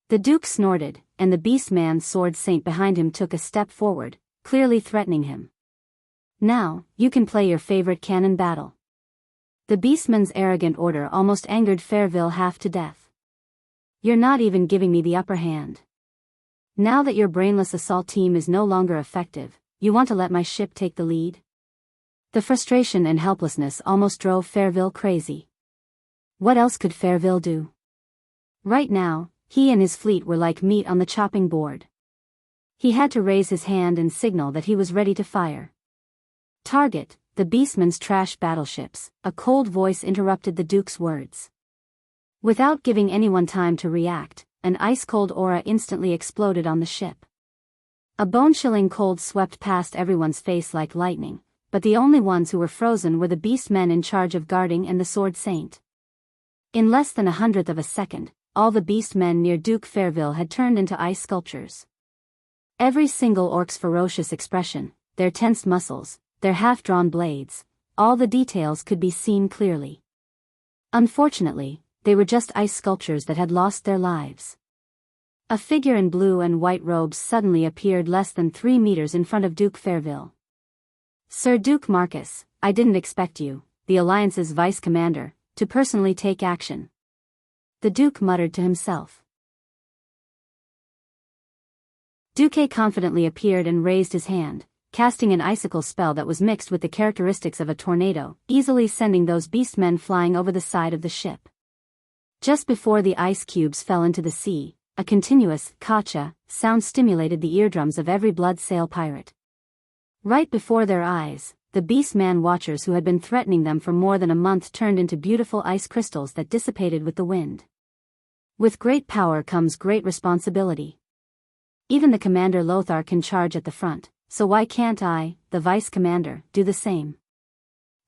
[SPEAKER 1] The Duke snorted, and the beast man's sword saint behind him took a step forward, clearly threatening him. Now, you can play your favorite cannon battle. The beastman's arrogant order almost angered Fairville half to death. You're not even giving me the upper hand. Now that your brainless assault team is no longer effective, you want to let my ship take the lead? The frustration and helplessness almost drove Fairville crazy. What else could Fairville do? Right now, he and his fleet were like meat on the chopping board. He had to raise his hand and signal that he was ready to fire. Target, the beastman's trash battleships, a cold voice interrupted the Duke's words. Without giving anyone time to react, an ice-cold aura instantly exploded on the ship. A bone-chilling cold swept past everyone's face like lightning, but the only ones who were frozen were the beast-men in charge of guarding and the sword saint. In less than 1/100th of a second, all the beast-men near Duke Fairville had turned into ice sculptures. Every single orc's ferocious expression, their tensed muscles, their half-drawn blades, all the details could be seen clearly. Unfortunately, they were just ice sculptures that had lost their lives. A figure in blue and white robes suddenly appeared less than 3 meters in front of Duke Fairville. Sir Duke Marcus, I didn't expect you, the Alliance's vice commander, to personally take action. The Duke muttered to himself. Duque confidently appeared and raised his hand, casting an icicle spell that was mixed with the characteristics of a tornado, easily sending those beastmen flying over the side of the ship. Just before the ice cubes fell into the sea, a continuous "kacha" sound stimulated the eardrums of every blood sail pirate. Right before their eyes, the beastman watchers who had been threatening them for more than a month turned into beautiful ice crystals that dissipated with the wind. With great power comes great responsibility. Even the commander Lothar can charge at the front, so why can't I, the vice commander, do the same?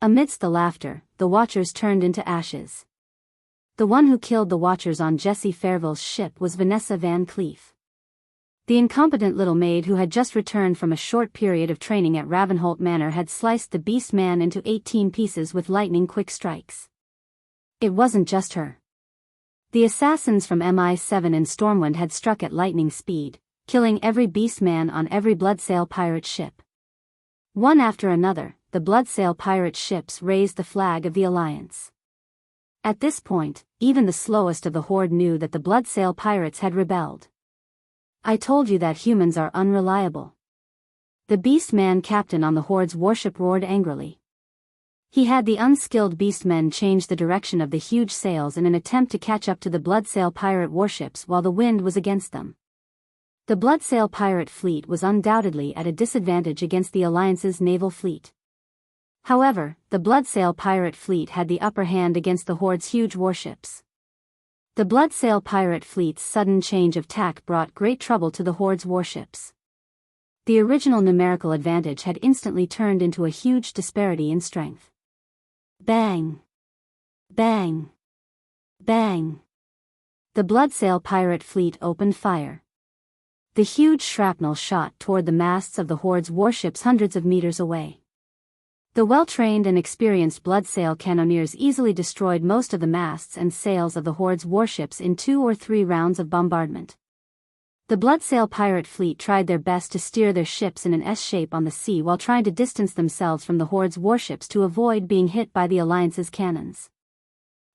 [SPEAKER 1] Amidst the laughter, the watchers turned into ashes. The one who killed the watchers on Jesse Fairville's ship was Vanessa Van Cleef. The incompetent little maid who had just returned from a short period of training at Ravenholt Manor had sliced the beast man into 18 pieces with lightning-quick strikes. It wasn't just her. The assassins from MI7 and Stormwind had struck at lightning speed, killing every beast man on every bloodsail pirate ship. One after another, the bloodsail pirate ships raised the flag of the Alliance. At this point, even the slowest of the Horde knew that the bloodsail pirates had rebelled. I told you that humans are unreliable. The beastman captain on the Horde's warship roared angrily. He had the unskilled beastmen change the direction of the huge sails in an attempt to catch up to the bloodsail pirate warships while the wind was against them. The bloodsail pirate fleet was undoubtedly at a disadvantage against the Alliance's naval fleet. However, the bloodsail pirate fleet had the upper hand against the Horde's huge warships. The bloodsail pirate fleet's sudden change of tack brought great trouble to the Horde's warships. The original numerical advantage had instantly turned into a huge disparity in strength. Bang! Bang! Bang! The bloodsail pirate fleet opened fire. The huge shrapnel shot toward the masts of the Horde's warships hundreds of meters away. The well-trained and experienced bloodsail cannoneers easily destroyed most of the masts and sails of the Horde's warships in 2 or 3 rounds of bombardment. The Bloodsail pirate fleet tried their best to steer their ships in an S shape on the sea while trying to distance themselves from the Horde's warships to avoid being hit by the Alliance's cannons.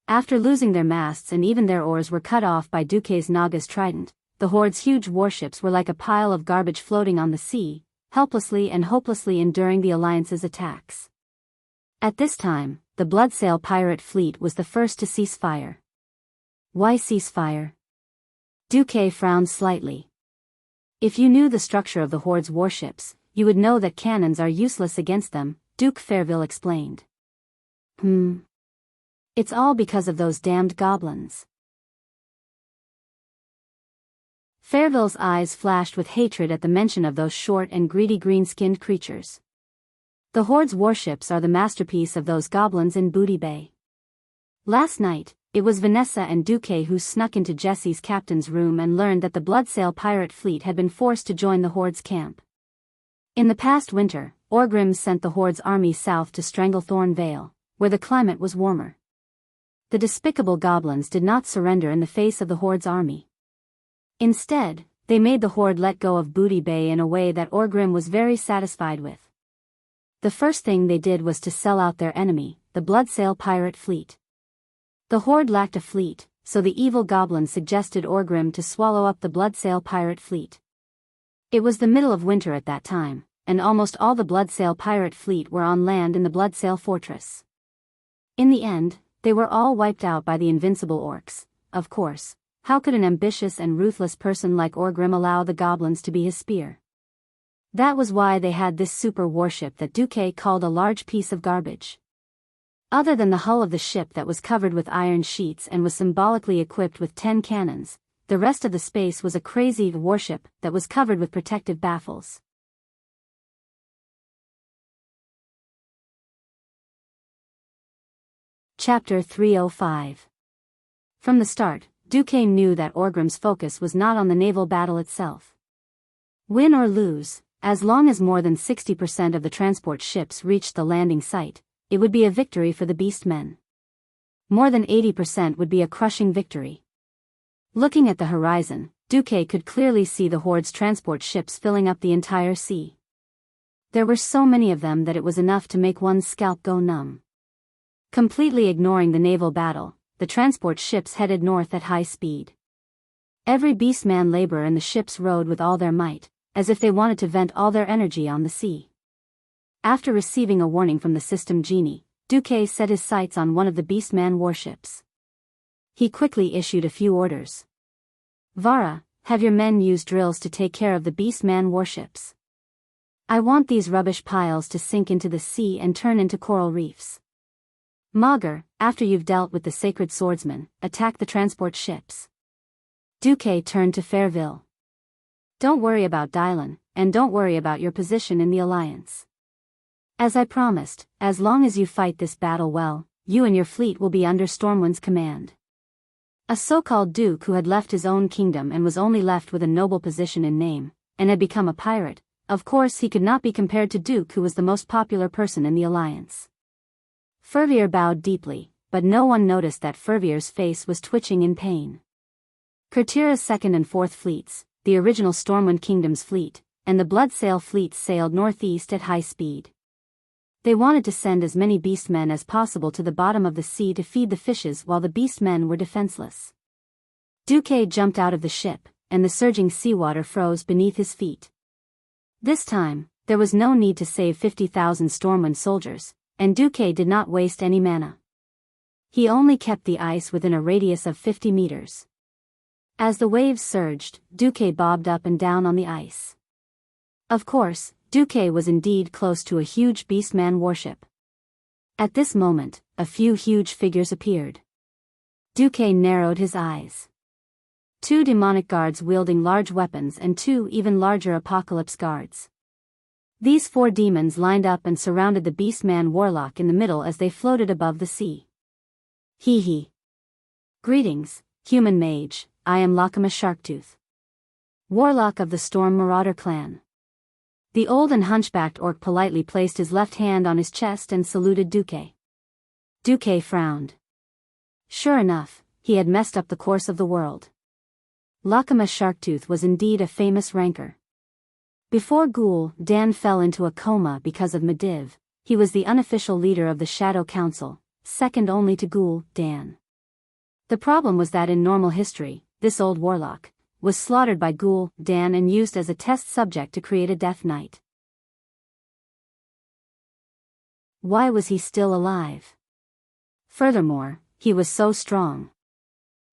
[SPEAKER 1] After losing their masts and even their oars were cut off by Duque's Naga's trident, the Horde's huge warships were like a pile of garbage floating on the sea, helplessly and hopelessly enduring the Alliance's attacks. At this time, the Bloodsail pirate fleet was the first to cease fire. Why cease fire? Duque frowned slightly. If you knew the structure of the Horde's warships, you would know that cannons are useless against them, Duke Fairville explained. It's all because of those damned goblins. Fairville's eyes flashed with hatred at the mention of those short and greedy green-skinned creatures. The Horde's warships are the masterpiece of those goblins in Booty Bay. Last night, it was Vanessa and Duque who snuck into Jesse's captain's room and learned that the Bloodsail pirate fleet had been forced to join the Horde's camp. In the past winter, Orgrim sent the Horde's army south to Stranglethorn Vale, where the climate was warmer. The despicable goblins did not surrender in the face of the Horde's army. Instead, they made the Horde let go of Booty Bay in a way that Orgrim was very satisfied with. The first thing they did was to sell out their enemy, the Bloodsail pirate fleet. The Horde lacked a fleet, so the evil goblins suggested Orgrim to swallow up the Bloodsail pirate fleet. It was the middle of winter at that time, and almost all the Bloodsail pirate fleet were on land in the Bloodsail fortress. In the end, they were all wiped out by the invincible orcs. Of course, how could an ambitious and ruthless person like Orgrim allow the goblins to be his spear? That was why they had this super warship that Duque called a large piece of garbage. Other than the hull of the ship that was covered with iron sheets and was symbolically equipped with 10 cannons, the rest of the space was a crazy warship that was covered with protective baffles. Chapter 305. From the start, Duque knew that Orgrim's focus was not on the naval battle itself. Win or lose, as long as more than 60% of the transport ships reached the landing site, it would be a victory for the Beastmen. More than 80% would be a crushing victory. Looking at the horizon, Duque could clearly see the Horde's transport ships filling up the entire sea. There were so many of them that it was enough to make one's scalp go numb. Completely ignoring the naval battle, the transport ships headed north at high speed. Every Beastman laborer in the ships rowed with all their might, as if they wanted to vent all their energy on the sea. After receiving a warning from the system genie, Duque set his sights on one of the Beastman warships. He quickly issued a few orders. Vara, have your men use drills to take care of the Beastman warships. I want these rubbish piles to sink into the sea and turn into coral reefs. Maugre, after you've dealt with the sacred swordsman, attack the transport ships. Duque turned to Fairville. Don't worry about Dylan, and don't worry about your position in the Alliance. As I promised, as long as you fight this battle well, you and your fleet will be under Stormwind's command. A so-called duke who had left his own kingdom and was only left with a noble position in name, and had become a pirate, of course he could not be compared to Duke, who was the most popular person in the Alliance. Fervier bowed deeply, but no one noticed that Fervier's face was twitching in pain. Kurtira's 2nd and 4th fleets, the original Stormwind Kingdom's fleet, and the Bloodsail fleet sailed northeast at high speed. They wanted to send as many beastmen as possible to the bottom of the sea to feed the fishes while the beastmen were defenseless. Duque jumped out of the ship, and the surging seawater froze beneath his feet. This time, there was no need to save 50,000 Stormwind soldiers, and Duque did not waste any mana. He only kept the ice within a radius of 50 meters. As the waves surged, Duque bobbed up and down on the ice. Of course, Duque was indeed close to a huge Beastman warship. At this moment, a few huge figures appeared. Duque narrowed his eyes. 2 demonic guards wielding large weapons and 2 even larger apocalypse guards. These 4 demons lined up and surrounded the Beastman warlock in the middle as they floated above the sea. Hee hee. Greetings, human mage, I am Lakama Sharktooth, warlock of the Storm Marauder clan. The old and hunchbacked orc politely placed his left hand on his chest and saluted Duque. Duque frowned. Sure enough, he had messed up the course of the world. Lakama Sharktooth was indeed a famous ranker. Before Ghoul Dan fell into a coma because of Mediv, he was the unofficial leader of the Shadow Council, second only to Ghoul Dan. The problem was that in normal history, this old warlock was slaughtered by Ghoul Dan and used as a test subject to create a Death Knight. Why was he still alive? Furthermore, he was so strong.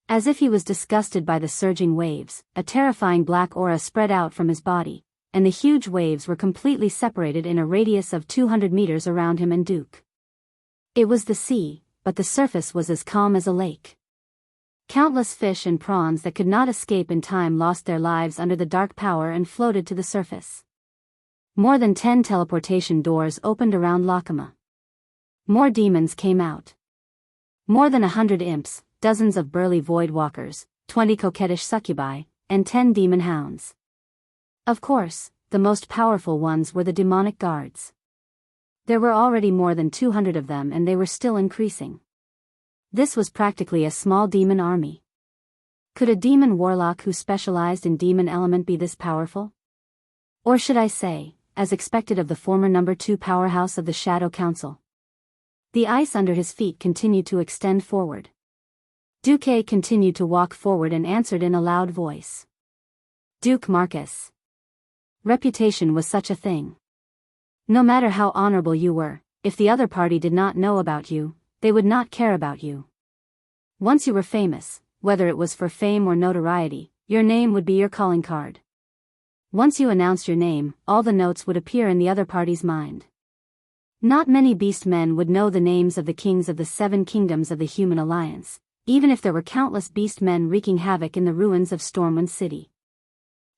[SPEAKER 1] As if he was disgusted by the surging waves, a terrifying black aura spread out from his body, and the huge waves were completely separated in a radius of 200 meters around him and Duke. It was the sea, but the surface was as calm as a lake. Countless fish and prawns that could not escape in time lost their lives under the dark power and floated to the surface. More than 10 teleportation doors opened around Lakama. More demons came out. More than 100 imps, dozens of burly void walkers, 20 coquettish succubi, and 10 demon hounds. Of course, the most powerful ones were the demonic guards. There were already more than 200 of them and they were still increasing. This was practically a small demon army. Could a demon warlock who specialized in demon element be this powerful? Or should I say, as expected of the former number 2 powerhouse of the Shadow Council? The ice under his feet continued to extend forward. Duque continued to walk forward and answered in a loud voice. Duke Marcus. Reputation was such a thing. No matter how honorable you were, if the other party did not know about you, they would not care about you. Once you were famous, whether it was for fame or notoriety, your name would be your calling card. Once you announced your name, all the notes would appear in the other party's mind. Not many beast men would know the names of the kings of the 7 kingdoms of the Human Alliance, even if there were countless beast men wreaking havoc in the ruins of Stormwind City.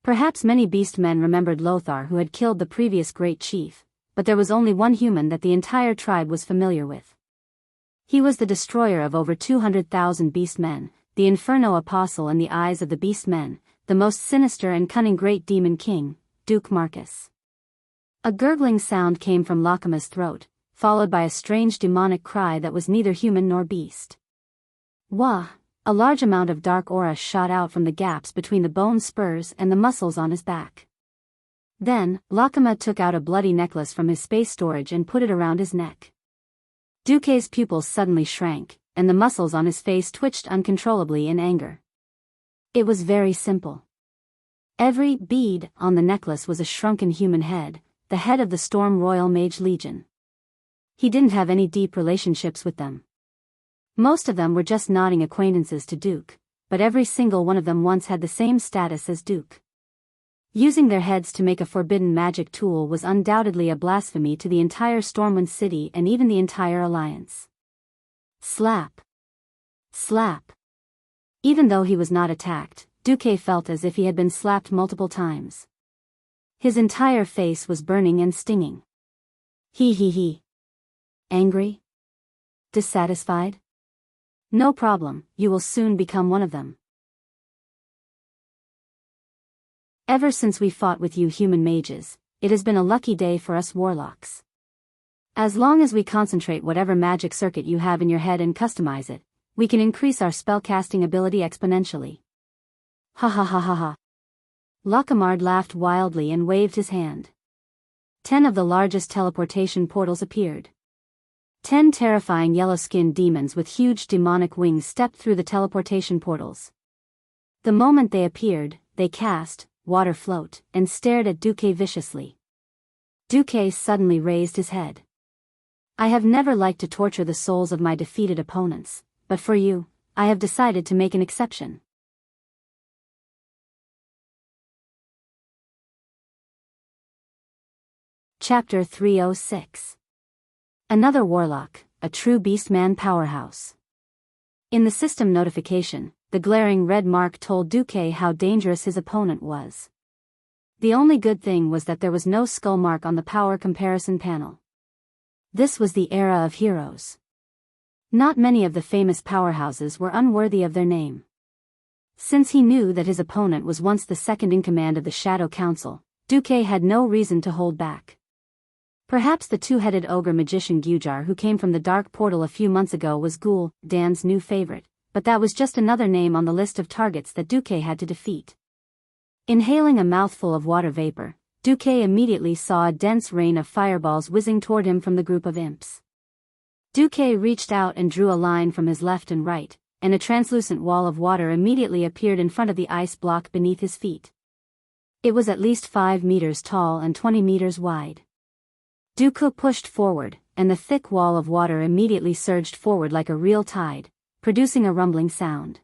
[SPEAKER 1] Perhaps many beast men remembered Lothar who had killed the previous great chief, but there was only one human that the entire tribe was familiar with. He was the destroyer of over 200,000 beast men, the Inferno Apostle in the eyes of the beast men, the most sinister and cunning great demon king, Duke Marcus. A gurgling sound came from Lakama's throat, followed by a strange demonic cry that was neither human nor beast. Wah! A large amount of dark aura shot out from the gaps between the bone spurs and the muscles on his back. Then, Lakama took out a bloody necklace from his space storage and put it around his neck. Duque's pupils suddenly shrank, and the muscles on his face twitched uncontrollably in anger. It was very simple. Every bead on the necklace was a shrunken human head, the head of the Storm Royal Mage Legion. He didn't have any deep relationships with them. Most of them were just nodding acquaintances to Duke, but every single one of them once had the same status as Duke. Using their heads to make a forbidden magic tool was undoubtedly a blasphemy to the entire Stormwind City and even the entire Alliance. Slap. Slap. Even though he was not attacked, Duque felt as if he had been slapped multiple times. His entire face was burning and stinging. He. Angry? Dissatisfied? No problem, you will soon become one of them. Ever since we fought with you human mages, it has been a lucky day for us warlocks. As long as we concentrate whatever magic circuit you have in your head and customize it, we can increase our spellcasting ability exponentially. Ha ha ha ha ha. Lakamard laughed wildly and waved his hand. 10 of the largest teleportation portals appeared. 10 terrifying yellow-skinned demons with huge demonic wings stepped through the teleportation portals. The moment they appeared, they cast water float and stared at Duque viciously. Duque suddenly raised his head. I have never liked to torture the souls of my defeated opponents, but for you, I have decided to make an exception. Chapter 306. Another warlock, a true beastman powerhouse. In the system notification, the glaring red mark told Duque how dangerous his opponent was. The only good thing was that there was no skull mark on the power comparison panel. This was the era of heroes. Not many of the famous powerhouses were unworthy of their name. Since he knew that his opponent was once the second in command of the Shadow Council, Duque had no reason to hold back. Perhaps the two-headed ogre magician Gujar who came from the dark portal a few months ago was Ghoul Dan's new favorite, but that was just another name on the list of targets that Duque had to defeat. Inhaling a mouthful of water vapor, Duque immediately saw a dense rain of fireballs whizzing toward him from the group of imps. Duque reached out and drew a line from his left and right, and a translucent wall of water immediately appeared in front of the ice block beneath his feet. It was at least 5 meters tall and 20 meters wide. Duque pushed forward, and the thick wall of water immediately surged forward like a real tide, producing a rumbling sound.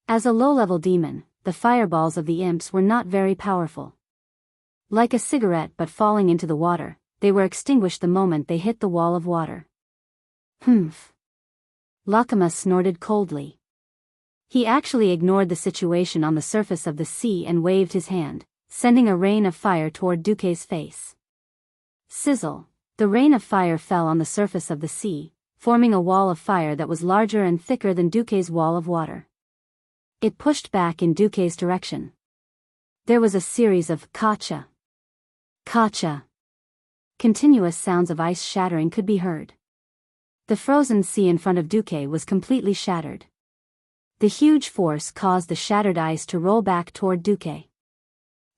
[SPEAKER 1] As a low-level demon, the fireballs of the imps were not very powerful. Like a cigarette but falling into the water, they were extinguished the moment they hit the wall of water. Humph. Lakama snorted coldly. He actually ignored the situation on the surface of the sea and waved his hand, sending a rain of fire toward Duque's face. Sizzle! The rain of fire fell on the surface of the sea, forming a wall of fire that was larger and thicker than Duque's wall of water. It pushed back in Duque's direction. There was a series of kacha. Kacha. Continuous sounds of ice shattering could be heard. The frozen sea in front of Duque was completely shattered. The huge force caused the shattered ice to roll back toward Duque.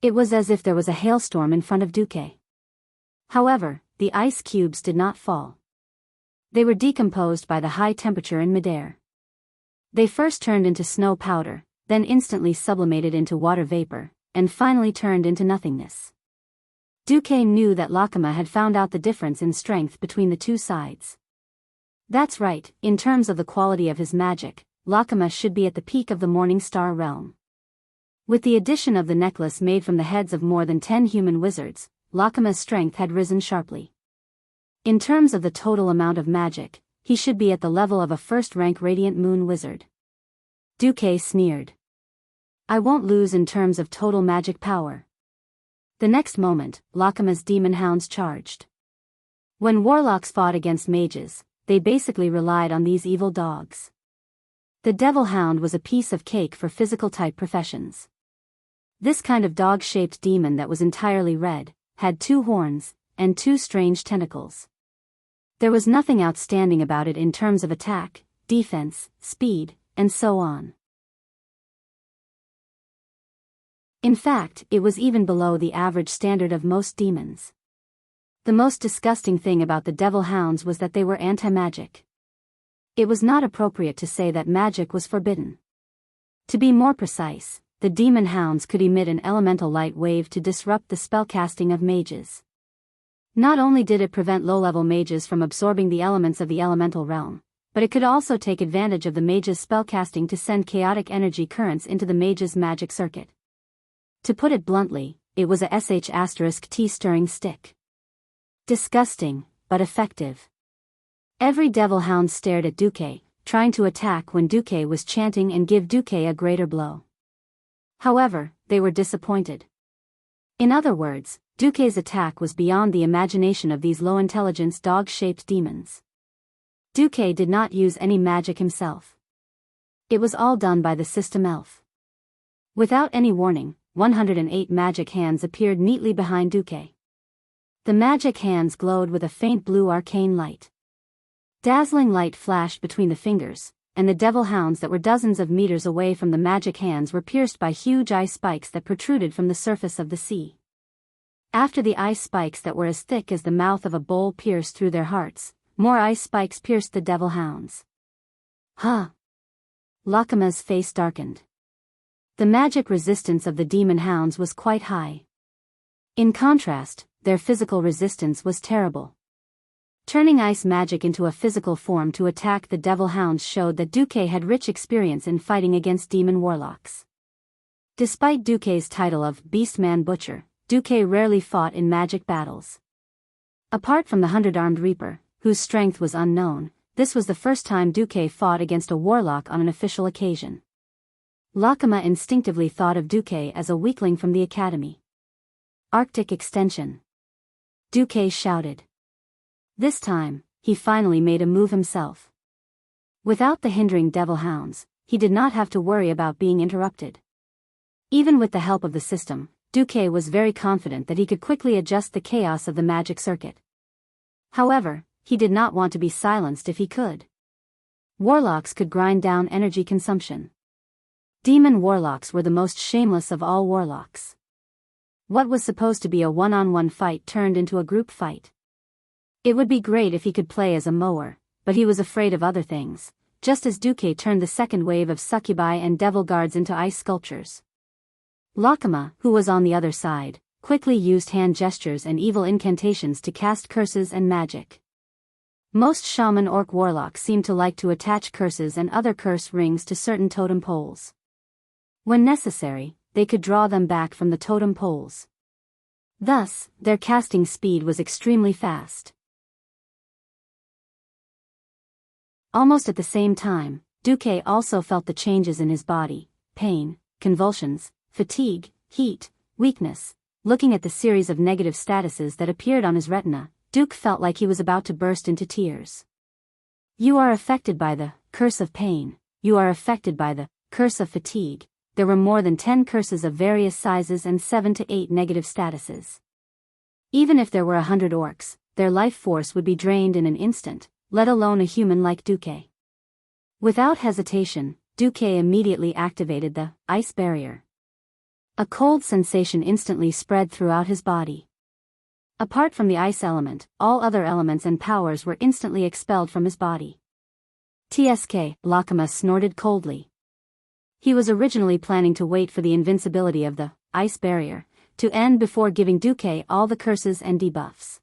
[SPEAKER 1] It was as if there was a hailstorm in front of Duque. However, the ice cubes did not fall. They were decomposed by the high temperature in midair. They first turned into snow powder, then instantly sublimated into water vapor, and finally turned into nothingness. Duque knew that Lakama had found out the difference in strength between the two sides. That's right, in terms of the quality of his magic, Lakama should be at the peak of the Morning Star realm. With the addition of the necklace made from the heads of more than 10 human wizards, Lakama's strength had risen sharply. In terms of the total amount of magic, he should be at the level of a first-rank Radiant Moon wizard. Duque sneered. I won't lose in terms of total magic power. The next moment, Lakama's demon hounds charged. When warlocks fought against mages, they basically relied on these evil dogs. The devil hound was a piece of cake for physical-type professions. This kind of dog-shaped demon that was entirely red, had 2 horns, and 2 strange tentacles. There was nothing outstanding about it in terms of attack, defense, speed, and so on. In fact, it was even below the average standard of most demons. The most disgusting thing about the devil hounds was that they were anti-magic. It was not appropriate to say that magic was forbidden. To be more precise, the demon hounds could emit an elemental light wave to disrupt the spellcasting of mages. Not only did it prevent low-level mages from absorbing the elements of the elemental realm, but it could also take advantage of the mage's spellcasting to send chaotic energy currents into the mage's magic circuit. To put it bluntly, it was a *T stirring stick. Disgusting, but effective. Every devil hound stared at Duque, trying to attack when Duque was chanting and give Duque a greater blow. However, they were disappointed. In other words, Duque's attack was beyond the imagination of these low-intelligence dog-shaped demons. Duque did not use any magic himself. It was all done by the system elf. Without any warning, 108 magic hands appeared neatly behind Duque. The magic hands glowed with a faint blue arcane light. Dazzling light flashed between the fingers, and the devil hounds that were dozens of meters away from the magic hands were pierced by huge ice spikes that protruded from the surface of the sea. After the ice spikes that were as thick as the mouth of a bull pierced through their hearts, more ice spikes pierced the devil hounds. Huh! Lakama's face darkened. The magic resistance of the demon hounds was quite high. In contrast, their physical resistance was terrible. Turning ice magic into a physical form to attack the devil hounds showed that Duque had rich experience in fighting against demon warlocks. Despite Duque's title of Beastman Butcher, Duque rarely fought in magic battles. Apart from the 100-armed Reaper, whose strength was unknown, this was the first time Duque fought against a warlock on an official occasion. Lakama instinctively thought of Duque as a weakling from the academy. Arctic extension. Duque shouted. This time, he finally made a move himself. Without the hindering devil hounds, he did not have to worry about being interrupted. Even with the help of the system, Duque was very confident that he could quickly adjust the chaos of the magic circuit. However, he did not want to be silenced if he could. Warlocks could grind down energy consumption. Demon warlocks were the most shameless of all warlocks. What was supposed to be a one-on-one fight turned into a group fight. It would be great if he could play as a mower, but he was afraid of other things, just as Duque turned the second wave of succubi and devil guards into ice sculptures. Lakama, who was on the other side, quickly used hand gestures and evil incantations to cast curses and magic. Most shaman orc warlocks seemed to like to attach curses and other curse rings to certain totem poles. When necessary, they could draw them back from the totem poles. Thus, their casting speed was extremely fast. Almost at the same time, Duque also felt the changes in his body: pain, convulsions, fatigue, heat, weakness. Looking at the series of negative statuses that appeared on his retina, Duke felt like he was about to burst into tears. You are affected by the curse of pain. You are affected by the curse of fatigue. There were more than 10 curses of various sizes and 7 to 8 negative statuses. Even if there were 100 orcs, their life force would be drained in an instant, let alone a human like Duque. Without hesitation, Duque immediately activated the ice barrier. A cold sensation instantly spread throughout his body. Apart from the ice element, all other elements and powers were instantly expelled from his body. TSK, Lakama snorted coldly. He was originally planning to wait for the invincibility of the ice barrier to end before giving Duque all the curses and debuffs.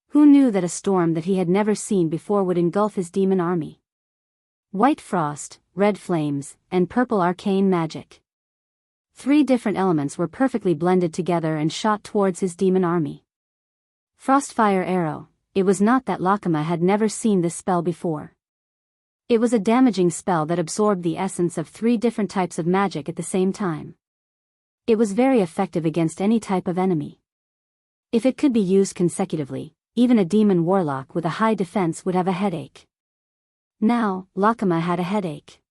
[SPEAKER 1] Who knew that a storm that he had never seen before would engulf his demon army? White frost, red flames, and purple arcane magic. 3 different elements were perfectly blended together and shot towards his demon army. Frostfire arrow. It was not that Lakama had never seen this spell before. It was a damaging spell that absorbed the essence of 3 different types of magic at the same time. It was very effective against any type of enemy. If it could be used consecutively, even a demon warlock with a high defense would have a headache. Now, Lakama had a headache.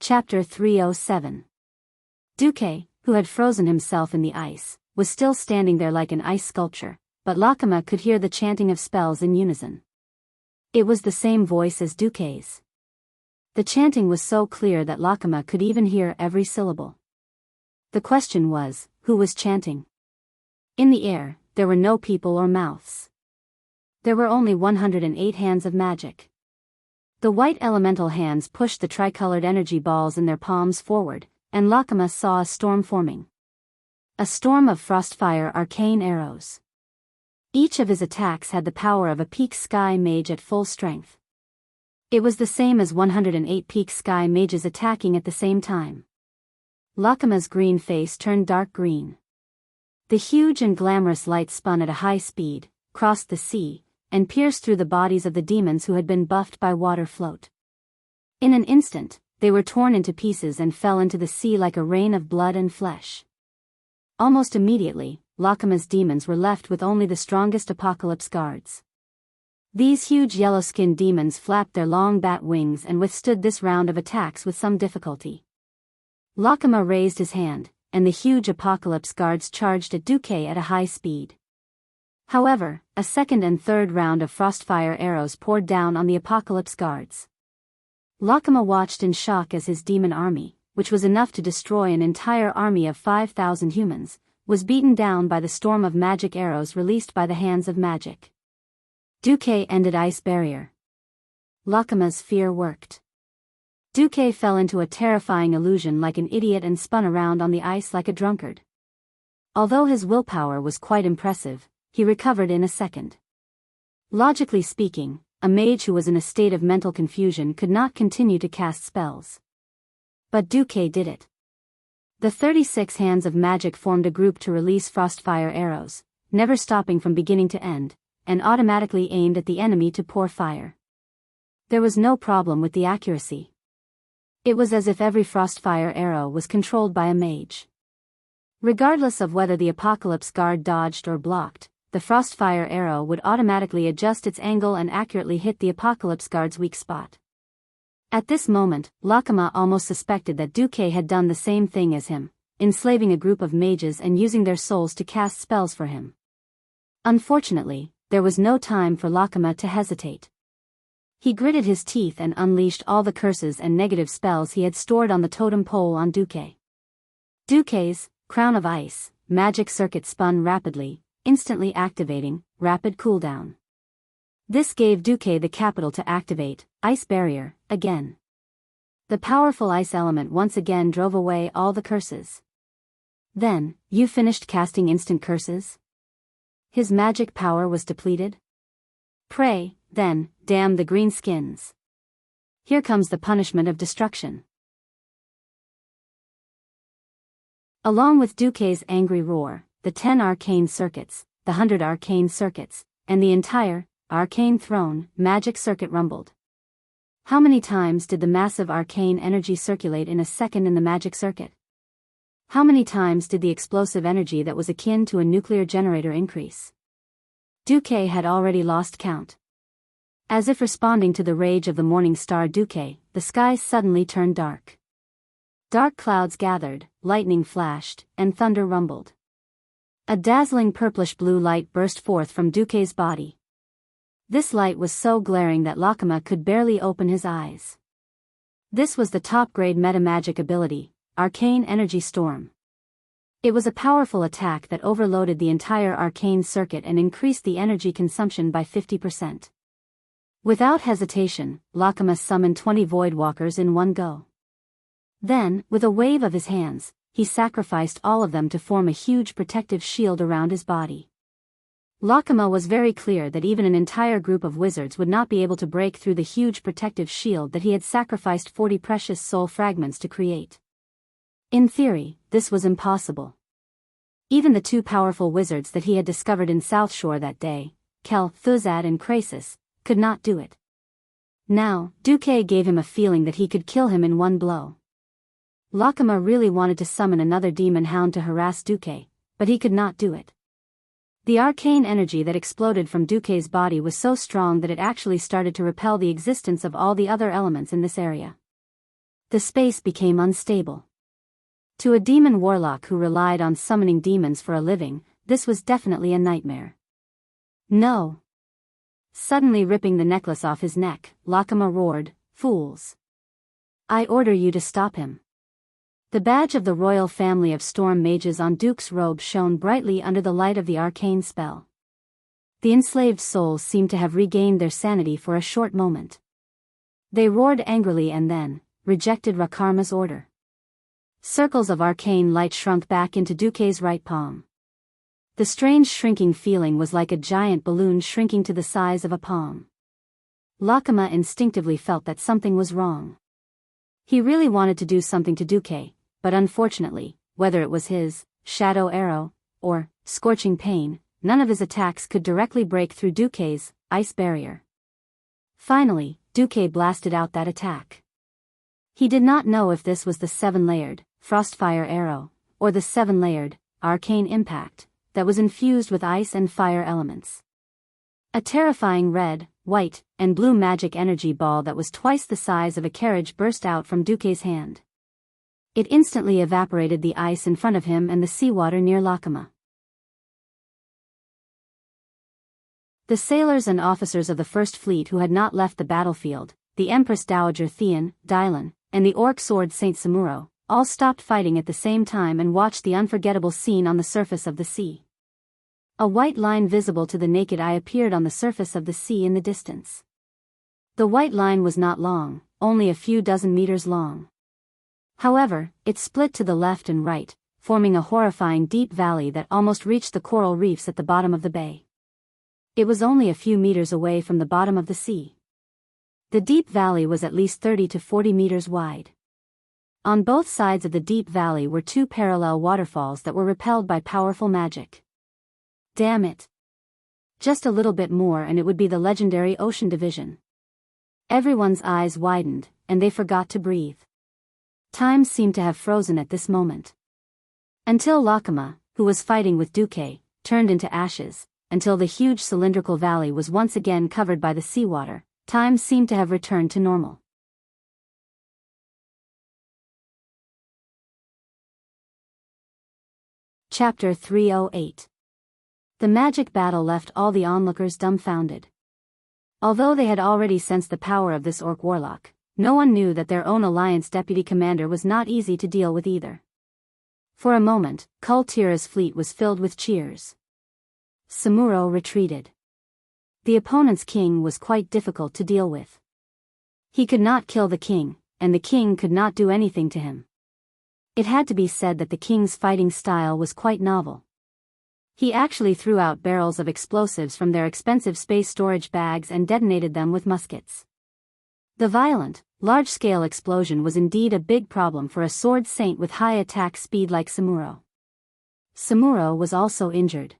[SPEAKER 1] Chapter 307. Duque, who had frozen himself in the ice, was still standing there like an ice sculpture, but Lakama could hear the chanting of spells in unison. It was the same voice as Duque's. The chanting was so clear that Lakama could even hear every syllable. The question was, who was chanting? In the air, there were no people or mouths. There were only 108 hands of magic. The white elemental hands pushed the tricolored energy balls in their palms forward, and Lakama saw a storm forming. A storm of frostfire arcane arrows. Each of his attacks had the power of a peak sky mage at full strength. It was the same as 108 peak sky mages attacking at the same time. Lakama's green face turned dark green. The huge and glamorous light spun at a high speed, crossed the sea, and pierced through the bodies of the demons who had been buffed by water float. In an instant, they were torn into pieces and fell into the sea like a rain of blood and flesh. Almost immediately, Lakama's demons were left with only the strongest apocalypse guards. These huge yellow-skinned demons flapped their long bat wings and withstood this round of attacks with some difficulty. Lakama raised his hand, and the huge apocalypse guards charged at Duque at a high speed. However, a second and third round of frostfire arrows poured down on the apocalypse guards. Lakama watched in shock as his demon army, which was enough to destroy an entire army of 5,000 humans, was beaten down by the storm of magic arrows released by the hands of magic. Duque ended ice barrier. Lakama's fear worked. Duque fell into a terrifying illusion like an idiot and spun around on the ice like a drunkard. Although his willpower was quite impressive, he recovered in a second. Logically speaking, a mage who was in a state of mental confusion could not continue to cast spells. But Duque did it. The 36 hands of magic formed a group to release frostfire arrows, never stopping from beginning to end, and automatically aimed at the enemy to pour fire. There was no problem with the accuracy. It was as if every frostfire arrow was controlled by a mage. Regardless of whether the apocalypse guard dodged or blocked, the frostfire arrow would automatically adjust its angle and accurately hit the apocalypse guard's weak spot. At this moment, Lakama almost suspected that Duque had done the same thing as him, enslaving a group of mages and using their souls to cast spells for him. Unfortunately, there was no time for Lakama to hesitate. He gritted his teeth and unleashed all the curses and negative spells he had stored on the totem pole on Duque. Duque's crown of ice magic circuit spun rapidly, instantly activating rapid cooldown. This gave Duque the capital to activate ice barrier again. The powerful ice element once again drove away all the curses. Then, you finished casting instant curses? His magic power was depleted? Pray, then, damn the greenskins. Here comes the punishment of destruction. Along with Duque's angry roar, the 10 arcane circuits, the 100 arcane circuits, and the entire arcane throne magic circuit rumbled. How many times did the massive arcane energy circulate in a second in the magic circuit? How many times did the explosive energy that was akin to a nuclear generator increase? Duque had already lost count. As if responding to the rage of the morning star Duque, the sky suddenly turned dark. Dark clouds gathered, lightning flashed, and thunder rumbled. A dazzling purplish-blue light burst forth from Duque's body. This light was so glaring that Lakama could barely open his eyes. This was the top-grade meta-magic ability, Arcane Energy Storm. It was a powerful attack that overloaded the entire arcane circuit and increased the energy consumption by 50%. Without hesitation, Lakama summoned 20 Voidwalkers in one go. Then, with a wave of his hands, he sacrificed all of them to form a huge protective shield around his body. Lakama was very clear that even an entire group of wizards would not be able to break through the huge protective shield that he had sacrificed 40 precious soul fragments to create. In theory, this was impossible. Even the two powerful wizards that he had discovered in South Shore that day, Kel, Thuzad and Krasis, could not do it. Now, Duque gave him a feeling that he could kill him in one blow. Lakama really wanted to summon another demon hound to harass Duque, but he could not do it. The arcane energy that exploded from Duque's body was so strong that it actually started to repel the existence of all the other elements in this area. The space became unstable. To a demon warlock who relied on summoning demons for a living, this was definitely a nightmare. No! Suddenly ripping the necklace off his neck, Lakama roared, "Fools! I order you to stop him." The badge of the royal family of storm mages on Duke's robe shone brightly under the light of the arcane spell. The enslaved souls seemed to have regained their sanity for a short moment. They roared angrily and then rejected Rakarma's order. Circles of arcane light shrunk back into Duque's right palm. The strange shrinking feeling was like a giant balloon shrinking to the size of a palm. Lakama instinctively felt that something was wrong. He really wanted to do something to Duque, but unfortunately, whether it was his shadow arrow or scorching pain, none of his attacks could directly break through Duque's ice barrier. Finally, Duque blasted out that attack. He did not know if this was the 7-layered Frostfire arrow or the 7-layered Arcane Impact that was infused with ice and fire elements. A terrifying red, white, and blue magic energy ball that was twice the size of a carriage burst out from Duque's hand. It instantly evaporated the ice in front of him and the seawater near Lakama. The sailors and officers of the First Fleet who had not left the battlefield, the Empress Dowager Theon, Dylan, and the Orc Sword Saint Samuro, all stopped fighting at the same time and watched the unforgettable scene on the surface of the sea. A white line visible to the naked eye appeared on the surface of the sea in the distance. The white line was not long, only a few dozen meters long. However, it split to the left and right, forming a horrifying deep valley that almost reached the coral reefs at the bottom of the bay. It was only a few meters away from the bottom of the sea. The deep valley was at least 30 to 40 meters wide. On both sides of the deep valley were two parallel waterfalls that were repelled by powerful magic. Damn it! Just a little bit more and it would be the legendary Ocean Division. Everyone's eyes widened, and they forgot to breathe. Time seemed to have frozen at this moment. Until Lakama, who was fighting with Duque, turned into ashes, until the huge cylindrical valley was once again covered by the seawater, time seemed to have returned to normal. Chapter 308. The magic battle left all the onlookers dumbfounded. Although they had already sensed the power of this orc warlock, no one knew that their own alliance deputy commander was not easy to deal with either. For a moment, Kultira's fleet was filled with cheers. Samuro retreated. The opponent's king was quite difficult to deal with. He could not kill the king, and the king could not do anything to him. It had to be said that the king's fighting style was quite novel. He actually threw out barrels of explosives from their expensive space storage bags and detonated them with muskets. The violent, large-scale explosion was indeed a big problem for a sword saint with high attack speed like Samuro. Samuro was also injured.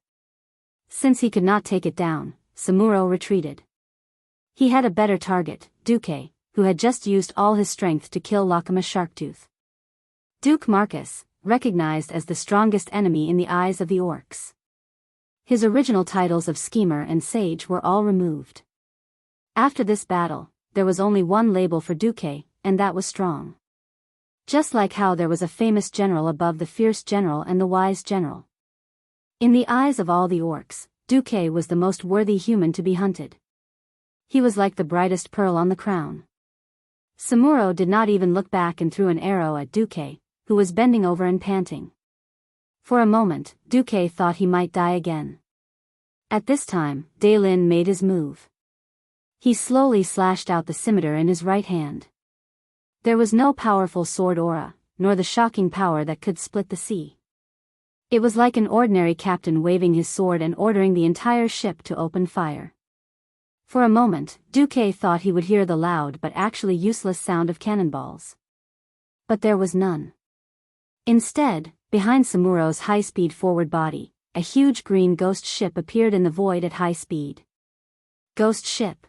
[SPEAKER 1] Since he could not take it down, Samuro retreated. He had a better target, Duque, who had just used all his strength to kill Lakama Sharktooth. Duke Marcus, recognized as the strongest enemy in the eyes of the orcs. His original titles of Schemer and Sage were all removed. After this battle, there was only one label for Duque, and that was Strong. Just like how there was a famous general above the fierce general and the wise general. In the eyes of all the orcs, Duque was the most worthy human to be hunted. He was like the brightest pearl on the crown. Samuro did not even look back and threw an arrow at Duque, who was bending over and panting. For a moment, Duque thought he might die again. At this time, Daelin made his move. He slowly slashed out the scimitar in his right hand. There was no powerful sword aura, nor the shocking power that could split the sea. It was like an ordinary captain waving his sword and ordering the entire ship to open fire. For a moment, Duque thought he would hear the loud but actually useless sound of cannonballs. But there was none. Instead, behind Samuro's high-speed forward body, a huge green ghost ship appeared in the void at high speed. Ghost ship.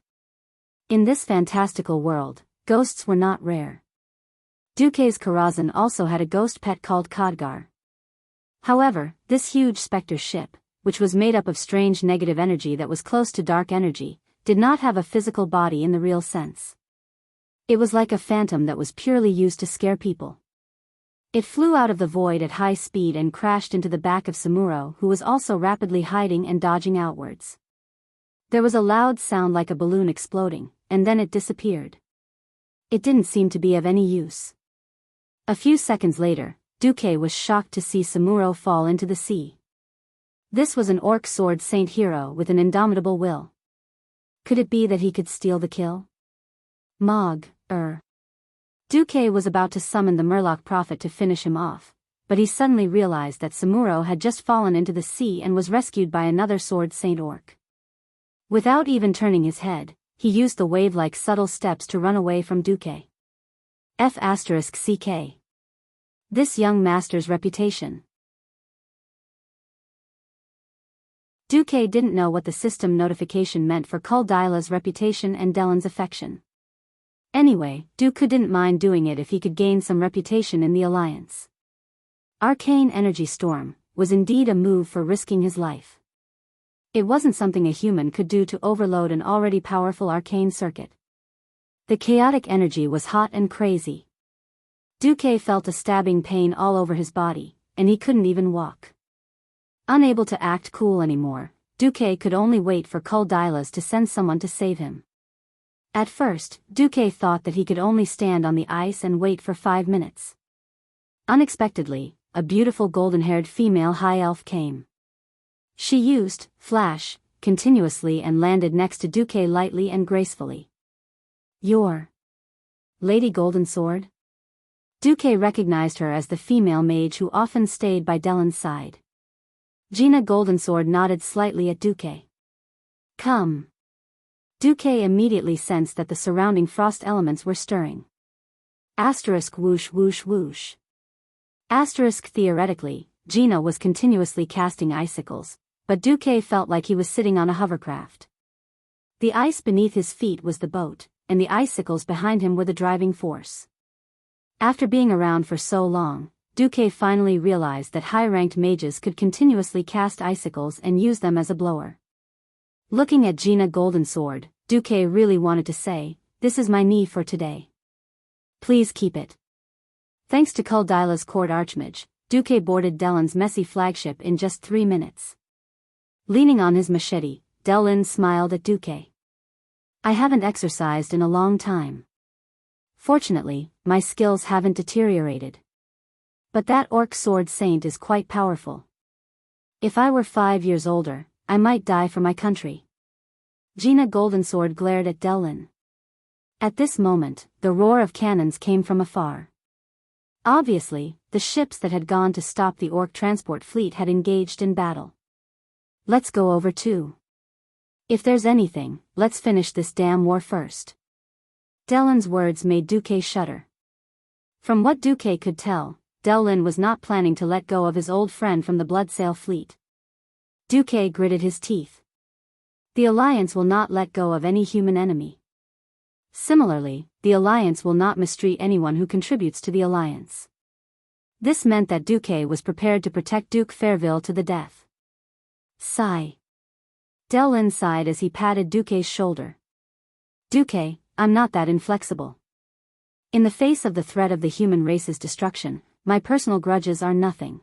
[SPEAKER 1] In this fantastical world, ghosts were not rare. Duque's Karazhan also had a ghost pet called Khadgar. However, this huge specter ship, which was made up of strange negative energy that was close to dark energy, did not have a physical body in the real sense. It was like a phantom that was purely used to scare people. It flew out of the void at high speed and crashed into the back of Samuro, who was also rapidly hiding and dodging outwards. There was a loud sound like a balloon exploding, and then it disappeared. It didn't seem to be of any use. A few seconds later, Duque was shocked to see Samuro fall into the sea. This was an orc sword saint hero with an indomitable will. Could it be that he could steal the kill? Duque was about to summon the Murloc prophet to finish him off, but he suddenly realized that Samuro had just fallen into the sea and was rescued by another sword saint orc. Without even turning his head, he used the wave-like subtle steps to run away from Duque. F***CK. This young master's reputation. Duque didn't know what the system notification meant for Kuldila's reputation and Dellen's affection. Anyway, Duque didn't mind doing it if he could gain some reputation in the alliance. Arcane Energy Storm was indeed a move for risking his life. It wasn't something a human could do to overload an already powerful arcane circuit. The chaotic energy was hot and crazy. Duque felt a stabbing pain all over his body, and he couldn't even walk. Unable to act cool anymore, Duque could only wait for Kuldilas to send someone to save him. At first, Duque thought that he could only stand on the ice and wait for 5 minutes. Unexpectedly, a beautiful golden-haired female high elf came. She used Flash continuously and landed next to Duque lightly and gracefully. "You're Lady Golden Sword?" Duque recognized her as the female mage who often stayed by Dellen's side. Gina Goldensword nodded slightly at Duque. "Come." Duque immediately sensed that the surrounding frost elements were stirring. Whoosh whoosh whoosh. Theoretically, Gina was continuously casting icicles, but Duque felt like he was sitting on a hovercraft. The ice beneath his feet was the boat, and the icicles behind him were the driving force. After being around for so long, Duque finally realized that high-ranked mages could continuously cast icicles and use them as a blower. Looking at Gina Goldensword, Duque really wanted to say, "This is my knee for today. Please keep it." Thanks to Kuldila's court archmage, Duque boarded Dellen's messy flagship in just 3 minutes. Leaning on his machete, Delin smiled at Duque. I haven't exercised in a long time. Fortunately, my skills haven't deteriorated. But that orc sword saint is quite powerful. If I were 5 years older, I might die for my country. Gina Goldensword glared at Delin. At this moment, the roar of cannons came from afar. Obviously, the ships that had gone to stop the orc transport fleet had engaged in battle. Let's go over too. If there's anything, let's finish this damn war first. Delin's words made Duque shudder. From what Duque could tell, Delin was not planning to let go of his old friend from the Bloodsail fleet. Duque gritted his teeth. The Alliance will not let go of any human enemy. Similarly, the Alliance will not mistreat anyone who contributes to the Alliance. This meant that Duque was prepared to protect Duke Fairville to the death. Sigh. Delin sighed as he patted Duque's shoulder. Duque, I'm not that inflexible. In the face of the threat of the human race's destruction, my personal grudges are nothing.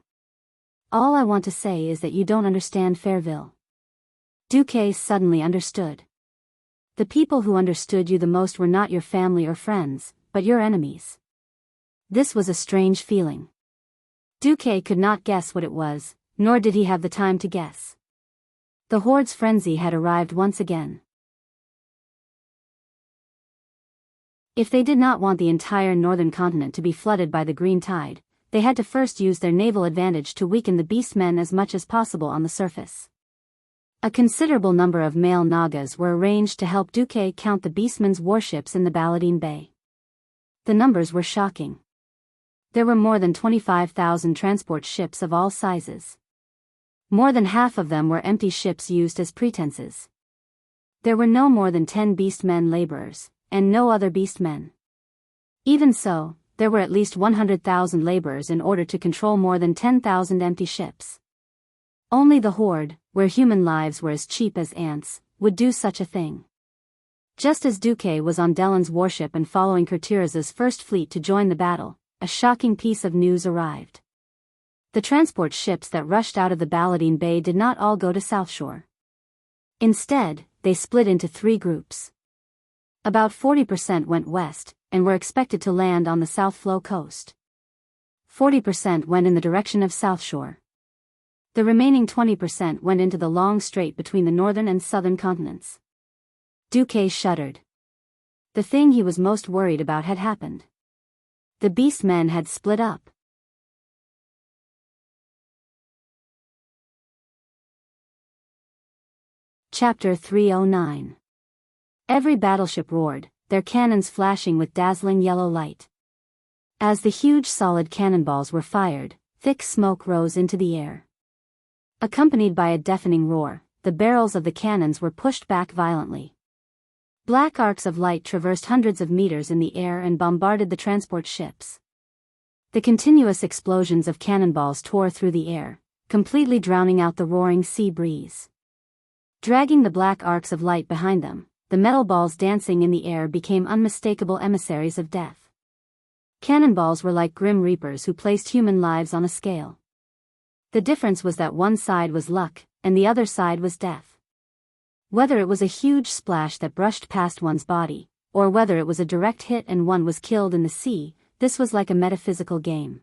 [SPEAKER 1] All I want to say is that you don't understand Fairville. Duque suddenly understood. The people who understood you the most were not your family or friends, but your enemies. This was a strange feeling. Duque could not guess what it was, nor did he have the time to guess. The Horde's frenzy had arrived once again. If they did not want the entire northern continent to be flooded by the green tide, they had to first use their naval advantage to weaken the beastmen as much as possible on the surface. A considerable number of male Nagas were arranged to help Duque count the beastmen's warships in the Baladine Bay. The numbers were shocking. There were more than 25,000 transport ships of all sizes. More than half of them were empty ships used as pretenses. There were no more than 10 beastmen laborers, and no other beastmen. Even so, there were at least 100,000 laborers in order to control more than 10,000 empty ships. Only the Horde, where human lives were as cheap as ants, would do such a thing. Just as Duque was on Delin's warship and following Kurtiraz's first fleet to join the battle, a shocking piece of news arrived. The transport ships that rushed out of the Baladine Bay did not all go to South Shore. Instead, they split into 3 groups. About 40% went west, and were expected to land on the South Flow coast. 40% went in the direction of South Shore. The remaining 20% went into the long strait between the northern and southern continents. Duque shuddered. The thing he was most worried about had happened. The beastmen had split up. Chapter 309. Every battleship roared, their cannons flashing with dazzling yellow light. As the huge solid cannonballs were fired, thick smoke rose into the air. Accompanied by a deafening roar, the barrels of the cannons were pushed back violently. Black arcs of light traversed hundreds of meters in the air and bombarded the transport ships. The continuous explosions of cannonballs tore through the air, completely drowning out the roaring sea breeze. Dragging the black arcs of light behind them, the metal balls dancing in the air became unmistakable emissaries of death. Cannonballs were like grim reapers who placed human lives on a scale. The difference was that one side was luck, and the other side was death. Whether it was a huge splash that brushed past one's body, or whether it was a direct hit and one was killed in the sea, this was like a metaphysical game.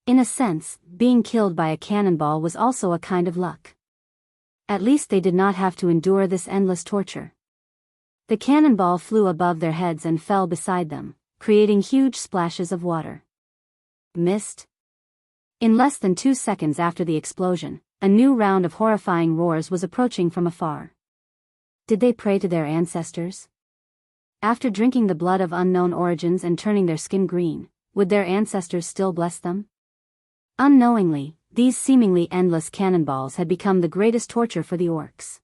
[SPEAKER 1] In a sense, being killed by a cannonball was also a kind of luck. At least they did not have to endure this endless torture. The cannonball flew above their heads and fell beside them, creating huge splashes of water. Missed? In less than 2 seconds after the explosion, a new round of horrifying roars was approaching from afar. Did they pray to their ancestors? After drinking the blood of unknown origins and turning their skin green, would their ancestors still bless them? Unknowingly, these seemingly endless cannonballs had become the greatest torture for the orcs.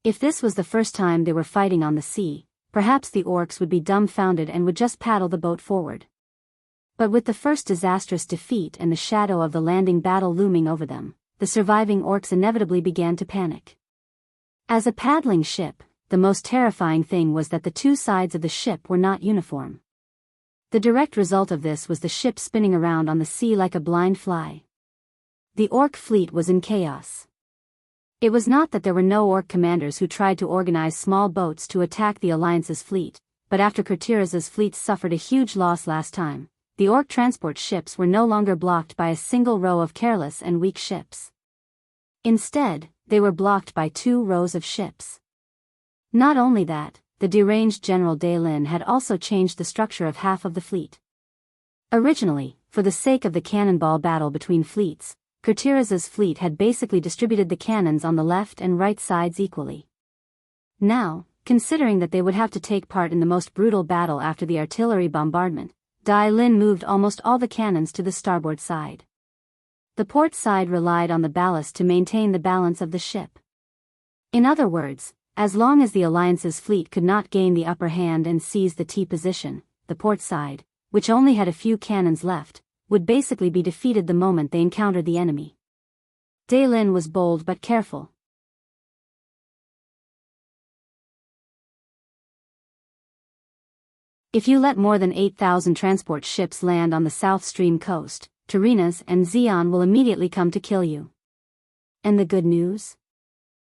[SPEAKER 1] If this was the first time they were fighting on the sea, perhaps the orcs would be dumbfounded and would just paddle the boat forward. But with the first disastrous defeat and the shadow of the landing battle looming over them, the surviving orcs inevitably began to panic. As a paddling ship, the most terrifying thing was that the 2 sides of the ship were not uniform. The direct result of this was the ship spinning around on the sea like a blind fly. The orc fleet was in chaos. It was not that there were no orc commanders who tried to organize small boats to attack the Alliance's fleet, but after Kurtiraz's fleet suffered a huge loss last time, the orc transport ships were no longer blocked by a single row of careless and weak ships. Instead, they were blocked by 2 rows of ships. Not only that, the deranged General Daylin had also changed the structure of half of the fleet. Originally, for the sake of the cannonball battle between fleets, Kurtiraz's fleet had basically distributed the cannons on the left and right sides equally. Now, considering that they would have to take part in the most brutal battle after the artillery bombardment, Daylin moved almost all the cannons to the starboard side. The port side relied on the ballast to maintain the balance of the ship. In other words, as long as the Alliance's fleet could not gain the upper hand and seize the T position, the port side, which only had a few cannons left, would basically be defeated the moment they encountered the enemy. Daylin was bold but careful. If you let more than 8,000 transport ships land on the South Stream coast, Tarinas and Xi'an will immediately come to kill you. And the good news?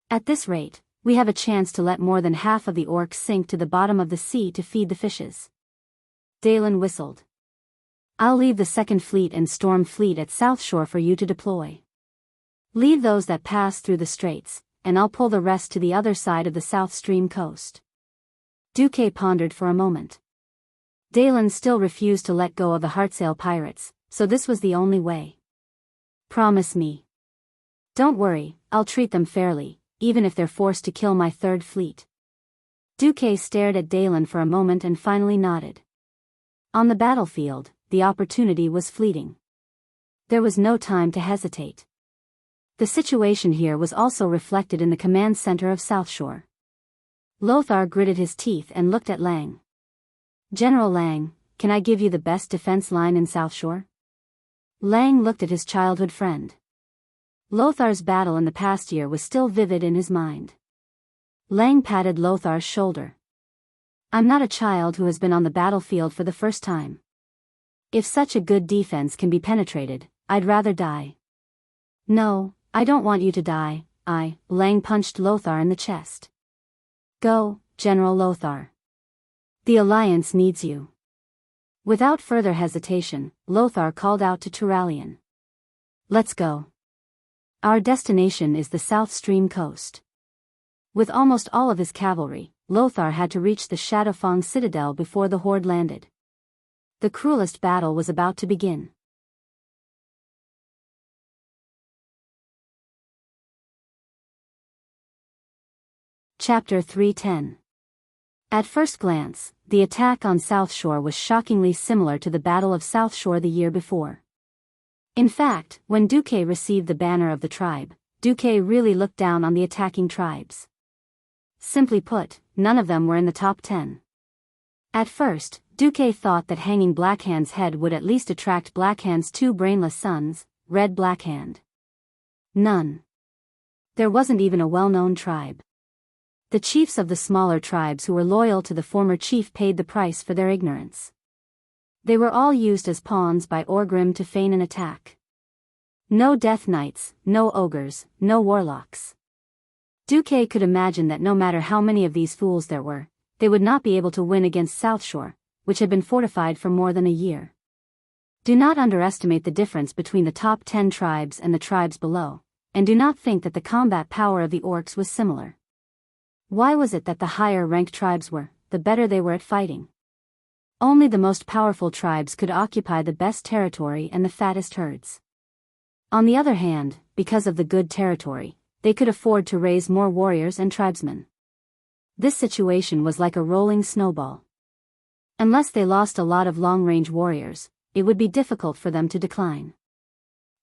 [SPEAKER 1] At this rate, we have a chance to let more than half of the orcs sink to the bottom of the sea to feed the fishes. Daylin whistled. I'll leave the Second Fleet and Storm Fleet at South Shore for you to deploy. Leave those that pass through the straits, and I'll pull the rest to the other side of the South Stream coast. Duque pondered for a moment. Daylin still refused to let go of the Heartsail pirates, so this was the only way. Promise me. Don't worry, I'll treat them fairly, even if they're forced to kill my Third Fleet. Duque stared at Daylin for a moment and finally nodded. On the battlefield, the opportunity was fleeting. There was no time to hesitate. The situation here was also reflected in the command center of South Shore. Lothar gritted his teeth and looked at Lang. General Lang, can I give you the best defense line in South Shore? Lang looked at his childhood friend. Lothar's battle in the past year was still vivid in his mind. Lang patted Lothar's shoulder. I'm not a child who has been on the battlefield for the first time. If such a good defense can be penetrated, I'd rather die. No, I don't want you to die. Lang punched Lothar in the chest. Go, General Lothar. The Alliance needs you. Without further hesitation, Lothar called out to Turalian. Let's go. Our destination is the South Stream coast. With almost all of his cavalry, Lothar had to reach the Shadowfang citadel before the horde landed. The cruelest battle was about to begin. Chapter 310. At first glance, the attack on South Shore was shockingly similar to the Battle of South Shore the year before. In fact, when Duque received the banner of the tribe, Duque really looked down on the attacking tribes. Simply put, none of them were in the top 10. At first, Duque thought that hanging Blackhand's head would at least attract Blackhand's 2 brainless sons, Red Blackhand. None. There wasn't even a well-known tribe. The chiefs of the smaller tribes who were loyal to the former chief paid the price for their ignorance. They were all used as pawns by Orgrim to feign an attack. No Death Knights, no ogres, no warlocks. Duque could imagine that no matter how many of these fools there were, they would not be able to win against South Shore, which had been fortified for more than a year. Do not underestimate the difference between the top 10 tribes and the tribes below, and do not think that the combat power of the orcs was similar. Why was it that the higher-ranked tribes were, the better they were at fighting? Only the most powerful tribes could occupy the best territory and the fattest herds. On the other hand, because of the good territory, they could afford to raise more warriors and tribesmen. This situation was like a rolling snowball. Unless they lost a lot of long-range warriors, it would be difficult for them to decline.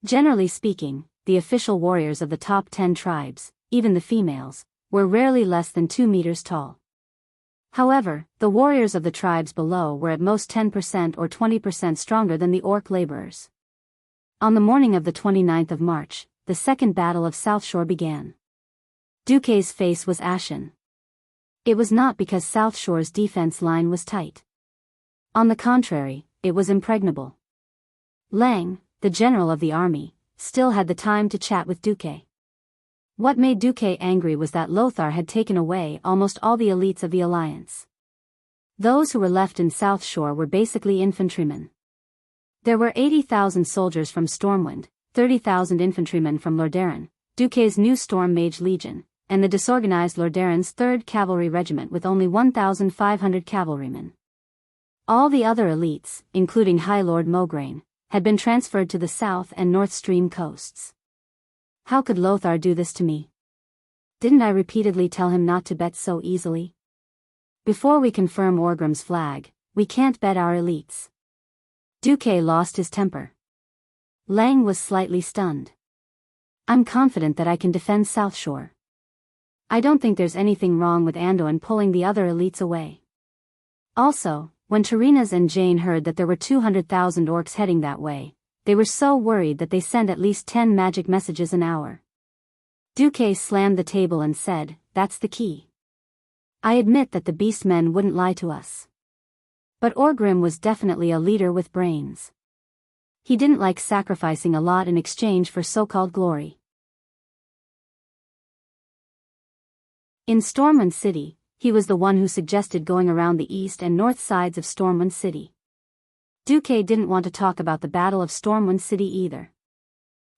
[SPEAKER 1] Generally speaking, the official warriors of the top 10 tribes, even the females, were rarely less than 2 meters tall. However, the warriors of the tribes below were at most 10% or 20% stronger than the orc laborers. On the morning of the 29th of March, the second battle of South Shore began. Duque's face was ashen. It was not because South Shore's defense line was tight. On the contrary, it was impregnable. Lang, the general of the army, still had the time to chat with Duque. What made Duque angry was that Lothar had taken away almost all the elites of the alliance. Those who were left in South Shore were basically infantrymen. There were 80,000 soldiers from Stormwind, 30,000 infantrymen from Lordaeron, Duque's new Storm Mage Legion, and the disorganized Lordaeron's 3rd Cavalry Regiment with only 1,500 cavalrymen. All the other elites, including High Lord Mograine, had been transferred to the south and north stream coasts. How could Lothar do this to me? Didn't I repeatedly tell him not to bet so easily? Before we confirm Orgrim's flag, we can't bet our elites. Duque lost his temper. Lang was slightly stunned. I'm confident that I can defend South Shore. I don't think there's anything wrong with Anduin pulling the other elites away. Also, when Tarinas and Jane heard that there were 200,000 orcs heading that way, they were so worried that they sent at least 10 magic messages an hour. Duque slammed the table and said, "That's the key. I admit that the beastmen wouldn't lie to us. But Orgrim was definitely a leader with brains. He didn't like sacrificing a lot in exchange for so-called glory." In Stormwind City, he was the one who suggested going around the east and north sides of Stormwind City. Duque didn't want to talk about the Battle of Stormwind City either.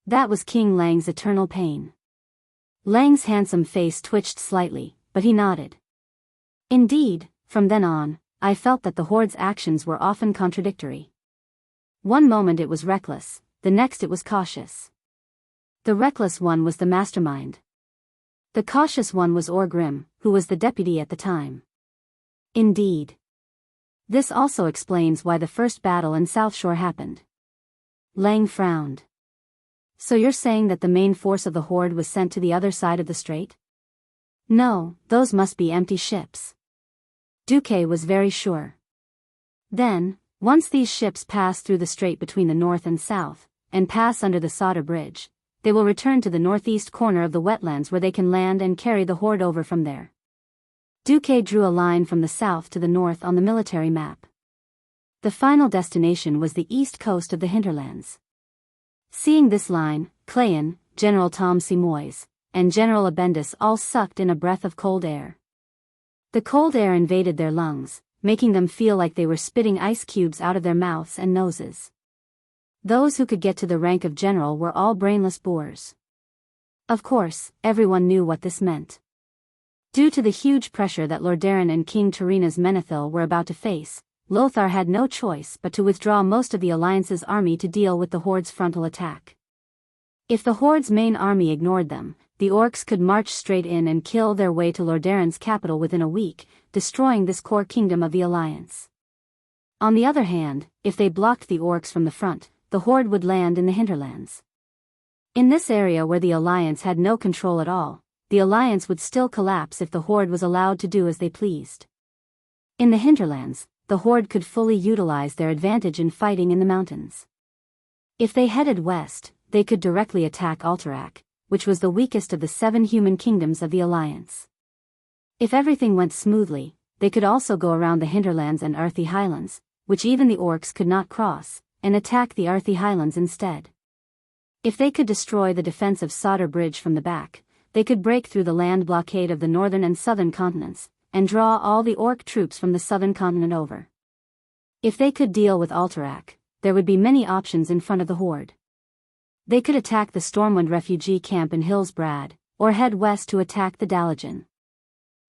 [SPEAKER 1] That was King Lang's eternal pain. Lang's handsome face twitched slightly, but he nodded. Indeed, from then on, I felt that the Horde's actions were often contradictory. One moment it was reckless, the next it was cautious. The reckless one was the mastermind. The cautious one was Orgrim, who was the deputy at the time. Indeed. This also explains why the first battle in South Shore happened. Lang frowned. So you're saying that the main force of the Horde was sent to the other side of the strait? No, those must be empty ships. Duque was very sure. Then, once these ships pass through the strait between the north and south, and pass under the Sada Bridge, they will return to the northeast corner of the wetlands where they can land and carry the Horde over from there. Duque drew a line from the south to the north on the military map. The final destination was the east coast of the hinterlands. Seeing this line, Clayan, General Tom Simois, and General Abendis all sucked in a breath of cold air. The cold air invaded their lungs, making them feel like they were spitting ice cubes out of their mouths and noses. Those who could get to the rank of general were all brainless boors. Of course, everyone knew what this meant. Due to the huge pressure that Lordaeron and King Tarinas Menethil were about to face, Lothar had no choice but to withdraw most of the Alliance's army to deal with the Horde's frontal attack. If the Horde's main army ignored them, the orcs could march straight in and kill their way to Lordaeron's capital within a week, destroying this core kingdom of the Alliance. On the other hand, if they blocked the orcs from the front, the Horde would land in the hinterlands. In this area where the Alliance had no control at all, the Alliance would still collapse if the Horde was allowed to do as they pleased. In the hinterlands, the Horde could fully utilize their advantage in fighting in the mountains. If they headed west, they could directly attack Alterac, which was the weakest of the 7 human kingdoms of the Alliance. If everything went smoothly, they could also go around the hinterlands and Arthi Highlands, which even the orcs could not cross, and attack the Arthi Highlands instead. If they could destroy the defensive Sada Bridge from the back, they could break through the land blockade of the northern and southern continents, and draw all the orc troops from the southern continent over. If they could deal with Alterac, there would be many options in front of the Horde. They could attack the Stormwind refugee camp in Hillsbrad, or head west to attack the Dalagen.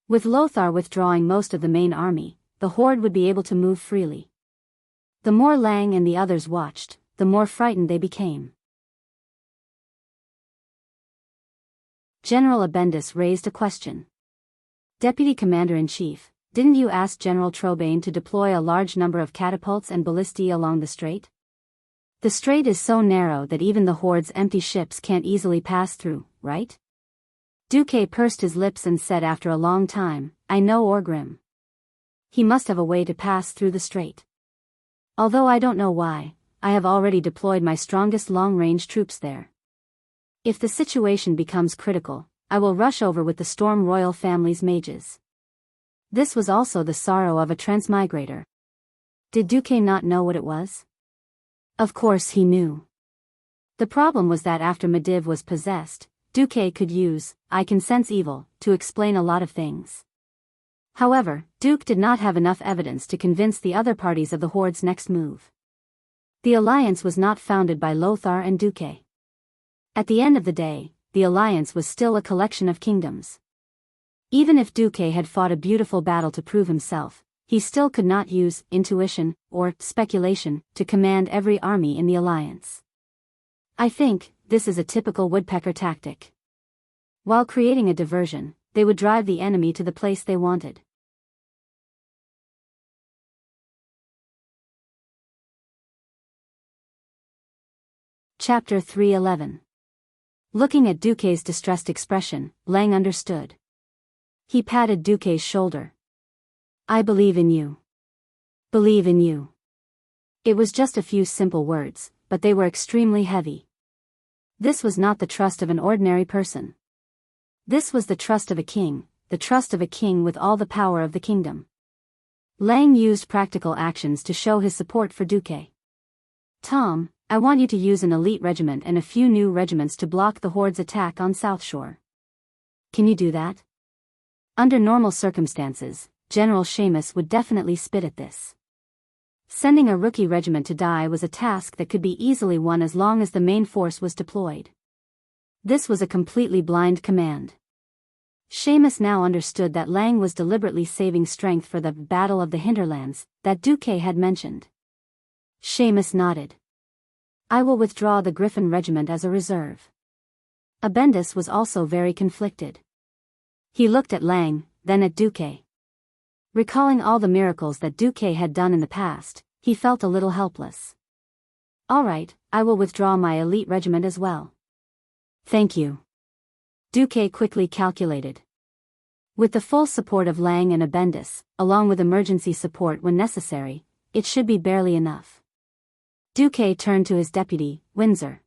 [SPEAKER 1] With Lothar withdrawing most of the main army, the Horde would be able to move freely. The more Lang and the others watched, the more frightened they became. General Abendis raised a question. Deputy Commander-in-Chief, didn't you ask General Trobain to deploy a large number of catapults and ballistae along the strait? The strait is so narrow that even the Horde's empty ships can't easily pass through, right? Duque pursed his lips and said after a long time, I know Orgrim. He must have a way to pass through the strait. Although I don't know why, I have already deployed my strongest long-range troops there. If the situation becomes critical, I will rush over with the Storm Royal family's mages. This was also the sorrow of a transmigrator. Did Duque not know what it was? Of course he knew. The problem was that after Medivh was possessed, Duque could use, "I can sense evil," to explain a lot of things. However, Duke did not have enough evidence to convince the other parties of the Horde's next move. The alliance was not founded by Lothar and Duque. At the end of the day, the alliance was still a collection of kingdoms. Even if Duque had fought a beautiful battle to prove himself, he still could not use intuition or speculation to command every army in the alliance. I think this is a typical woodpecker tactic. While creating a diversion, they would drive the enemy to the place they wanted. Chapter 311. Looking at Duque's distressed expression, Lang understood. He patted Duque's shoulder. "I believe in you. Believe in you." It was just a few simple words, but they were extremely heavy. This was not the trust of an ordinary person. This was the trust of a king, the trust of a king with all the power of the kingdom. Lang used practical actions to show his support for Duque. "Tom, I want you to use an elite regiment and a few new regiments to block the Horde's attack on South Shore. Can you do that?" Under normal circumstances, General Seamus would definitely spit at this. Sending a rookie regiment to die was a task that could be easily won as long as the main force was deployed. This was a completely blind command. Seamus now understood that Lang was deliberately saving strength for the Battle of the Hinterlands that Duque had mentioned. Seamus nodded. "I will withdraw the Griffin regiment as a reserve." Abendis was also very conflicted. He looked at Lang, then at Duque. Recalling all the miracles that Duque had done in the past, he felt a little helpless. "All right, I will withdraw my elite regiment as well." "Thank you." Duque quickly calculated. With the full support of Lang and Abendis, along with emergency support when necessary, it should be barely enough. Duque turned to his deputy, Windsor.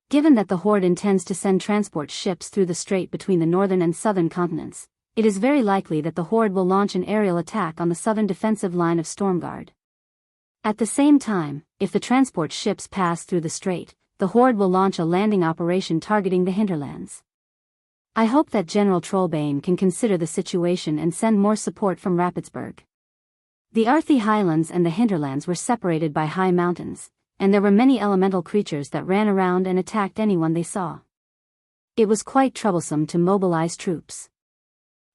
[SPEAKER 1] "Given that the Horde intends to send transport ships through the strait between the northern and southern continents, it is very likely that the Horde will launch an aerial attack on the southern defensive line of Stormguard. At the same time, if the transport ships pass through the strait, the Horde will launch a landing operation targeting the hinterlands. I hope that General Trollbane can consider the situation and send more support from Rapidsburg." The Arthi Highlands and the hinterlands were separated by high mountains, and there were many elemental creatures that ran around and attacked anyone they saw. It was quite troublesome to mobilize troops.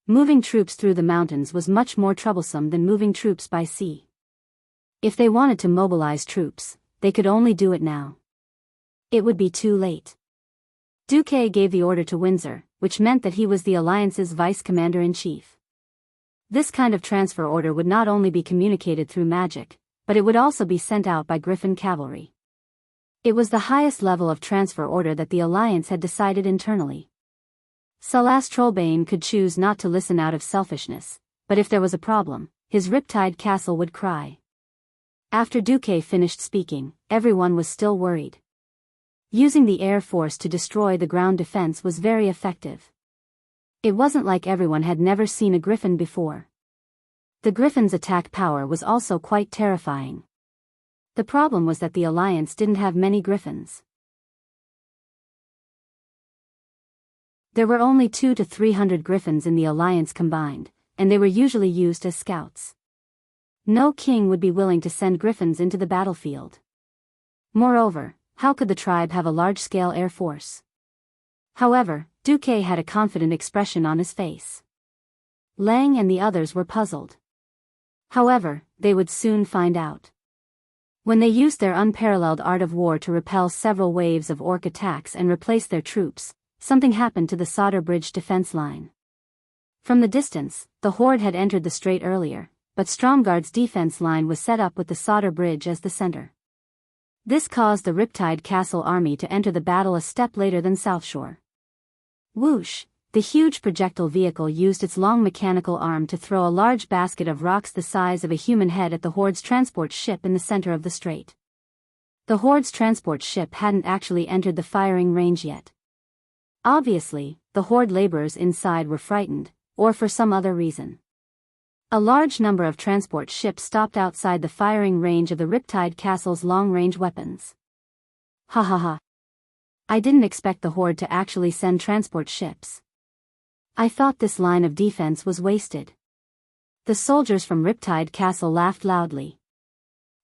[SPEAKER 1] Moving troops through the mountains was much more troublesome than moving troops by sea. If they wanted to mobilize troops, they could only do it now. It would be too late. Duque gave the order to Windsor, which meant that he was the Alliance's vice-commander-in-chief. This kind of transfer order would not only be communicated through magic, but it would also be sent out by Griffin cavalry. It was the highest level of transfer order that the Alliance had decided internally. Salas Trollbane could choose not to listen out of selfishness, but if there was a problem, his Riptide Castle would cry. After Duque finished speaking, everyone was still worried. Using the air force to destroy the ground defense was very effective. It wasn't like everyone had never seen a Griffin before. The Griffin's attack power was also quite terrifying. The problem was that the Alliance didn't have many Griffins. There were only 200 to 300 Griffins in the Alliance combined, and they were usually used as scouts. No king would be willing to send Griffins into the battlefield. Moreover, how could the tribe have a large-scale air force? However, Duque had a confident expression on his face. Lang and the others were puzzled. However, they would soon find out. When they used their unparalleled art of war to repel several waves of orc attacks and replace their troops, something happened to the Solder Bridge defense line. From the distance, the Horde had entered the strait earlier, but Stromguard's defense line was set up with the Solder Bridge as the center. This caused the Riptide Castle army to enter the battle a step later than South Shore. Whoosh! The huge projectile vehicle used its long mechanical arm to throw a large basket of rocks the size of a human head at the Horde's transport ship in the center of the strait. The Horde's transport ship hadn't actually entered the firing range yet. Obviously, the Horde laborers inside were frightened, or for some other reason. A large number of transport ships stopped outside the firing range of the Riptide Castle's long-range weapons. Ha ha ha. I didn't expect the horde to actually send transport ships. I thought this line of defense was wasted. The soldiers from Riptide Castle laughed loudly.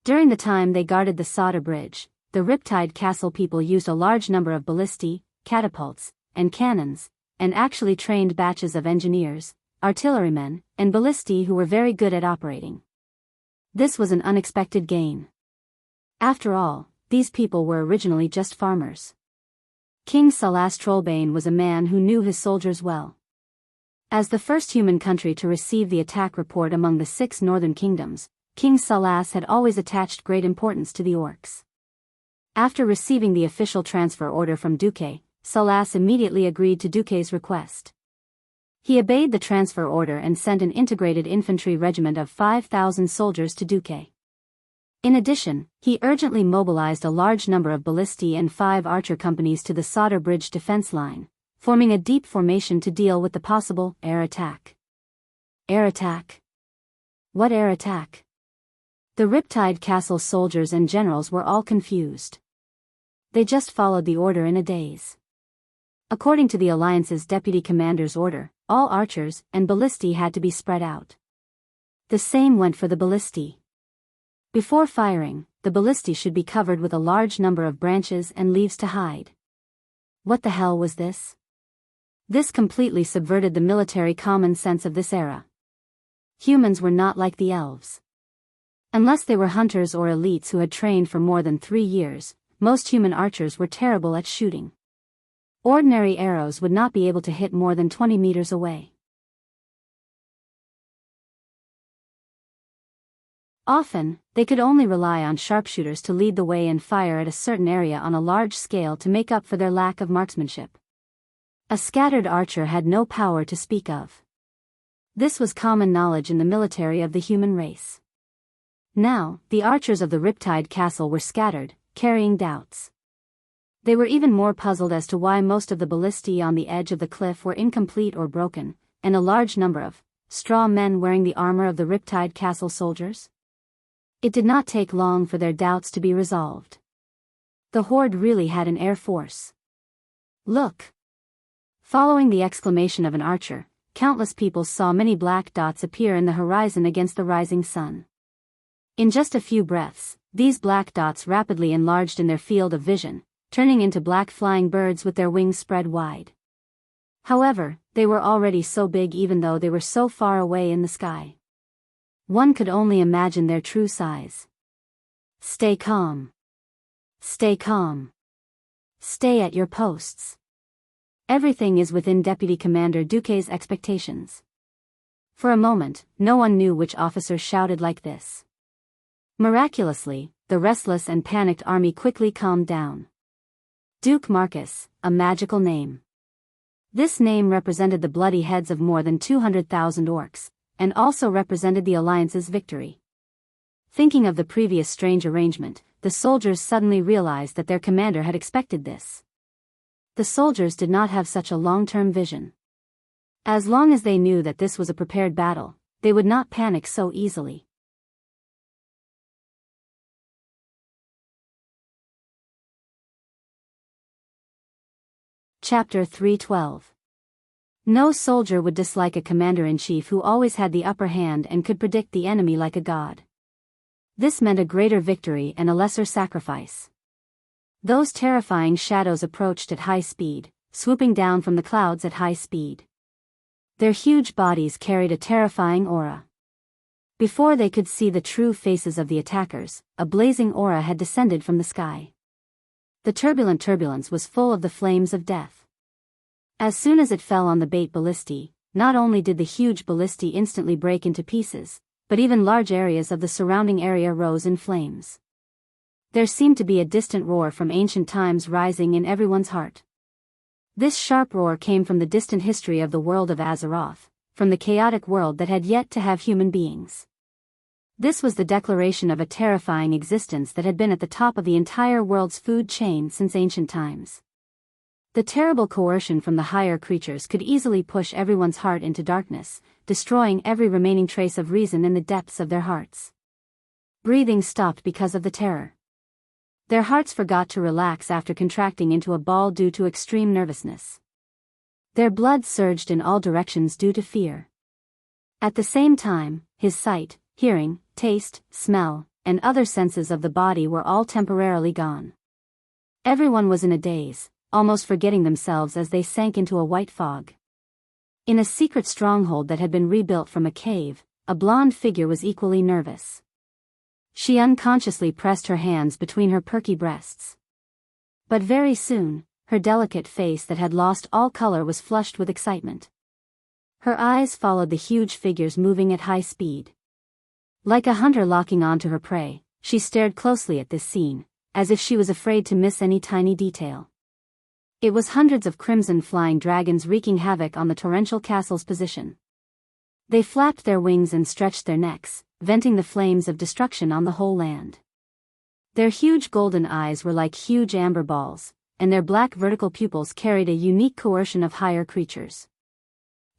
[SPEAKER 1] During the time they guarded the Sada Bridge, the Riptide Castle people used a large number of ballistae, catapults, and cannons, and actually trained batches of engineers, artillerymen, and ballistae who were very good at operating. This was an unexpected gain. After all, these people were originally just farmers. King Salas Trollbane was a man who knew his soldiers well. As the first human country to receive the attack report among the 6 northern kingdoms, King Salas had always attached great importance to the orcs. After receiving the official transfer order from Duque, Salas immediately agreed to Duque's request. He obeyed the transfer order and sent an integrated infantry regiment of 5,000 soldiers to Duque. In addition, he urgently mobilized a large number of ballistae and 5 archer companies to the Sada Bridge defense line, forming a deep formation to deal with the possible air attack. Air attack? What air attack? The Riptide Castle soldiers and generals were all confused. They just followed the order in a daze. According to the Alliance's deputy commander's order, all archers and ballistae had to be spread out. The same went for the ballistae. Before firing, the ballistae should be covered with a large number of branches and leaves to hide. What the hell was this? This completely subverted the military common sense of this era. Humans were not like the elves. Unless they were hunters or elites who had trained for more than 3 years, most human archers were terrible at shooting. Ordinary arrows would not be able to hit more than 20 meters away. Often, they could only rely on sharpshooters to lead the way and fire at a certain area on a large scale to make up for their lack of marksmanship. A scattered archer had no power to speak of. This was common knowledge in the military of the human race. Now, the archers of the Riptide Castle were scattered, carrying doubts. They were even more puzzled as to why most of the ballistae on the edge of the cliff were incomplete or broken, and a large number of straw men wearing the armor of the Riptide Castle soldiers. It did not take long for their doubts to be resolved. The horde really had an air force. Look! Following the exclamation of an archer, countless people saw many black dots appear in the horizon against the rising sun. In just a few breaths, these black dots rapidly enlarged in their field of vision, turning into black flying birds with their wings spread wide. However, they were already so big even though they were so far away in the sky. One could only imagine their true size. Stay calm. Stay calm. Stay at your posts. Everything is within Deputy Commander Duque's expectations. For a moment, no one knew which officer shouted like this. Miraculously, the restless and panicked army quickly calmed down. Duke Marcus, a magical name. This name represented the bloody heads of more than 200,000 orcs, and also represented the Alliance's victory. Thinking of the previous strange arrangement, the soldiers suddenly realized that their commander had expected this. The soldiers did not have such a long-term vision. As long as they knew that this was a prepared battle, they would not panic so easily. Chapter 312. No soldier would dislike a commander-in-chief who always had the upper hand and could predict the enemy like a god. This meant a greater victory and a lesser sacrifice. Those terrifying shadows approached at high speed, swooping down from the clouds at high speed. Their huge bodies carried a terrifying aura. Before they could see the true faces of the attackers, a blazing aura had descended from the sky. The turbulence was full of the flames of death. As soon as it fell on the bait ballistae, not only did the huge ballistae instantly break into pieces, but even large areas of the surrounding area rose in flames. There seemed to be a distant roar from ancient times rising in everyone's heart. This sharp roar came from the distant history of the world of Azeroth, from the chaotic world that had yet to have human beings. This was the declaration of a terrifying existence that had been at the top of the entire world's food chain since ancient times. The terrible coercion from the higher creatures could easily push everyone's heart into darkness, destroying every remaining trace of reason in the depths of their hearts. Breathing stopped because of the terror. Their hearts forgot to relax after contracting into a ball due to extreme nervousness. Their blood surged in all directions due to fear. At the same time, his sight, hearing, taste, smell, and other senses of the body were all temporarily gone. Everyone was in a daze, almost forgetting themselves as they sank into a white fog. In a secret stronghold that had been rebuilt from a cave, a blonde figure was equally nervous. She unconsciously pressed her hands between her perky breasts. But very soon, her delicate face that had lost all color was flushed with excitement. Her eyes followed the huge figures moving at high speed. Like a hunter locking onto her prey, she stared closely at this scene, as if she was afraid to miss any tiny detail. It was hundreds of crimson flying dragons wreaking havoc on the torrential castle's position. They flapped their wings and stretched their necks, venting the flames of destruction on the whole land. Their huge golden eyes were like huge amber balls, and their black vertical pupils carried a unique coercion of higher creatures.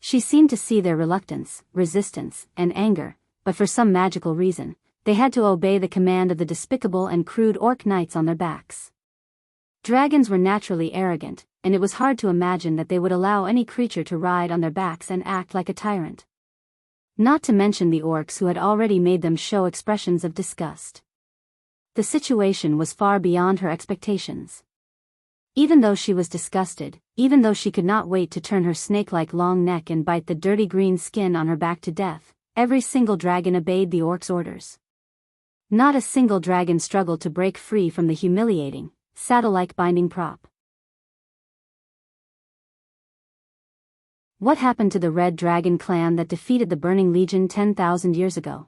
[SPEAKER 1] She seemed to see their reluctance, resistance, and anger, but for some magical reason, they had to obey the command of the despicable and crude orc knights on their backs. Dragons were naturally arrogant, and it was hard to imagine that they would allow any creature to ride on their backs and act like a tyrant. Not to mention the orcs who had already made them show expressions of disgust. The situation was far beyond her expectations. Even though she was disgusted, even though she could not wait to turn her snake-like long neck and bite the dirty green skin on her back to death, every single dragon obeyed the orc's orders. Not a single dragon struggled to break free from the humiliating, saddle-like binding prop. What happened to the Red Dragon clan that defeated the Burning Legion 10,000 years ago?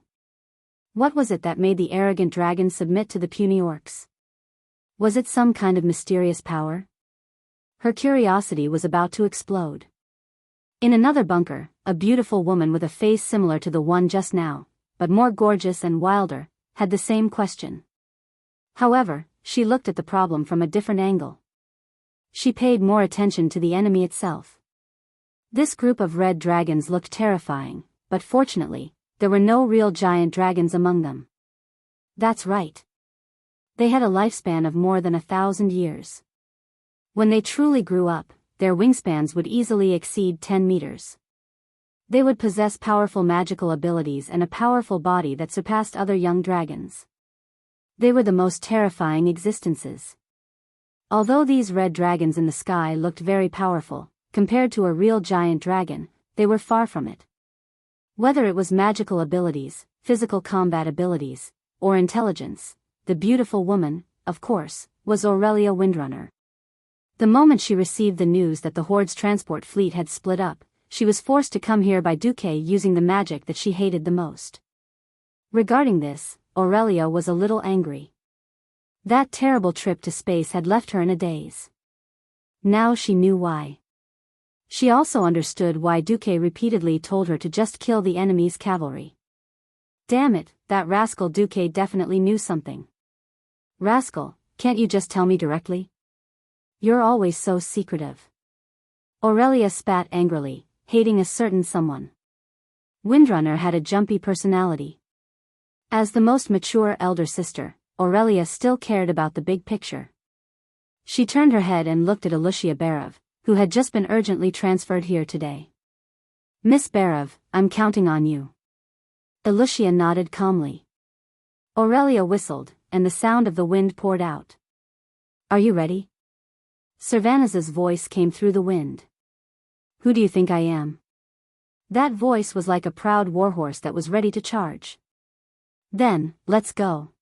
[SPEAKER 1] What was it that made the arrogant dragon submit to the puny orcs? Was it some kind of mysterious power? Her curiosity was about to explode. In another bunker, a beautiful woman with a face similar to the one just now, but more gorgeous and wilder, had the same question. However, she looked at the problem from a different angle. She paid more attention to the enemy itself. This group of red dragons looked terrifying, but fortunately, there were no real giant dragons among them. That's right. They had a lifespan of more than 1,000 years. When they truly grew up, their wingspans would easily exceed 10 meters. They would possess powerful magical abilities and a powerful body that surpassed other young dragons. They were the most terrifying existences. Although these red dragons in the sky looked very powerful, compared to a real giant dragon, they were far from it. Whether it was magical abilities, physical combat abilities, or intelligence, the beautiful woman, of course, was Aurelia Windrunner. The moment she received the news that the Horde's transport fleet had split up, she was forced to come here by Duque using the magic that she hated the most. Regarding this, Aurelia was a little angry. That terrible trip to space had left her in a daze. Now she knew why. She also understood why Duque repeatedly told her to just kill the enemy's cavalry. Damn it, that rascal Duque definitely knew something. Rascal, can't you just tell me directly? You're always so secretive. Aurelia spat angrily, hating a certain someone. Windrunner had a jumpy personality. As the most mature elder sister, Aurelia still cared about the big picture. She turned her head and looked at Alucia Berev, who had just been urgently transferred here today. Miss Berev, I'm counting on you. Alucia nodded calmly. Aurelia whistled, and the sound of the wind poured out. Are you ready? Cervanez's voice came through the wind. Who do you think I am? That voice was like a proud warhorse that was ready to charge. Then, let's go.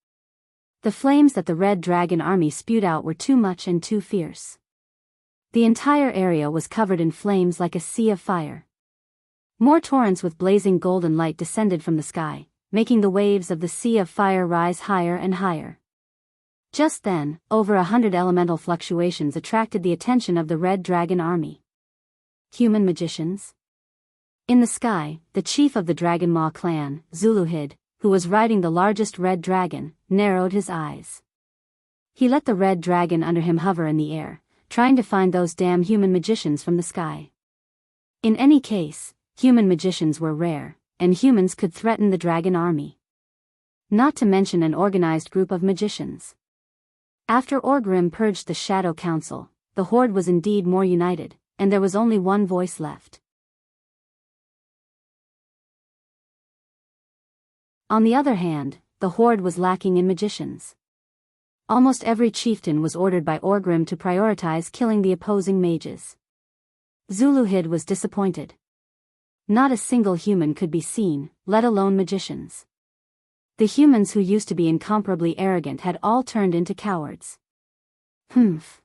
[SPEAKER 1] The flames that the Red Dragon army spewed out were too much and too fierce. The entire area was covered in flames like a sea of fire. More torrents with blazing golden light descended from the sky, making the waves of the sea of fire rise higher and higher. Just then, over 100 elemental fluctuations attracted the attention of the Red Dragon army. Human magicians? In the sky, the chief of the Dragon Maw clan, Zuluhid, who was riding the largest red dragon, narrowed his eyes. He let the red dragon under him hover in the air, trying to find those damn human magicians from the sky. In any case, human magicians were rare, and humans could threaten the dragon army. Not to mention an organized group of magicians. After Orgrim purged the Shadow Council, the Horde was indeed more united, and there was only one voice left. On the other hand, the Horde was lacking in magicians. Almost every chieftain was ordered by Orgrim to prioritize killing the opposing mages. Zuluhid was disappointed. Not a single human could be seen, let alone magicians. The humans who used to be incomparably arrogant had all turned into cowards. Humph.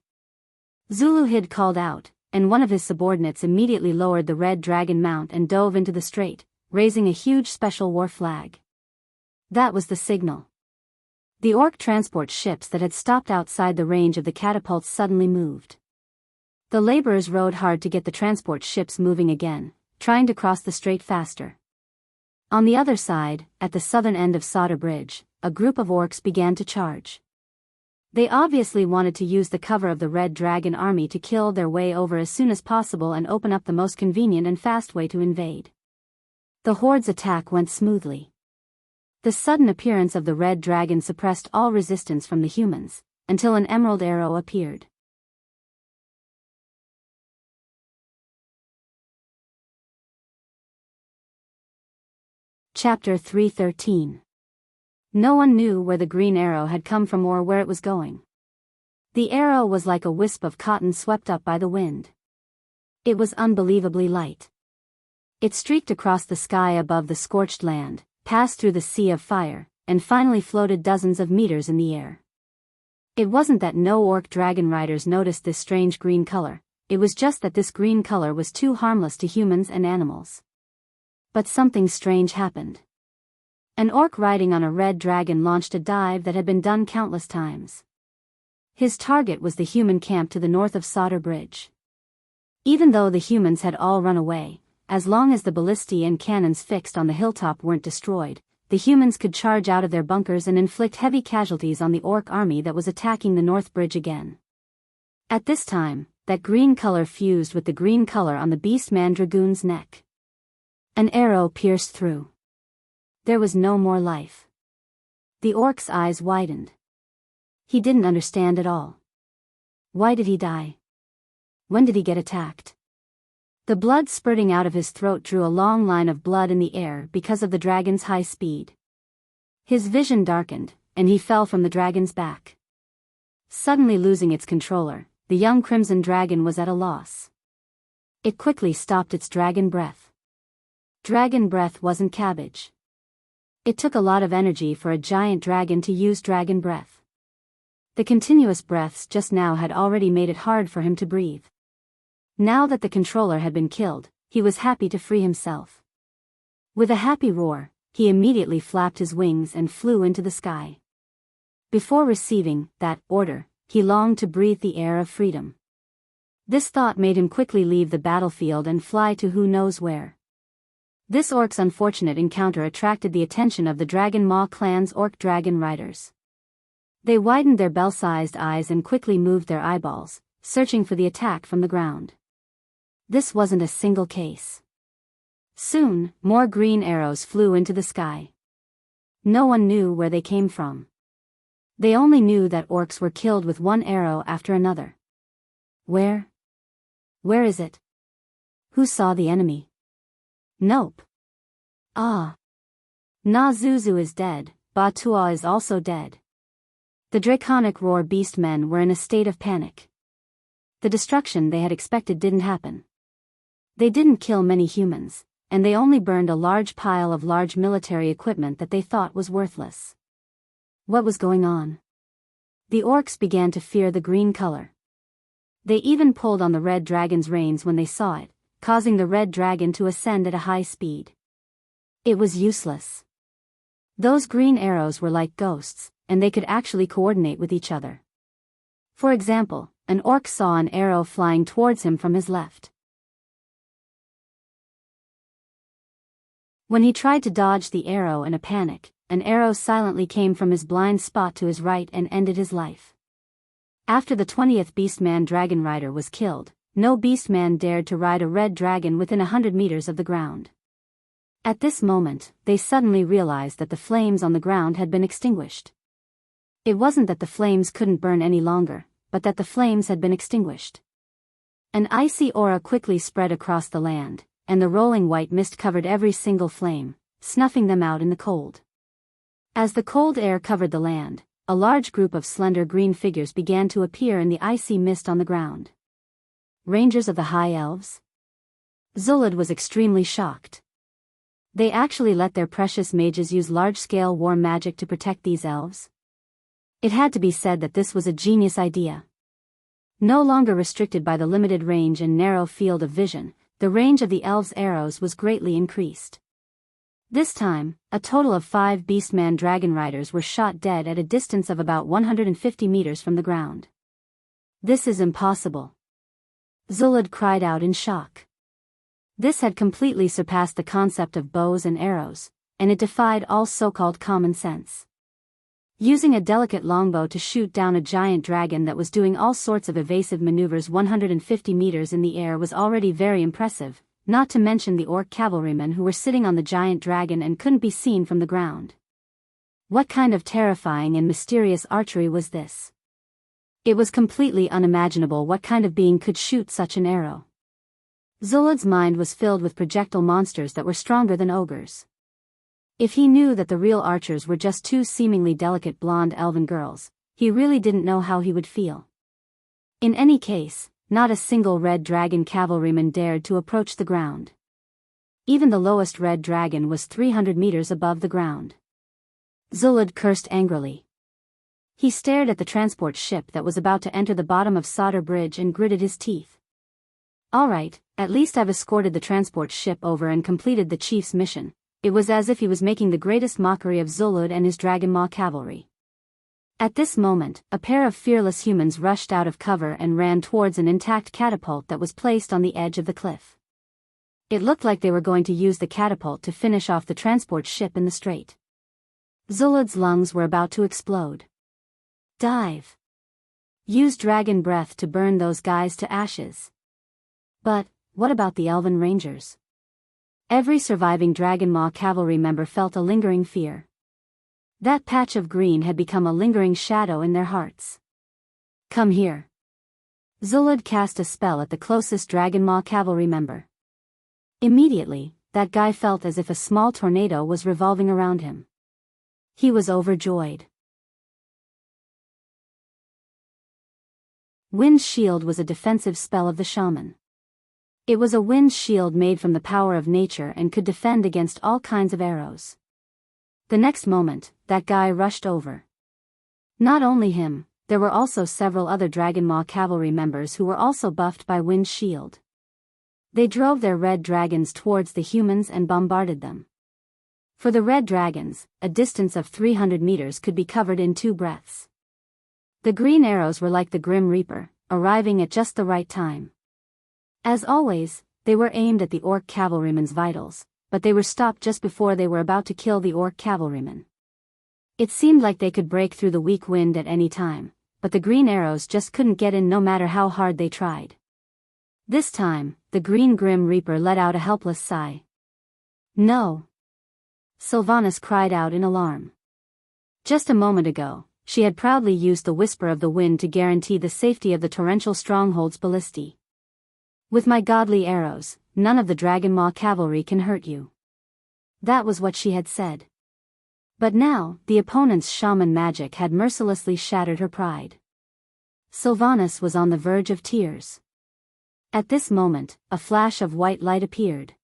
[SPEAKER 1] Zuluhid called out, and one of his subordinates immediately lowered the red dragon mount and dove into the strait, raising a huge special war flag. That was the signal. The orc transport ships that had stopped outside the range of the catapults suddenly moved. The laborers rowed hard to get the transport ships moving again, trying to cross the strait faster. On the other side, at the southern end of Sauder Bridge, a group of orcs began to charge. They obviously wanted to use the cover of the Red Dragon army to kill their way over as soon as possible and open up the most convenient and fast way to invade. The Horde's attack went smoothly. The sudden appearance of the Red Dragon suppressed all resistance from the humans, until an emerald arrow appeared. Chapter 313. No one knew where the green arrow had come from or where it was going. The arrow was like a wisp of cotton swept up by the wind. It was unbelievably light. It streaked across the sky above the scorched land, passed through the sea of fire, and finally floated dozens of meters in the air. It wasn't that no orc dragon riders noticed this strange green color, it was just that this green color was too harmless to humans and animals. But something strange happened. An orc riding on a red dragon launched a dive that had been done countless times. His target was the human camp to the north of Sauder Bridge. Even though the humans had all run away, as long as the ballistae and cannons fixed on the hilltop weren't destroyed, the humans could charge out of their bunkers and inflict heavy casualties on the orc army that was attacking the North Bridge again. At this time, that green color fused with the green color on the Beastman Dragoon's neck. An arrow pierced through. There was no more life. The orc's eyes widened. He didn't understand at all. Why did he die? When did he get attacked? The blood spurting out of his throat drew a long line of blood in the air because of the dragon's high speed. His vision darkened, and he fell from the dragon's back. Suddenly losing its controller, the young crimson dragon was at a loss. It quickly stopped its dragon breath. Dragon breath wasn't cabbage. It took a lot of energy for a giant dragon to use dragon breath. The continuous breaths just now had already made it hard for him to breathe. Now that the controller had been killed, he was happy to free himself. With a happy roar, he immediately flapped his wings and flew into the sky. Before receiving that order, he longed to breathe the air of freedom. This thought made him quickly leave the battlefield and fly to who knows where. This orc's unfortunate encounter attracted the attention of the Dragon Maw clan's orc dragon riders. They widened their bell-sized eyes and quickly moved their eyeballs, searching for the attack from the ground. This wasn't a single case. Soon, more green arrows flew into the sky. No one knew where they came from. They only knew that orcs were killed with one arrow after another. Where? Where is it? Who saw the enemy? Nope. Ah. Na Zuzu is dead, Ba Tua is also dead. The draconic roar beastmen were in a state of panic. The destruction they had expected didn't happen. They didn't kill many humans, and they only burned a large pile of large military equipment that they thought was worthless. What was going on? The orcs began to fear the green color. They even pulled on the red dragon's reins when they saw it, causing the red dragon to ascend at a high speed. It was useless. Those green arrows were like ghosts, and they could actually coordinate with each other. For example, an orc saw an arrow flying towards him from his left. When he tried to dodge the arrow in a panic, an arrow silently came from his blind spot to his right and ended his life. After the 20th Beastman Dragon Rider was killed, no Beastman dared to ride a red dragon within 100 meters of the ground. At this moment, they suddenly realized that the flames on the ground had been extinguished. It wasn't that the flames couldn't burn any longer, but that the flames had been extinguished. An icy aura quickly spread across the land, and the rolling white mist covered every single flame, snuffing them out in the cold. As the cold air covered the land, a large group of slender green figures began to appear in the icy mist on the ground. Rangers of the High Elves? Zulud was extremely shocked. They actually let their precious mages use large-scale war magic to protect these elves? It had to be said that this was a genius idea. No longer restricted by the limited range and narrow field of vision, the range of the elves' arrows was greatly increased. This time, a total of 5 Beastman dragon riders were shot dead at a distance of about 150 meters from the ground. This is impossible. Zulud cried out in shock. This had completely surpassed the concept of bows and arrows, and it defied all so-called common sense. Using a delicate longbow to shoot down a giant dragon that was doing all sorts of evasive maneuvers 150 meters in the air was already very impressive, not to mention the orc cavalrymen who were sitting on the giant dragon and couldn't be seen from the ground. What kind of terrifying and mysterious archery was this? It was completely unimaginable what kind of being could shoot such an arrow. Zulud's mind was filled with projectile monsters that were stronger than ogres. If he knew that the real archers were just 2 seemingly delicate blonde elven girls, he really didn't know how he would feel. In any case, not a single red dragon cavalryman dared to approach the ground. Even the lowest red dragon was 300 meters above the ground. Zulud cursed angrily. He stared at the transport ship that was about to enter the bottom of Solder Bridge and gritted his teeth. Alright, at least I've escorted the transport ship over and completed the chief's mission. It was as if he was making the greatest mockery of Zulud and his Dragon Maw cavalry. At this moment, a pair of fearless humans rushed out of cover and ran towards an intact catapult that was placed on the edge of the cliff. It looked like they were going to use the catapult to finish off the transport ship in the strait. Zulud's lungs were about to explode. Dive! Use dragon breath to burn those guys to ashes. But, what about the elven rangers? Every surviving Dragon Maw cavalry member felt a lingering fear. That patch of green had become a lingering shadow in their hearts. Come here. Zulud cast a spell at the closest Dragon Maw cavalry member. Immediately, that guy felt as if a small tornado was revolving around him. He was overjoyed. Wind Shield was a defensive spell of the shaman. It was a wind shield made from the power of nature and could defend against all kinds of arrows. The next moment, that guy rushed over. Not only him, there were also several other Dragon Maw cavalry members who were also buffed by Wind Shield. They drove their red dragons towards the humans and bombarded them. For the red dragons, a distance of 300 meters could be covered in 2 breaths. The green arrows were like the Grim Reaper, arriving at just the right time. As always, they were aimed at the orc cavalrymen's vitals, but they were stopped just before they were about to kill the orc cavalrymen. It seemed like they could break through the weak wind at any time, but the green arrows just couldn't get in no matter how hard they tried. This time, the green Grim Reaper let out a helpless sigh. No! Sylvanas cried out in alarm. Just a moment ago, she had proudly used the Whisper of the Wind to guarantee the safety of the torrential stronghold's ballistae. With my godly arrows, none of the Dragon Maw cavalry can hurt you. That was what she had said. But now, the opponent's shaman magic had mercilessly shattered her pride. Sylvanas was on the verge of tears. At this moment, a flash of white light appeared.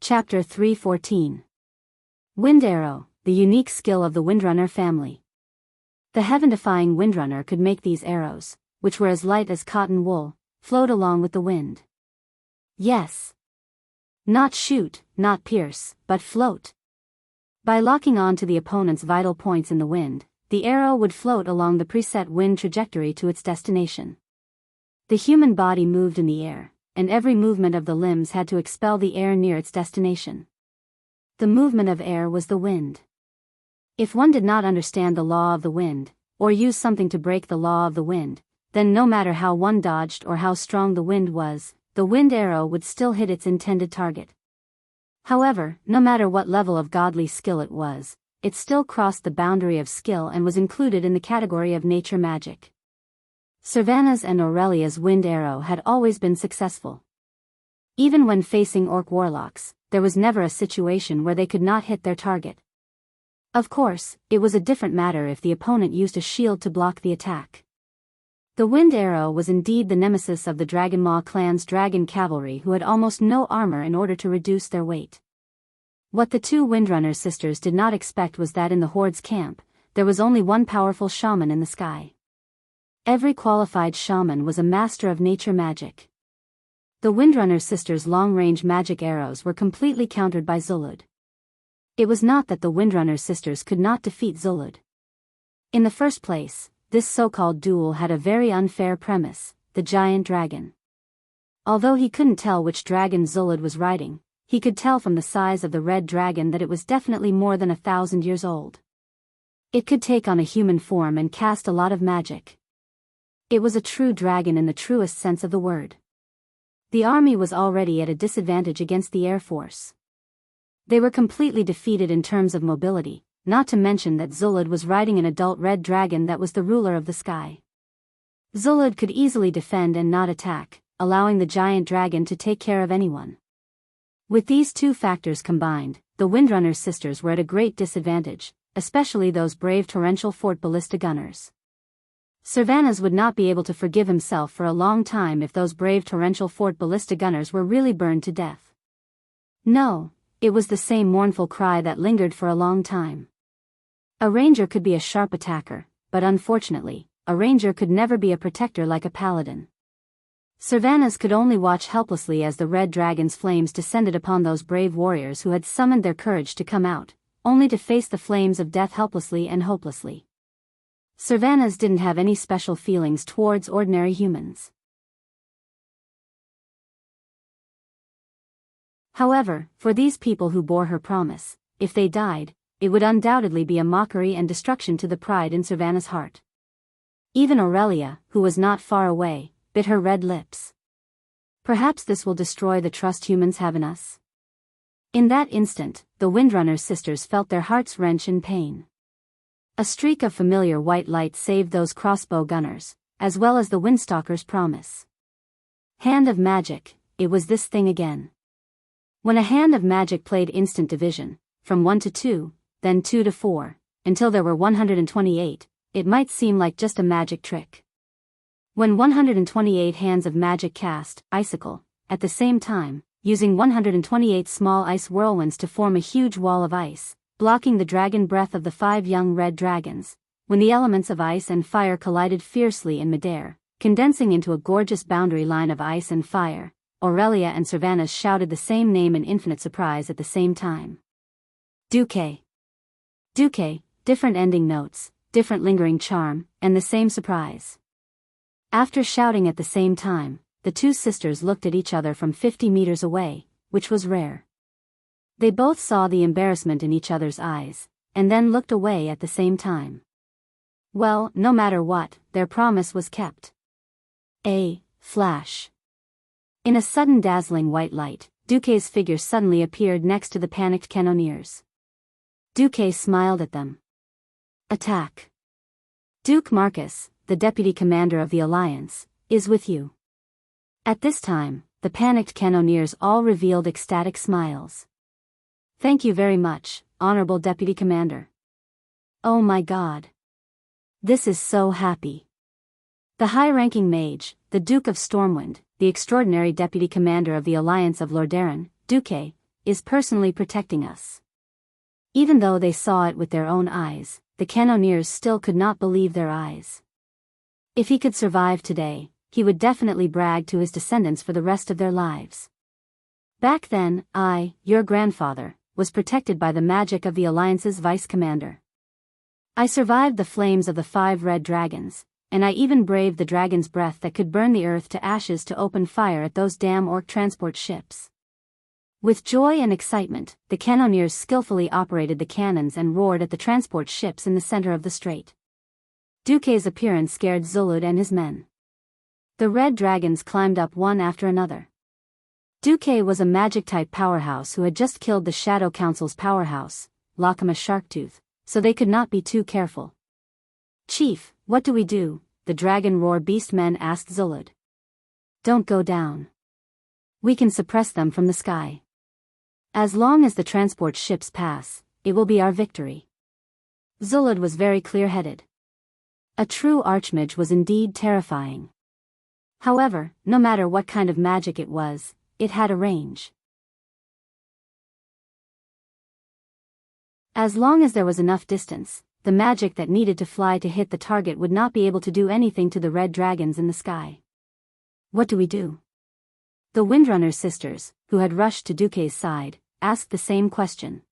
[SPEAKER 1] Chapter 314. Wind Arrow, the unique skill of the Windrunner family. The heaven-defying Windrunner could make these arrows, which were as light as cotton wool, float along with the wind. Yes. Not shoot, not pierce, but float. By locking on to the opponent's vital points in the wind, the arrow would float along the preset wind trajectory to its destination. The human body moved in the air, and every movement of the limbs had to expel the air near its destination. The movement of air was the wind. If one did not understand the law of the wind, or use something to break the law of the wind, then no matter how one dodged or how strong the wind was, the wind arrow would still hit its intended target. However, no matter what level of godly skill it was, it still crossed the boundary of skill and was included in the category of nature magic. Savannah's and Aurelia's wind arrow had always been successful. Even when facing orc warlocks, there was never a situation where they could not hit their target. Of course, it was a different matter if the opponent used a shield to block the attack. The wind arrow was indeed the nemesis of the Dragonmaw clan's dragon cavalry, who had almost no armor in order to reduce their weight. What the two Windrunner sisters did not expect was that in the Horde's camp, there was only one powerful shaman in the sky. Every qualified shaman was a master of nature magic. The Windrunner sisters' long-range magic arrows were completely countered by Zulud. It was not that the Windrunner sisters could not defeat Zulud. In the first place, this so-called duel had a very unfair premise: the giant dragon. Although he couldn't tell which dragon Zulud was riding, he could tell from the size of the red dragon that it was definitely more than 1,000 years old. It could take on a human form and cast a lot of magic. It was a true dragon in the truest sense of the word. The army was already at a disadvantage against the Air Force. They were completely defeated in terms of mobility, not to mention that Zulud was riding an adult red dragon that was the ruler of the sky. Zulud could easily defend and not attack, allowing the giant dragon to take care of anyone. With these two factors combined, the Windrunner sisters were at a great disadvantage, especially those brave torrential fort ballista gunners. Cervantes would not be able to forgive himself for a long time if those brave torrential fort ballista gunners were really burned to death. No, it was the same mournful cry that lingered for a long time. A ranger could be a sharp attacker, but unfortunately, a ranger could never be a protector like a paladin. Cervantes could only watch helplessly as the red dragon's flames descended upon those brave warriors who had summoned their courage to come out, only to face the flames of death helplessly and hopelessly. Cervantes didn't have any special feelings towards ordinary humans. However, for these people who bore her promise, if they died, it would undoubtedly be a mockery and destruction to the pride in Cervantes' heart. Even Aurelia, who was not far away, bit her red lips. Perhaps this will destroy the trust humans have in us. In that instant, the Windrunner sisters felt their hearts wrench in pain. A streak of familiar white light saved those crossbow gunners, as well as the Windstalker's promise. Hand of magic, it was this thing again. When a hand of magic played instant division, from 1 to 2, then 2 to 4, until there were 128, it might seem like just a magic trick. When 128 hands of magic cast, icicle, at the same time, using 128 small ice whirlwinds to form a huge wall of ice, blocking the dragon breath of the 5 young red dragons, when the elements of ice and fire collided fiercely in midair, condensing into a gorgeous boundary line of ice and fire, Aurelia and Cervantes shouted the same name in infinite surprise at the same time. Duque. Duque, different ending notes, different lingering charm, and the same surprise. After shouting at the same time, the two sisters looked at each other from 50 meters away, which was rare. They both saw the embarrassment in each other's eyes, and then looked away at the same time. Well, no matter what, their promise was kept. A flash. In a sudden dazzling white light, Duque's figure suddenly appeared next to the panicked cannoneers. Duque smiled at them. Attack. Duke Marcus, the deputy commander of the Alliance, is with you. At this time, the panicked cannoneers all revealed ecstatic smiles. Thank you very much, honorable deputy commander. Oh my God. This is so happy. The high-ranking mage, the Duke of Stormwind, the extraordinary deputy commander of the Alliance of Lordaeron, Duque, is personally protecting us. Even though they saw it with their own eyes, the cannoneers still could not believe their eyes. If he could survive today, he would definitely brag to his descendants for the rest of their lives. Back then, I, your grandfather, was protected by the magic of the Alliance's vice-commander. I survived the flames of the 5 red dragons, and I even braved the dragon's breath that could burn the earth to ashes to open fire at those damn orc transport ships. With joy and excitement, the cannoneers skillfully operated the cannons and roared at the transport ships in the center of the strait. Duque's appearance scared Zulud and his men. The red dragons climbed up one after another. Duque was a magic-type powerhouse who had just killed the Shadow Council's powerhouse, Lakama Sharktooth, so they could not be too careful. "Chief, what do we do?" the Dragon Roar Beastmen asked Zulud. "Don't go down. We can suppress them from the sky. As long as the transport ships pass, it will be our victory." Zulud was very clear-headed. A true archmage was indeed terrifying. However, no matter what kind of magic it was, it had a range. As long as there was enough distance, the magic that needed to fly to hit the target would not be able to do anything to the red dragons in the sky. "What do we do?" The Windrunner sisters, who had rushed to Duque's side, asked the same question.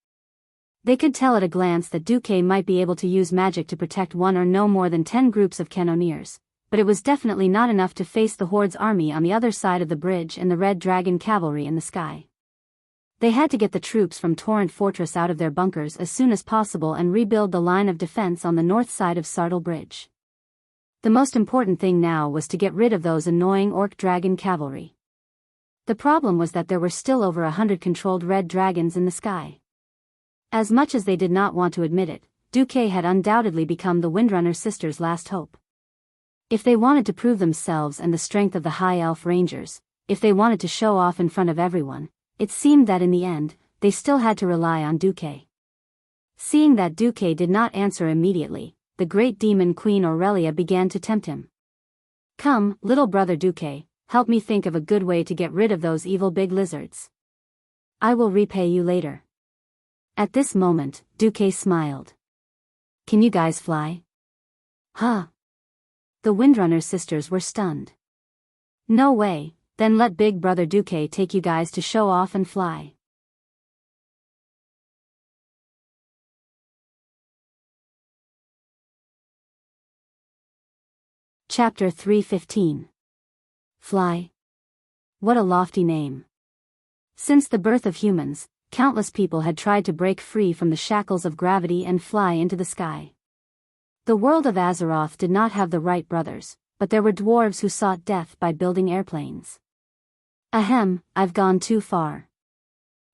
[SPEAKER 1] They could tell at a glance that Duque might be able to use magic to protect one or no more than 10 groups of cannoneers, but it was definitely not enough to face the Horde's army on the other side of the bridge and the Red Dragon cavalry in the sky. They had to get the troops from Torrent Fortress out of their bunkers as soon as possible and rebuild the line of defense on the north side of Sartle Bridge. The most important thing now was to get rid of those annoying Orc Dragon cavalry. The problem was that there were still over 100 controlled red dragons in the sky. As much as they did not want to admit it, Duque had undoubtedly become the Windrunner sisters' last hope. If they wanted to prove themselves and the strength of the High Elf Rangers, if they wanted to show off in front of everyone, it seemed that in the end, they still had to rely on Duque. Seeing that Duque did not answer immediately, the great demon Queen Aurelia began to tempt him. "Come, little brother Duque, help me think of a good way to get rid of those evil big lizards. I will repay you later." At this moment, Duque smiled. "Can you guys fly?" "Huh?" The Windrunner sisters were stunned. "No way, then let big brother Duque take you guys to show off and fly." Chapter 315. Fly. What a lofty name. Since the birth of humans, countless people had tried to break free from the shackles of gravity and fly into the sky. The world of Azeroth did not have the Wright brothers, but there were dwarves who sought death by building airplanes. Ahem, I've gone too far.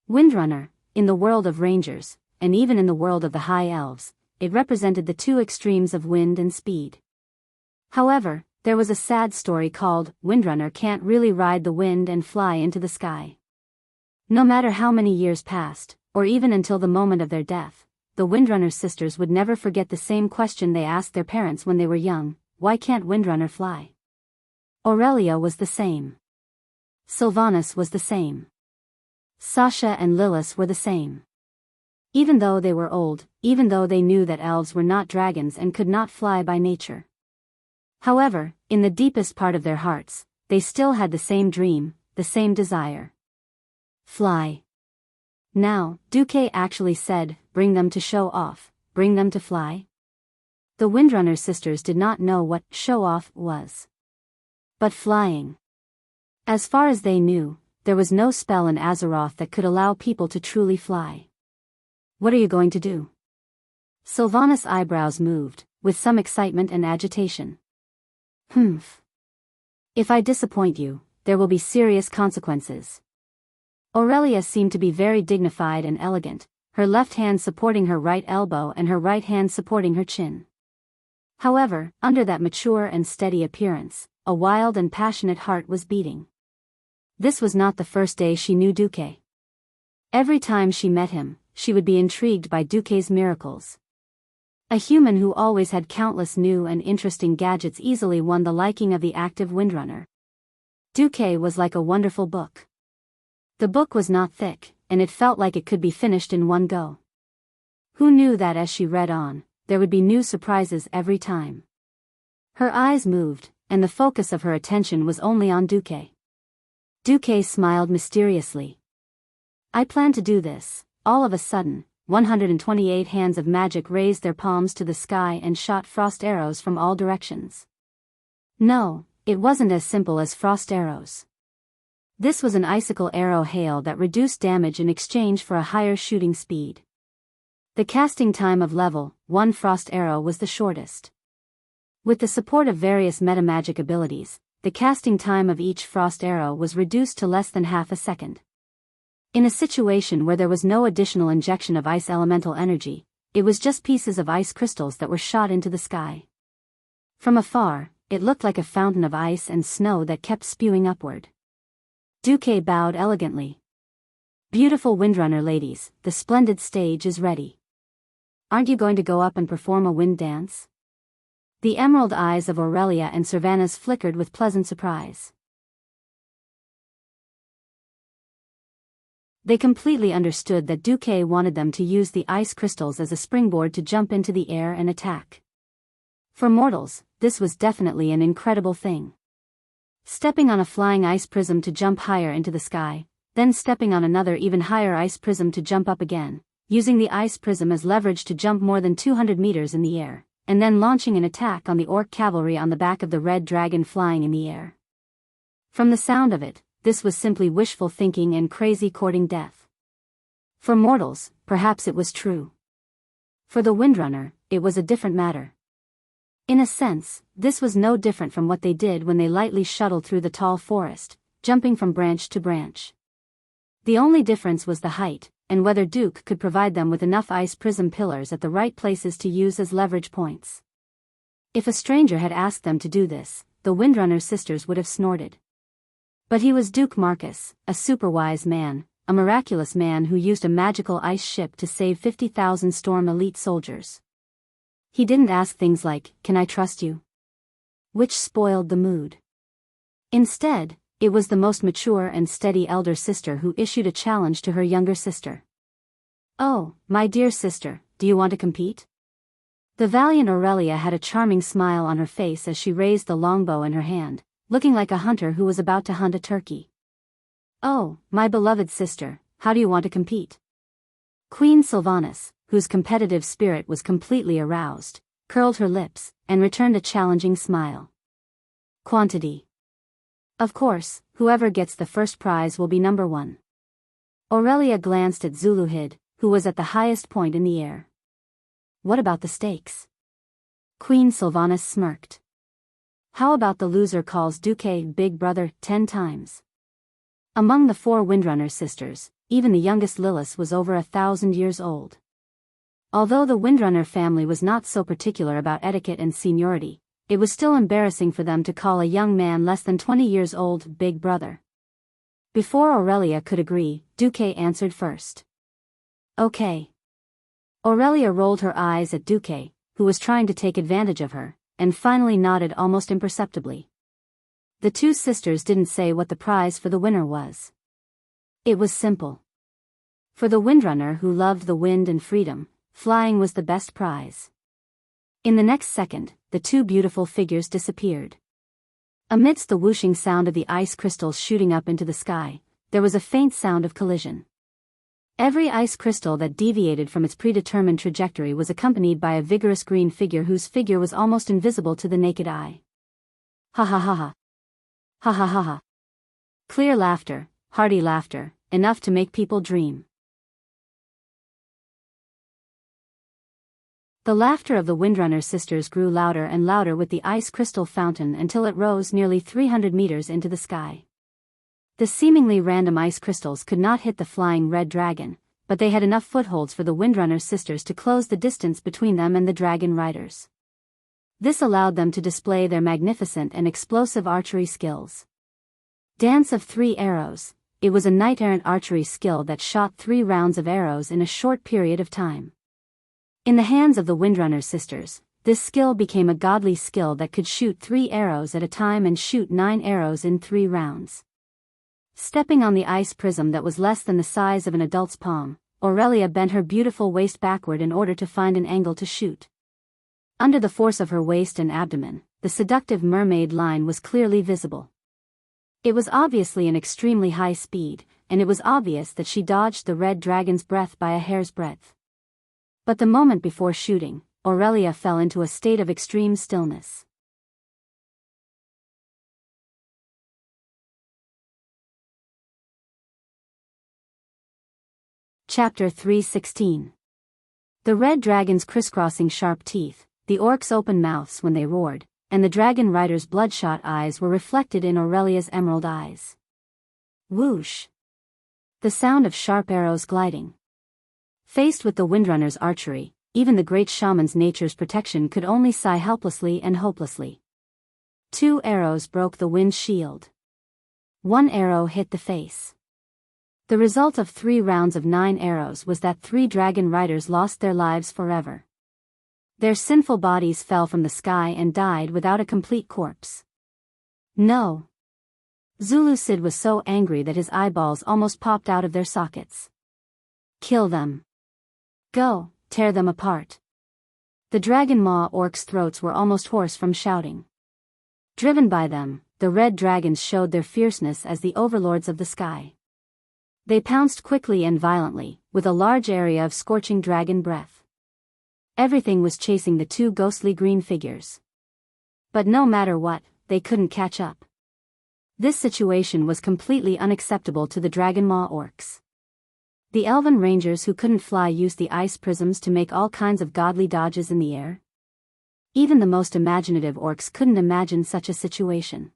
[SPEAKER 1] Windrunner, in the world of rangers, and even in the world of the High Elves, it represented the two extremes of wind and speed. However, there was a sad story called Windrunner Can't Really Ride the Wind and Fly into the Sky. No matter how many years passed, or even until the moment of their death, the Windrunner sisters would never forget the same question they asked their parents when they were young: why can't Windrunner fly? Aurelia was the same. Sylvanas was the same. Sasha and Lilith were the same. Even though they were old, even though they knew that elves were not dragons and could not fly by nature. However, in the deepest part of their hearts, they still had the same dream, the same desire. Fly. Now, Duque actually said, bring them to show off, bring them to fly. The Windrunner sisters did not know what show off was. But flying. As far as they knew, there was no spell in Azeroth that could allow people to truly fly. What are you going to do? Sylvanas' eyebrows moved, with some excitement and agitation. Humph. If I disappoint you, there will be serious consequences. Aurelia seemed to be very dignified and elegant, her left hand supporting her right elbow and her right hand supporting her chin. However, under that mature and steady appearance, a wild and passionate heart was beating. This was not the first day she knew Duque. Every time she met him, she would be intrigued by Duque's miracles. A human who always had countless new and interesting gadgets easily won the liking of the active Windrunner. Duque was like a wonderful book. The book was not thick, and it felt like it could be finished in one go. Who knew that as she read on, there would be new surprises every time? Her eyes moved, and the focus of her attention was only on Duque. Duque smiled mysteriously. I plan to do this. All of a sudden, 128 hands of magic raised their palms to the sky and shot frost arrows from all directions. No, it wasn't as simple as frost arrows. This was an icicle arrow hail that reduced damage in exchange for a higher shooting speed. The casting time of level 1 frost arrow was the shortest. With the support of various metamagic abilities, the casting time of each frost arrow was reduced to less than half a second. In a situation where there was no additional injection of ice elemental energy, it was just pieces of ice crystals that were shot into the sky. From afar, it looked like a fountain of ice and snow that kept spewing upward. Duque bowed elegantly. "Beautiful Windrunner ladies, the splendid stage is ready. Aren't you going to go up and perform a wind dance?" The emerald eyes of Aurelia and Servanas flickered with pleasant surprise. They completely understood that Duque wanted them to use the ice crystals as a springboard to jump into the air and attack. For mortals, this was definitely an incredible thing. Stepping on a flying ice prism to jump higher into the sky, then stepping on another even higher ice prism to jump up again, using the ice prism as leverage to jump more than 200 meters in the air, and then launching an attack on the orc cavalry on the back of the red dragon flying in the air. From the sound of it, this was simply wishful thinking and crazy courting death. For mortals, perhaps it was true. For the Windrunner, it was a different matter. In a sense, this was no different from what they did when they lightly shuttled through the tall forest, jumping from branch to branch. The only difference was the height, and whether Duke could provide them with enough ice prism pillars at the right places to use as leverage points. If a stranger had asked them to do this, the Windrunner sisters would have snorted. But he was Duke Marcus, a super-wise man, a miraculous man who used a magical ice ship to save 50,000 Storm elite soldiers. He didn't ask things like, "Can I trust you?" which spoiled the mood. Instead, it was the most mature and steady elder sister who issued a challenge to her younger sister. "Oh, my dear sister, do you want to compete?" The valiant Aurelia had a charming smile on her face as she raised the longbow in her hand, looking like a hunter who was about to hunt a turkey. "Oh, my beloved sister, how do you want to compete?" Queen Sylvanas, whose competitive spirit was completely aroused, curled her lips, and returned a challenging smile. "Quantity. Of course, whoever gets the first prize will be number one." Aurelia glanced at Zuluhid, who was at the highest point in the air. "What about the stakes?" Queen Sylvanas smirked. "How about the loser calls Duque Big Brother 10 times? Among the 4 Windrunner sisters, even the youngest Lilith was over 1,000 years old. Although the Windrunner family was not so particular about etiquette and seniority, it was still embarrassing for them to call a young man less than 20 years old Big Brother. Before Aurelia could agree, Duque answered first. "Okay." Aurelia rolled her eyes at Duque, who was trying to take advantage of her, and finally nodded almost imperceptibly. The 2 sisters didn't say what the prize for the winner was. It was simple. For the Windrunner who loved the wind and freedom, flying was the best prize. In the next second, the 2 beautiful figures disappeared. Amidst the whooshing sound of the ice crystals shooting up into the sky, there was a faint sound of collision. Every ice crystal that deviated from its predetermined trajectory was accompanied by a vigorous green figure whose figure was almost invisible to the naked eye. Ha ha ha ha. Ha ha ha ha. Clear laughter, hearty laughter, enough to make people dream. The laughter of the Windrunner sisters grew louder and louder with the ice crystal fountain until it rose nearly 300 meters into the sky. The seemingly random ice crystals could not hit the flying red dragon, but they had enough footholds for the Windrunner sisters to close the distance between them and the dragon riders. This allowed them to display their magnificent and explosive archery skills. Dance of 3 arrows, it was a knight-errant archery skill that shot 3 rounds of arrows in a short period of time. In the hands of the Windrunner sisters, this skill became a godly skill that could shoot 3 arrows at a time and shoot 9 arrows in 3 rounds. Stepping on the ice prism that was less than the size of an adult's palm, Aurelia bent her beautiful waist backward in order to find an angle to shoot. Under the force of her waist and abdomen, the seductive mermaid line was clearly visible. It was obviously an extremely high speed, and it was obvious that she dodged the red dragon's breath by a hair's breadth. But the moment before shooting, Aurelia fell into a state of extreme stillness. Chapter 3:16. The red dragons crisscrossing sharp teeth, the orcs' open mouths when they roared, and the dragon rider's bloodshot eyes were reflected in Aurelia's emerald eyes. Whoosh! The sound of sharp arrows gliding. Faced with the Windrunner's archery, even the great shaman's nature's protection could only sigh helplessly and hopelessly. 2 arrows broke the wind shield. 1 arrow hit the face. The result of 3 rounds of 9 arrows was that 3 dragon riders lost their lives forever. Their sinful bodies fell from the sky and died without a complete corpse. No. Zulu Sid was so angry that his eyeballs almost popped out of their sockets. Kill them. Go, tear them apart. The dragon maw orcs' throats were almost hoarse from shouting. Driven by them, the red dragons showed their fierceness as the overlords of the sky. They pounced quickly and violently, with a large area of scorching dragon breath. Everything was chasing the 2 ghostly green figures. But no matter what, they couldn't catch up. This situation was completely unacceptable to the dragon maw orcs. The elven rangers who couldn't fly used the ice prisms to make all kinds of godly dodges in the air. Even the most imaginative orcs couldn't imagine such a situation.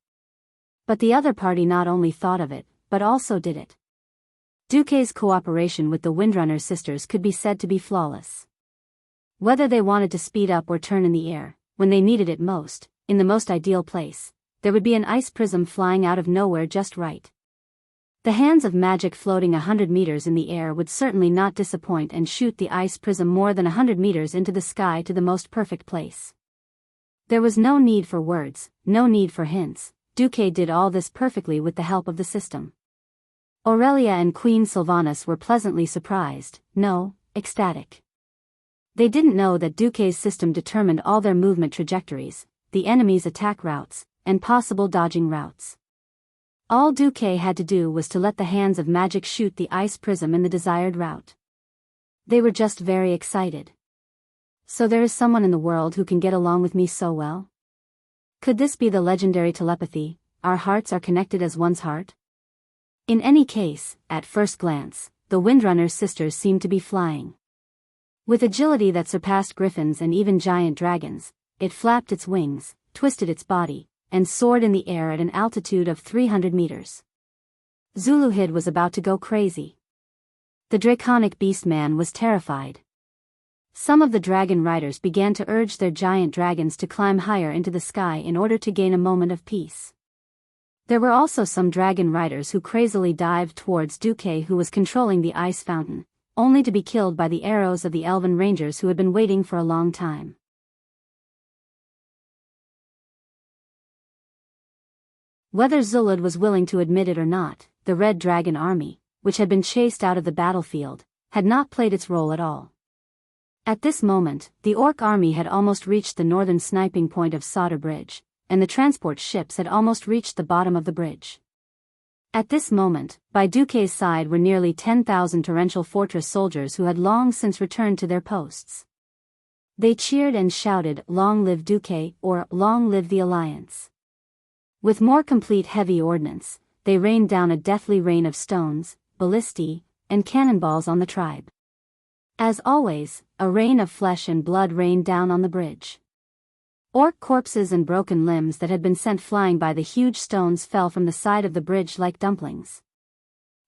[SPEAKER 1] But the other party not only thought of it, but also did it. Duque's cooperation with the Windrunner sisters could be said to be flawless. Whether they wanted to speed up or turn in the air, when they needed it most, in the most ideal place, there would be an ice prism flying out of nowhere just right. The hands of magic floating 100 meters in the air would certainly not disappoint and shoot the ice prism more than 100 meters into the sky to the most perfect place. There was no need for words, no need for hints. Duque did all this perfectly with the help of the system. Aurelia and Queen Sylvanas were pleasantly surprised, no, ecstatic. They didn't know that Duque's system determined all their movement trajectories, the enemy's attack routes, and possible dodging routes. All Duque had to do was to let the hands of magic shoot the ice prism in the desired route. They were just very excited. So there is someone in the world who can get along with me so well? Could this be the legendary telepathy, our hearts are connected as one's heart? In any case, at first glance, the Windrunner sisters seemed to be flying. With agility that surpassed griffins and even giant dragons, it flapped its wings, twisted its body, and soared in the air at an altitude of 300 meters. Zuluhid was about to go crazy. The draconic beastman was terrified. Some of the dragon riders began to urge their giant dragons to climb higher into the sky in order to gain a moment of peace. There were also some dragon riders who crazily dived towards Duque, who was controlling the ice fountain, only to be killed by the arrows of the elven rangers who had been waiting for a long time. Whether Zulud was willing to admit it or not, the Red Dragon Army, which had been chased out of the battlefield, had not played its role at all. At this moment, the Orc army had almost reached the northern sniping point of Sauter Bridge, and the transport ships had almost reached the bottom of the bridge. At this moment, by Duque's side were nearly 10,000 torrential fortress soldiers who had long since returned to their posts. They cheered and shouted, "Long live Duque," or "Long live the Alliance." With more complete heavy ordnance, they rained down a deathly rain of stones, ballistae, and cannonballs on the tribe. As always, a rain of flesh and blood rained down on the bridge. Orc corpses and broken limbs that had been sent flying by the huge stones fell from the side of the bridge like dumplings.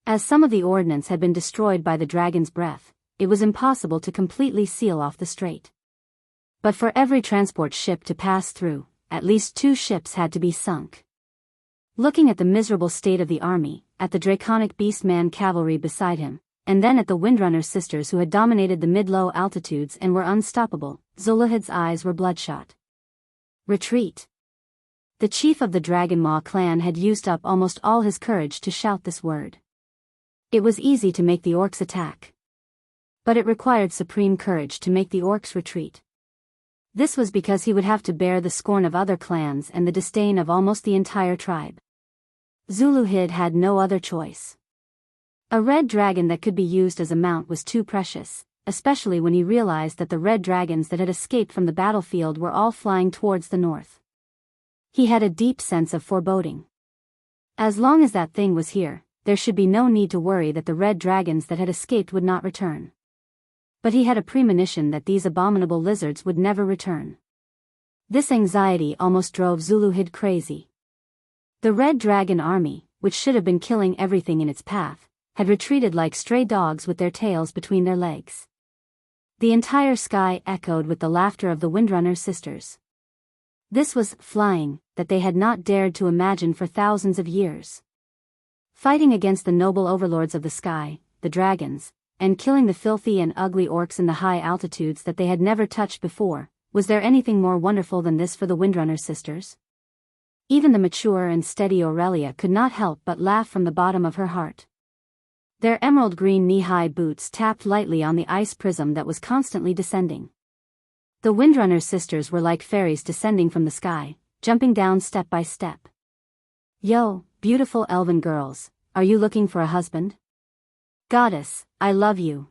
[SPEAKER 1] As some of the ordnance had been destroyed by the dragon's breath, it was impossible to completely seal off the strait. But for every transport ship to pass through, at least 2 ships had to be sunk. Looking at the miserable state of the army, at the draconic beastman cavalry beside him, and then at the Windrunner sisters who had dominated the mid-low altitudes and were unstoppable, Zulahid's eyes were bloodshot. Retreat. The chief of the Dragon Maw clan had used up almost all his courage to shout this word. It was easy to make the orcs attack. But it required supreme courage to make the orcs retreat. This was because he would have to bear the scorn of other clans and the disdain of almost the entire tribe. Zuluhid had no other choice. A red dragon that could be used as a mount was too precious, especially when he realized that the red dragons that had escaped from the battlefield were all flying towards the north. He had a deep sense of foreboding. As long as that thing was here, there should be no need to worry that the red dragons that had escaped would not return. But he had a premonition that these abominable lizards would never return. This anxiety almost drove Zuluhid crazy. The Red Dragon Army, which should have been killing everything in its path, had retreated like stray dogs with their tails between their legs. The entire sky echoed with the laughter of the Windrunner sisters. This was flying that they had not dared to imagine for thousands of years. Fighting against the noble overlords of the sky, the dragons, and killing the filthy and ugly orcs in the high altitudes that they had never touched before, was there anything more wonderful than this for the Windrunner sisters? Even the mature and steady Aurelia could not help but laugh from the bottom of her heart. Their emerald green knee-high boots tapped lightly on the ice prism that was constantly descending. The Windrunner sisters were like fairies descending from the sky, jumping down step by step. Yo, beautiful elven girls, are you looking for a husband? Goddess, I love you.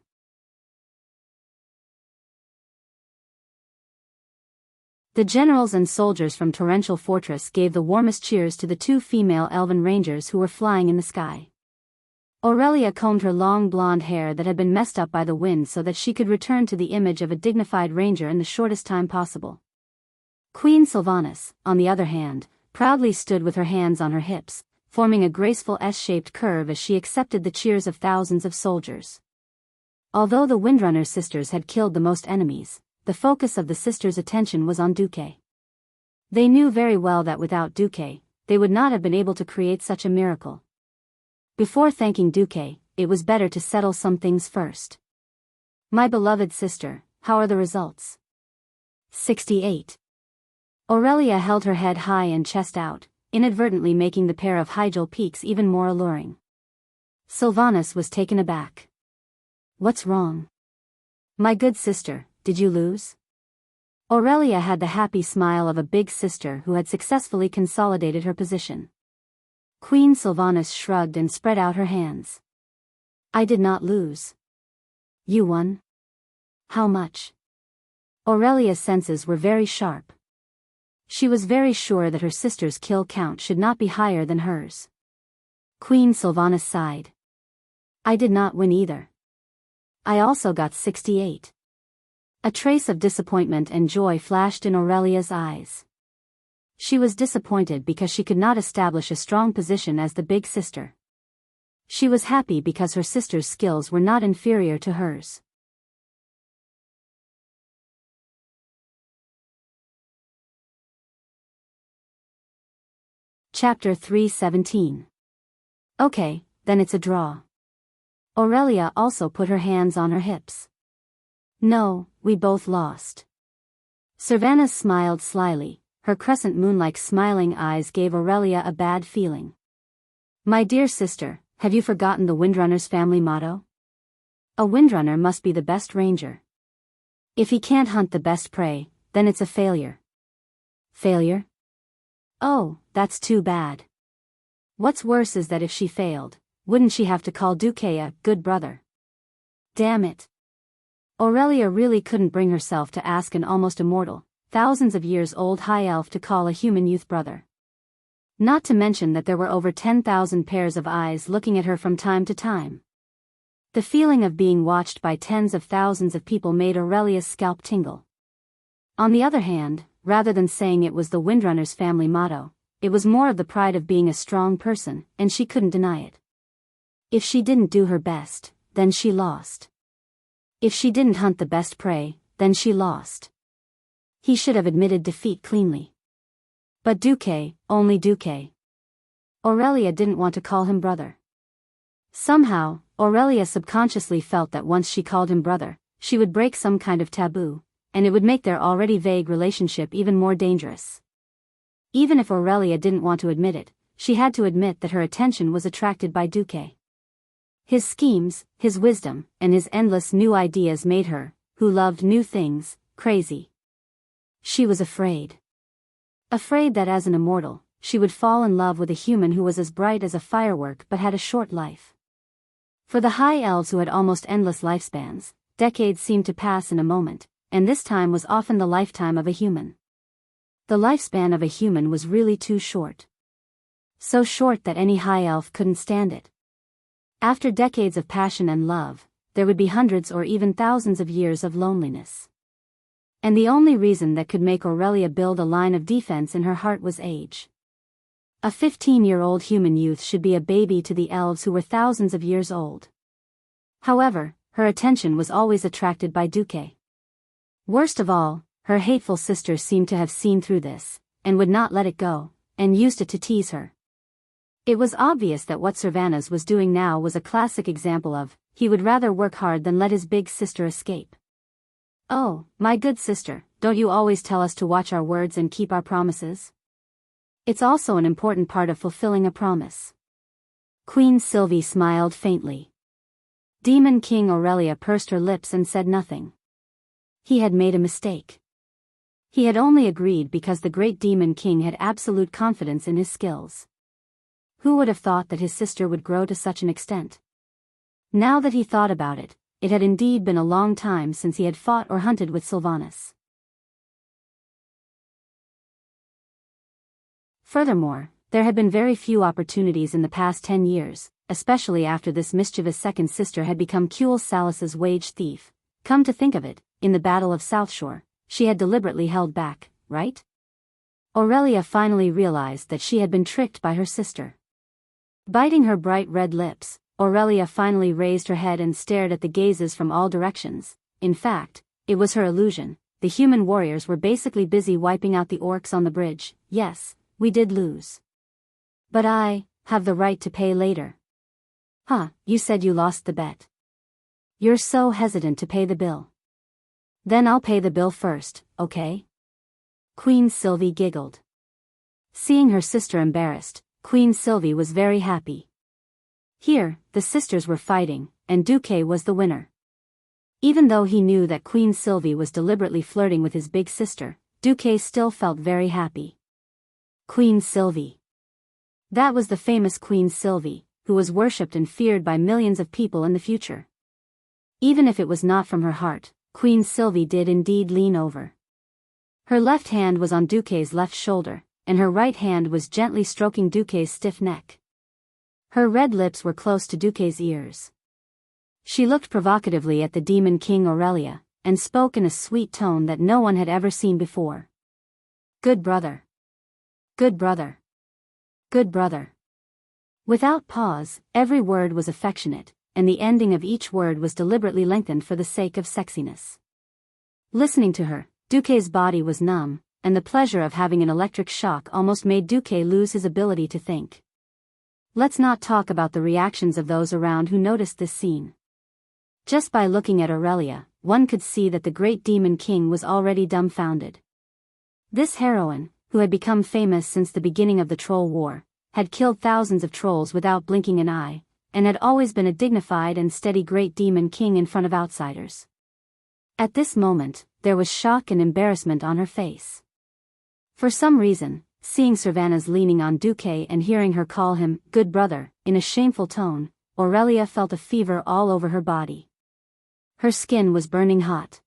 [SPEAKER 1] The generals and soldiers from Torrential Fortress gave the warmest cheers to the two female elven rangers who were flying in the sky. Aurelia combed her long blonde hair that had been messed up by the wind so that she could return to the image of a dignified ranger in the shortest time possible. Queen Sylvanas, on the other hand, proudly stood with her hands on her hips, forming a graceful S-shaped curve as she accepted the cheers of thousands of soldiers. Although the Windrunner sisters had killed the most enemies, the focus of the sisters' attention was on Duque. They knew very well that without Duque, they would not have been able to create such a miracle. Before thanking Duque, it was better to settle some things first. My beloved sister, how are the results? 68. Aurelia held her head high and chest out, inadvertently making the pair of high-jewel peaks even more alluring. Sylvanas was taken aback. What's wrong? My good sister, did you lose? Aurelia had the happy smile of a big sister who had successfully consolidated her position. Queen Sylvanas shrugged and spread out her hands. I did not lose. You won? How much? Aurelia's senses were very sharp. She was very sure that her sister's kill count should not be higher than hers. Queen Sylvanas sighed. I did not win either. I also got 68. A trace of disappointment and joy flashed in Aurelia's eyes. She was disappointed because she could not establish a strong position as the big sister. She was happy because her sister's skills were not inferior to hers. Chapter 3:17. Okay, then it's a draw. Aurelia also put her hands on her hips. No, we both lost. Sylvanas smiled slyly. Her crescent moon-like smiling eyes gave Aurelia a bad feeling. My dear sister, have you forgotten the Windrunner's family motto? A Windrunner must be the best ranger. If he can't hunt the best prey, then it's a failure. Failure? Oh, that's too bad. What's worse is that if she failed, wouldn't she have to call Duque a good brother? Damn it. Aurelia really couldn't bring herself to ask an almost immortal, thousands of years old high elf to call a human youth brother. Not to mention that there were over 10,000 pairs of eyes looking at her from time to time. The feeling of being watched by tens of thousands of people made Aurelia's scalp tingle. On the other hand, rather than saying it was the Windrunner's family motto, it was more of the pride of being a strong person, and she couldn't deny it. If she didn't do her best, then she lost. If she didn't hunt the best prey, then she lost. He should have admitted defeat cleanly. But Duque, only Duque. Aurelia didn't want to call him brother. Somehow, Aurelia subconsciously felt that once she called him brother, she would break some kind of taboo, and it would make their already vague relationship even more dangerous. Even if Aurelia didn't want to admit it, she had to admit that her attention was attracted by Duque. His schemes, his wisdom, and his endless new ideas made her, who loved new things, crazy. She was afraid. Afraid that as an immortal, she would fall in love with a human who was as bright as a firework but had a short life. For the high elves who had almost endless lifespans, decades seemed to pass in a moment, and this time was often the lifetime of a human. The lifespan of a human was really too short. So short that any high elf couldn't stand it. After decades of passion and love, there would be hundreds or even thousands of years of loneliness. And the only reason that could make Aurelia build a line of defense in her heart was age. A 15-year-old human youth should be a baby to the elves who were thousands of years old. However, her attention was always attracted by Duque. Worst of all, her hateful sister seemed to have seen through this, and would not let it go, and used it to tease her. It was obvious that what Cervantes was doing now was a classic example of, he would rather work hard than let his big sister escape. "Oh, my good sister, don't you always tell us to watch our words and keep our promises? It's also an important part of fulfilling a promise." Queen Sylvie smiled faintly. Demon King Aurelia pursed her lips and said nothing. He had made a mistake. He had only agreed because the great Demon King had absolute confidence in his skills. Who would have thought that his sister would grow to such an extent? Now that he thought about it, it had indeed been a long time since he had fought or hunted with Sylvanas. Furthermore, there had been very few opportunities in the past 10 years, especially after this mischievous second sister had become Kuel Salas's wage thief. Come to think of it, in the Battle of South Shore, she had deliberately held back, right? Aurelia finally realized that she had been tricked by her sister. Biting her bright red lips, Aurelia finally raised her head and stared at the gazes from all directions. In fact, it was her illusion. The human warriors were basically busy wiping out the orcs on the bridge. "Yes, we did lose. But I have the right to pay later." "Huh, you said you lost the bet. You're so hesitant to pay the bill. Then I'll pay the bill first, okay?" Queen Sylvie giggled. Seeing her sister embarrassed, Queen Sylvie was very happy. Here, the sisters were fighting, and Duque was the winner. Even though he knew that Queen Sylvie was deliberately flirting with his big sister, Duque still felt very happy. Queen Sylvie. That was the famous Queen Sylvie, who was worshipped and feared by millions of people in the future. Even if it was not from her heart, Queen Sylvie did indeed lean over. Her left hand was on Duque's left shoulder, and her right hand was gently stroking Duque's stiff neck. Her red lips were close to Duque's ears. She looked provocatively at the Demon King Aurelia, and spoke in a sweet tone that no one had ever seen before. "Good brother. Good brother. Good brother." Without pause, every word was affectionate, and the ending of each word was deliberately lengthened for the sake of sexiness. Listening to her, Duque's body was numb, and the pleasure of having an electric shock almost made Duque lose his ability to think. Let's not talk about the reactions of those around who noticed this scene. Just by looking at Aurelia, one could see that the great Demon King was already dumbfounded. This heroine, who had become famous since the beginning of the Troll War, had killed thousands of trolls without blinking an eye, and had always been a dignified and steady great Demon King in front of outsiders. At this moment, there was shock and embarrassment on her face. For some reason, seeing Cervantes leaning on Duque and hearing her call him "good brother" in a shameful tone, Aurelia felt a fever all over her body. Her skin was burning hot.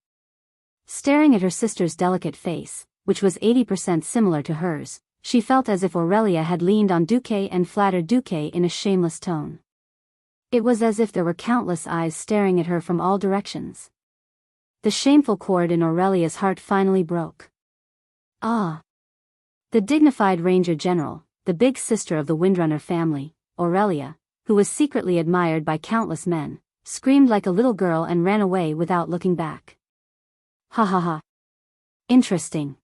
[SPEAKER 1] Staring at her sister's delicate face, which was 80% similar to hers, she felt as if Aurelia had leaned on Duque and flattered Duque in a shameless tone. It was as if there were countless eyes staring at her from all directions. The shameful chord in Aurelia's heart finally broke. Ah! The dignified Ranger General, the big sister of the Windrunner family, Aurelia, who was secretly admired by countless men, screamed like a little girl and ran away without looking back. "Ha ha ha. Interesting.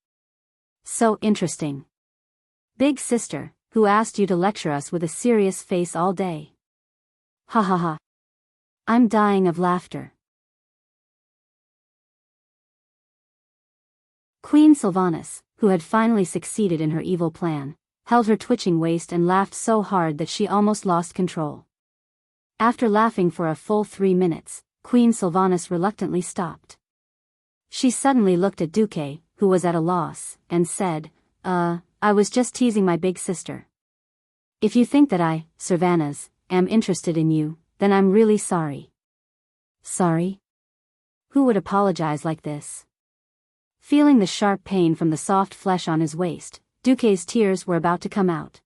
[SPEAKER 1] So interesting. Big sister, who asked you to lecture us with a serious face all day. Ha ha ha. I'm dying of laughter." Queen Sylvanas, who had finally succeeded in her evil plan, held her twitching waist and laughed so hard that she almost lost control. After laughing for a full 3 minutes, Queen Sylvanas reluctantly stopped. She suddenly looked at Duque, who was at a loss, and said, I was just teasing my big sister. If you think that I, Cervantes, am interested in you, then I'm really sorry." "Sorry? Who would apologize like this?" Feeling the sharp pain from the soft flesh on his waist, Duque's tears were about to come out.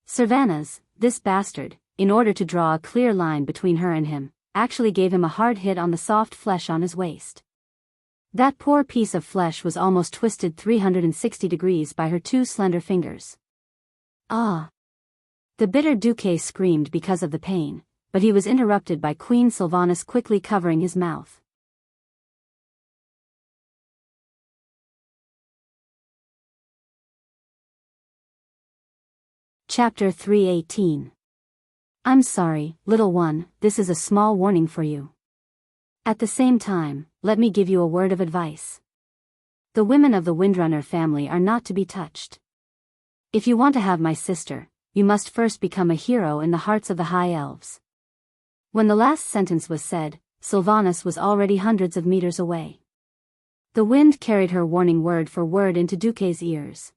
[SPEAKER 1] Cervantes, this bastard, in order to draw a clear line between her and him, actually gave him a hard hit on the soft flesh on his waist. That poor piece of flesh was almost twisted 360 degrees by her two slender fingers. Ah! The bitter Duque screamed because of the pain, but he was interrupted by Queen Sylvanas quickly covering his mouth. Chapter 318. I'm sorry, little one, this is a small warning for you. At the same time, let me give you a word of advice. The women of the Windrunner family are not to be touched. If you want to have my sister, you must first become a hero in the hearts of the High Elves. When the last sentence was said, Sylvanas was already hundreds of meters away. The wind carried her warning word for word into Duque's ears.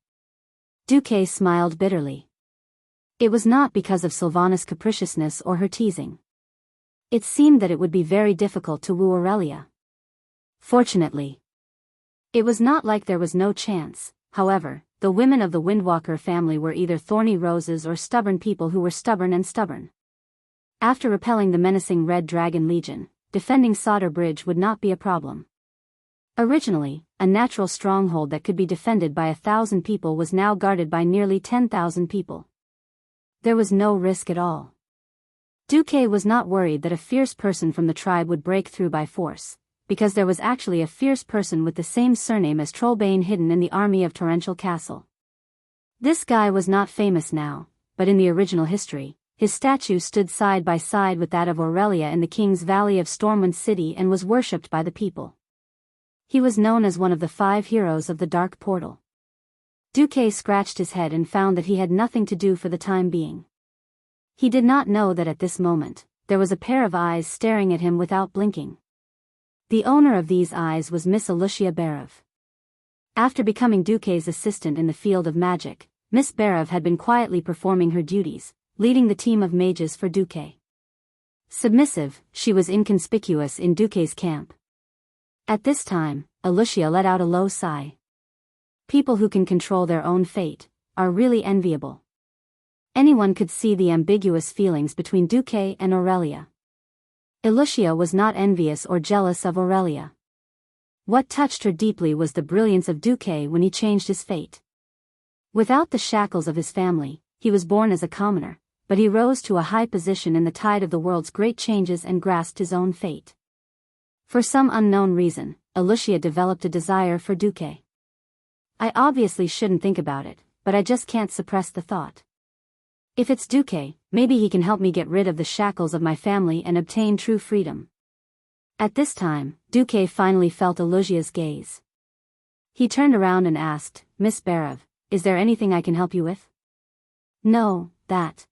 [SPEAKER 1] Duque smiled bitterly. It was not because of Sylvanas' capriciousness or her teasing. It seemed that it would be very difficult to woo Aurelia. Fortunately, it was not like there was no chance. However, the women of the Windwalker family were either thorny roses or stubborn people who were stubborn and stubborn. After repelling the menacing Red Dragon Legion, defending Solder Bridge would not be a problem. Originally, a natural stronghold that could be defended by 1,000 people was now guarded by nearly 10,000 people. There was no risk at all. Duque was not worried that a fierce person from the tribe would break through by force, because there was actually a fierce person with the same surname as Trollbane hidden in the army of Torrential Castle. This guy was not famous now, but in the original history, his statue stood side by side with that of Aurelia in the King's Valley of Stormwind City and was worshipped by the people. He was known as one of the 5 heroes of the Dark Portal. Duque scratched his head and found that he had nothing to do for the time being. He did not know that at this moment, there was a pair of eyes staring at him without blinking. The owner of these eyes was Miss Alicia Barev. After becoming Duque's assistant in the field of magic, Miss Barev had been quietly performing her duties, leading the team of mages for Duque. Submissive, she was inconspicuous in Duque's camp. At this time, Alicia let out a low sigh. People who can control their own fate are really enviable. Anyone could see the ambiguous feelings between Duque and Aurelia. Alicia was not envious or jealous of Aurelia. What touched her deeply was the brilliance of Duque when he changed his fate. Without the shackles of his family, he was born as a commoner, but he rose to a high position in the tide of the world's great changes and grasped his own fate. For some unknown reason, Alicia developed a desire for Duque. I obviously shouldn't think about it, but I just can't suppress the thought. If it's Duque, maybe he can help me get rid of the shackles of my family and obtain true freedom. At this time, Duque finally felt Alicia's gaze. He turned around and asked, Miss Barev, is there anything I can help you with? No, that.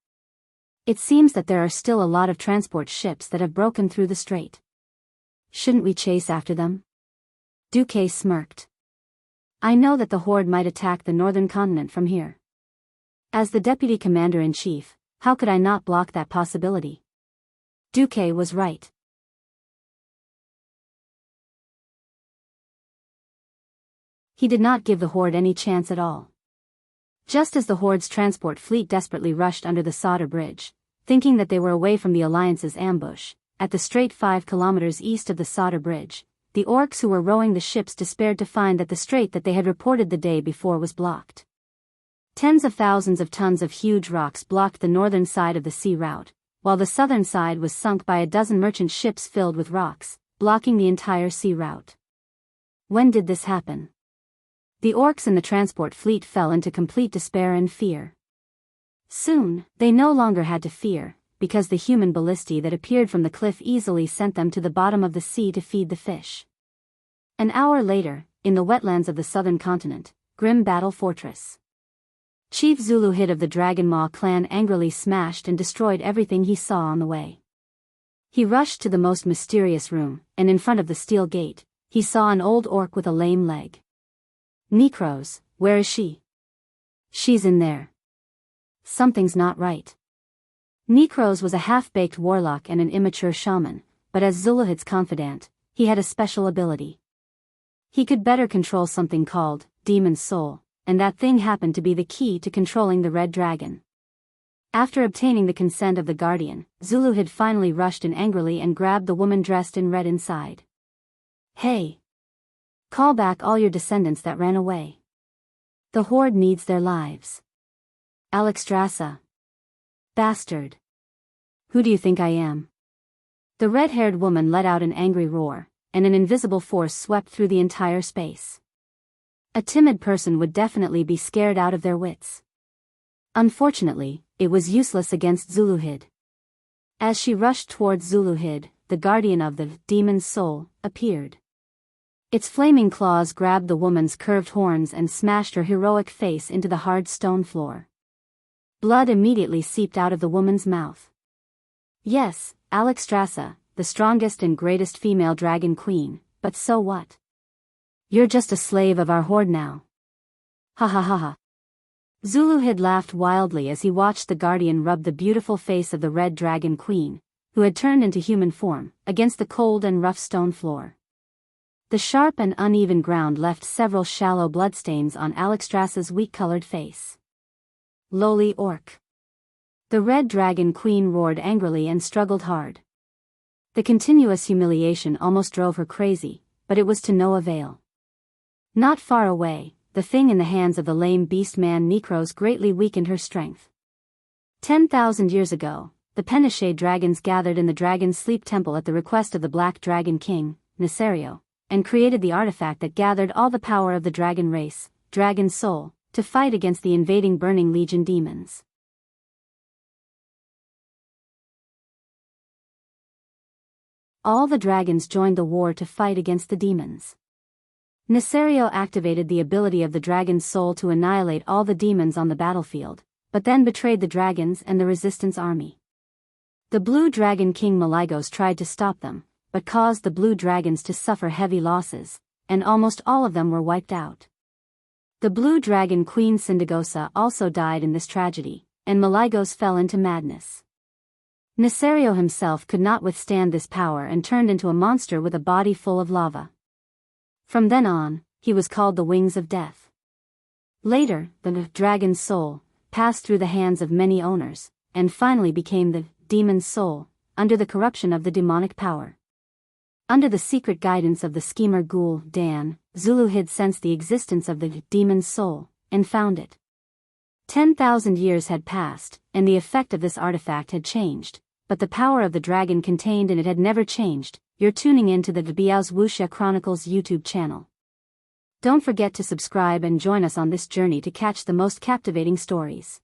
[SPEAKER 1] It seems that there are still a lot of transport ships that have broken through the strait. Shouldn't we chase after them? Duque smirked. I know that the Horde might attack the northern continent from here. As the deputy commander-in-chief, how could I not block that possibility? Duque was right. He did not give the Horde any chance at all. Just as the Horde's transport fleet desperately rushed under the Solder Bridge, thinking that they were away from the Alliance's ambush, at the strait 5 kilometers east of the Solder Bridge, the orcs who were rowing the ships despaired to find that the strait that they had reported the day before was blocked. Tens of thousands of tons of huge rocks blocked the northern side of the sea route, while the southern side was sunk by a dozen merchant ships filled with rocks, blocking the entire sea route. When did this happen? The orcs in the transport fleet fell into complete despair and fear. Soon, they no longer had to fear, because the human ballistae that appeared from the cliff easily sent them to the bottom of the sea to feed the fish. An hour later, in the wetlands of the southern continent, Grim Battle Fortress. Chief Zuluhid of the Dragon Maw clan angrily smashed and destroyed everything he saw on the way. He rushed to the most mysterious room, and in front of the steel gate, he saw an old orc with a lame leg. Necros, where is she? She's in there. Something's not right. Necros was a half-baked warlock and an immature shaman, but as Zuluhid's confidant, he had a special ability. He could better control something called Demon Soul, and that thing happened to be the key to controlling the Red Dragon. After obtaining the consent of the Guardian, Zuluhid finally rushed in angrily and grabbed the woman dressed in red inside. Hey! Call back all your descendants that ran away. The horde needs their lives. Alexstrasza. Bastard. Who do you think I am? The red-haired woman let out an angry roar, and an invisible force swept through the entire space. A timid person would definitely be scared out of their wits. Unfortunately, it was useless against Zuluhid. As she rushed towards Zuluhid, the guardian of the demon's soul appeared. Its flaming claws grabbed the woman's curved horns and smashed her heroic face into the hard stone floor. Blood immediately seeped out of the woman's mouth. Yes, Alexstrasza, the strongest and greatest female dragon queen, but so what? You're just a slave of our horde now. Ha ha ha ha. Zuluhid laughed wildly as he watched the guardian rub the beautiful face of the red dragon queen, who had turned into human form, against the cold and rough stone floor. The sharp and uneven ground left several shallow bloodstains on Alexstrasza's weak-colored face. Lowly orc. The red dragon queen roared angrily and struggled hard. The continuous humiliation almost drove her crazy, but it was to no avail. Not far away, the thing in the hands of the lame beast man Necros greatly weakened her strength. 10,000 years ago, the Penishade dragons gathered in the Dragon's Sleep Temple at the request of the Black Dragon King, Nesario, and created the artifact that gathered all the power of the dragon race, Dragon Soul, to fight against the invading Burning Legion demons. All the dragons joined the war to fight against the demons. Nesario activated the ability of the Dragon's Soul to annihilate all the demons on the battlefield, but then betrayed the dragons and the resistance army. The Blue Dragon King Malygos tried to stop them, but caused the blue dragons to suffer heavy losses, and almost all of them were wiped out. The Blue Dragon Queen Sindagosa also died in this tragedy, and Malygos fell into madness. Nesario himself could not withstand this power and turned into a monster with a body full of lava. From then on, he was called the Wings of Death. Later, the Dragon's Soul passed through the hands of many owners, and finally became the Demon's Soul, under the corruption of the demonic power. Under the secret guidance of the schemer ghoul Dan, Zuluhid sensed the existence of the Demon's Soul, and found it. 10,000 years had passed, and the effect of this artifact had changed, but the power of the dragon contained in it had never changed. You're tuning in to the Biyao's Wuxia Chronicles YouTube channel. Don't forget to subscribe and join us on this journey to catch the most captivating stories.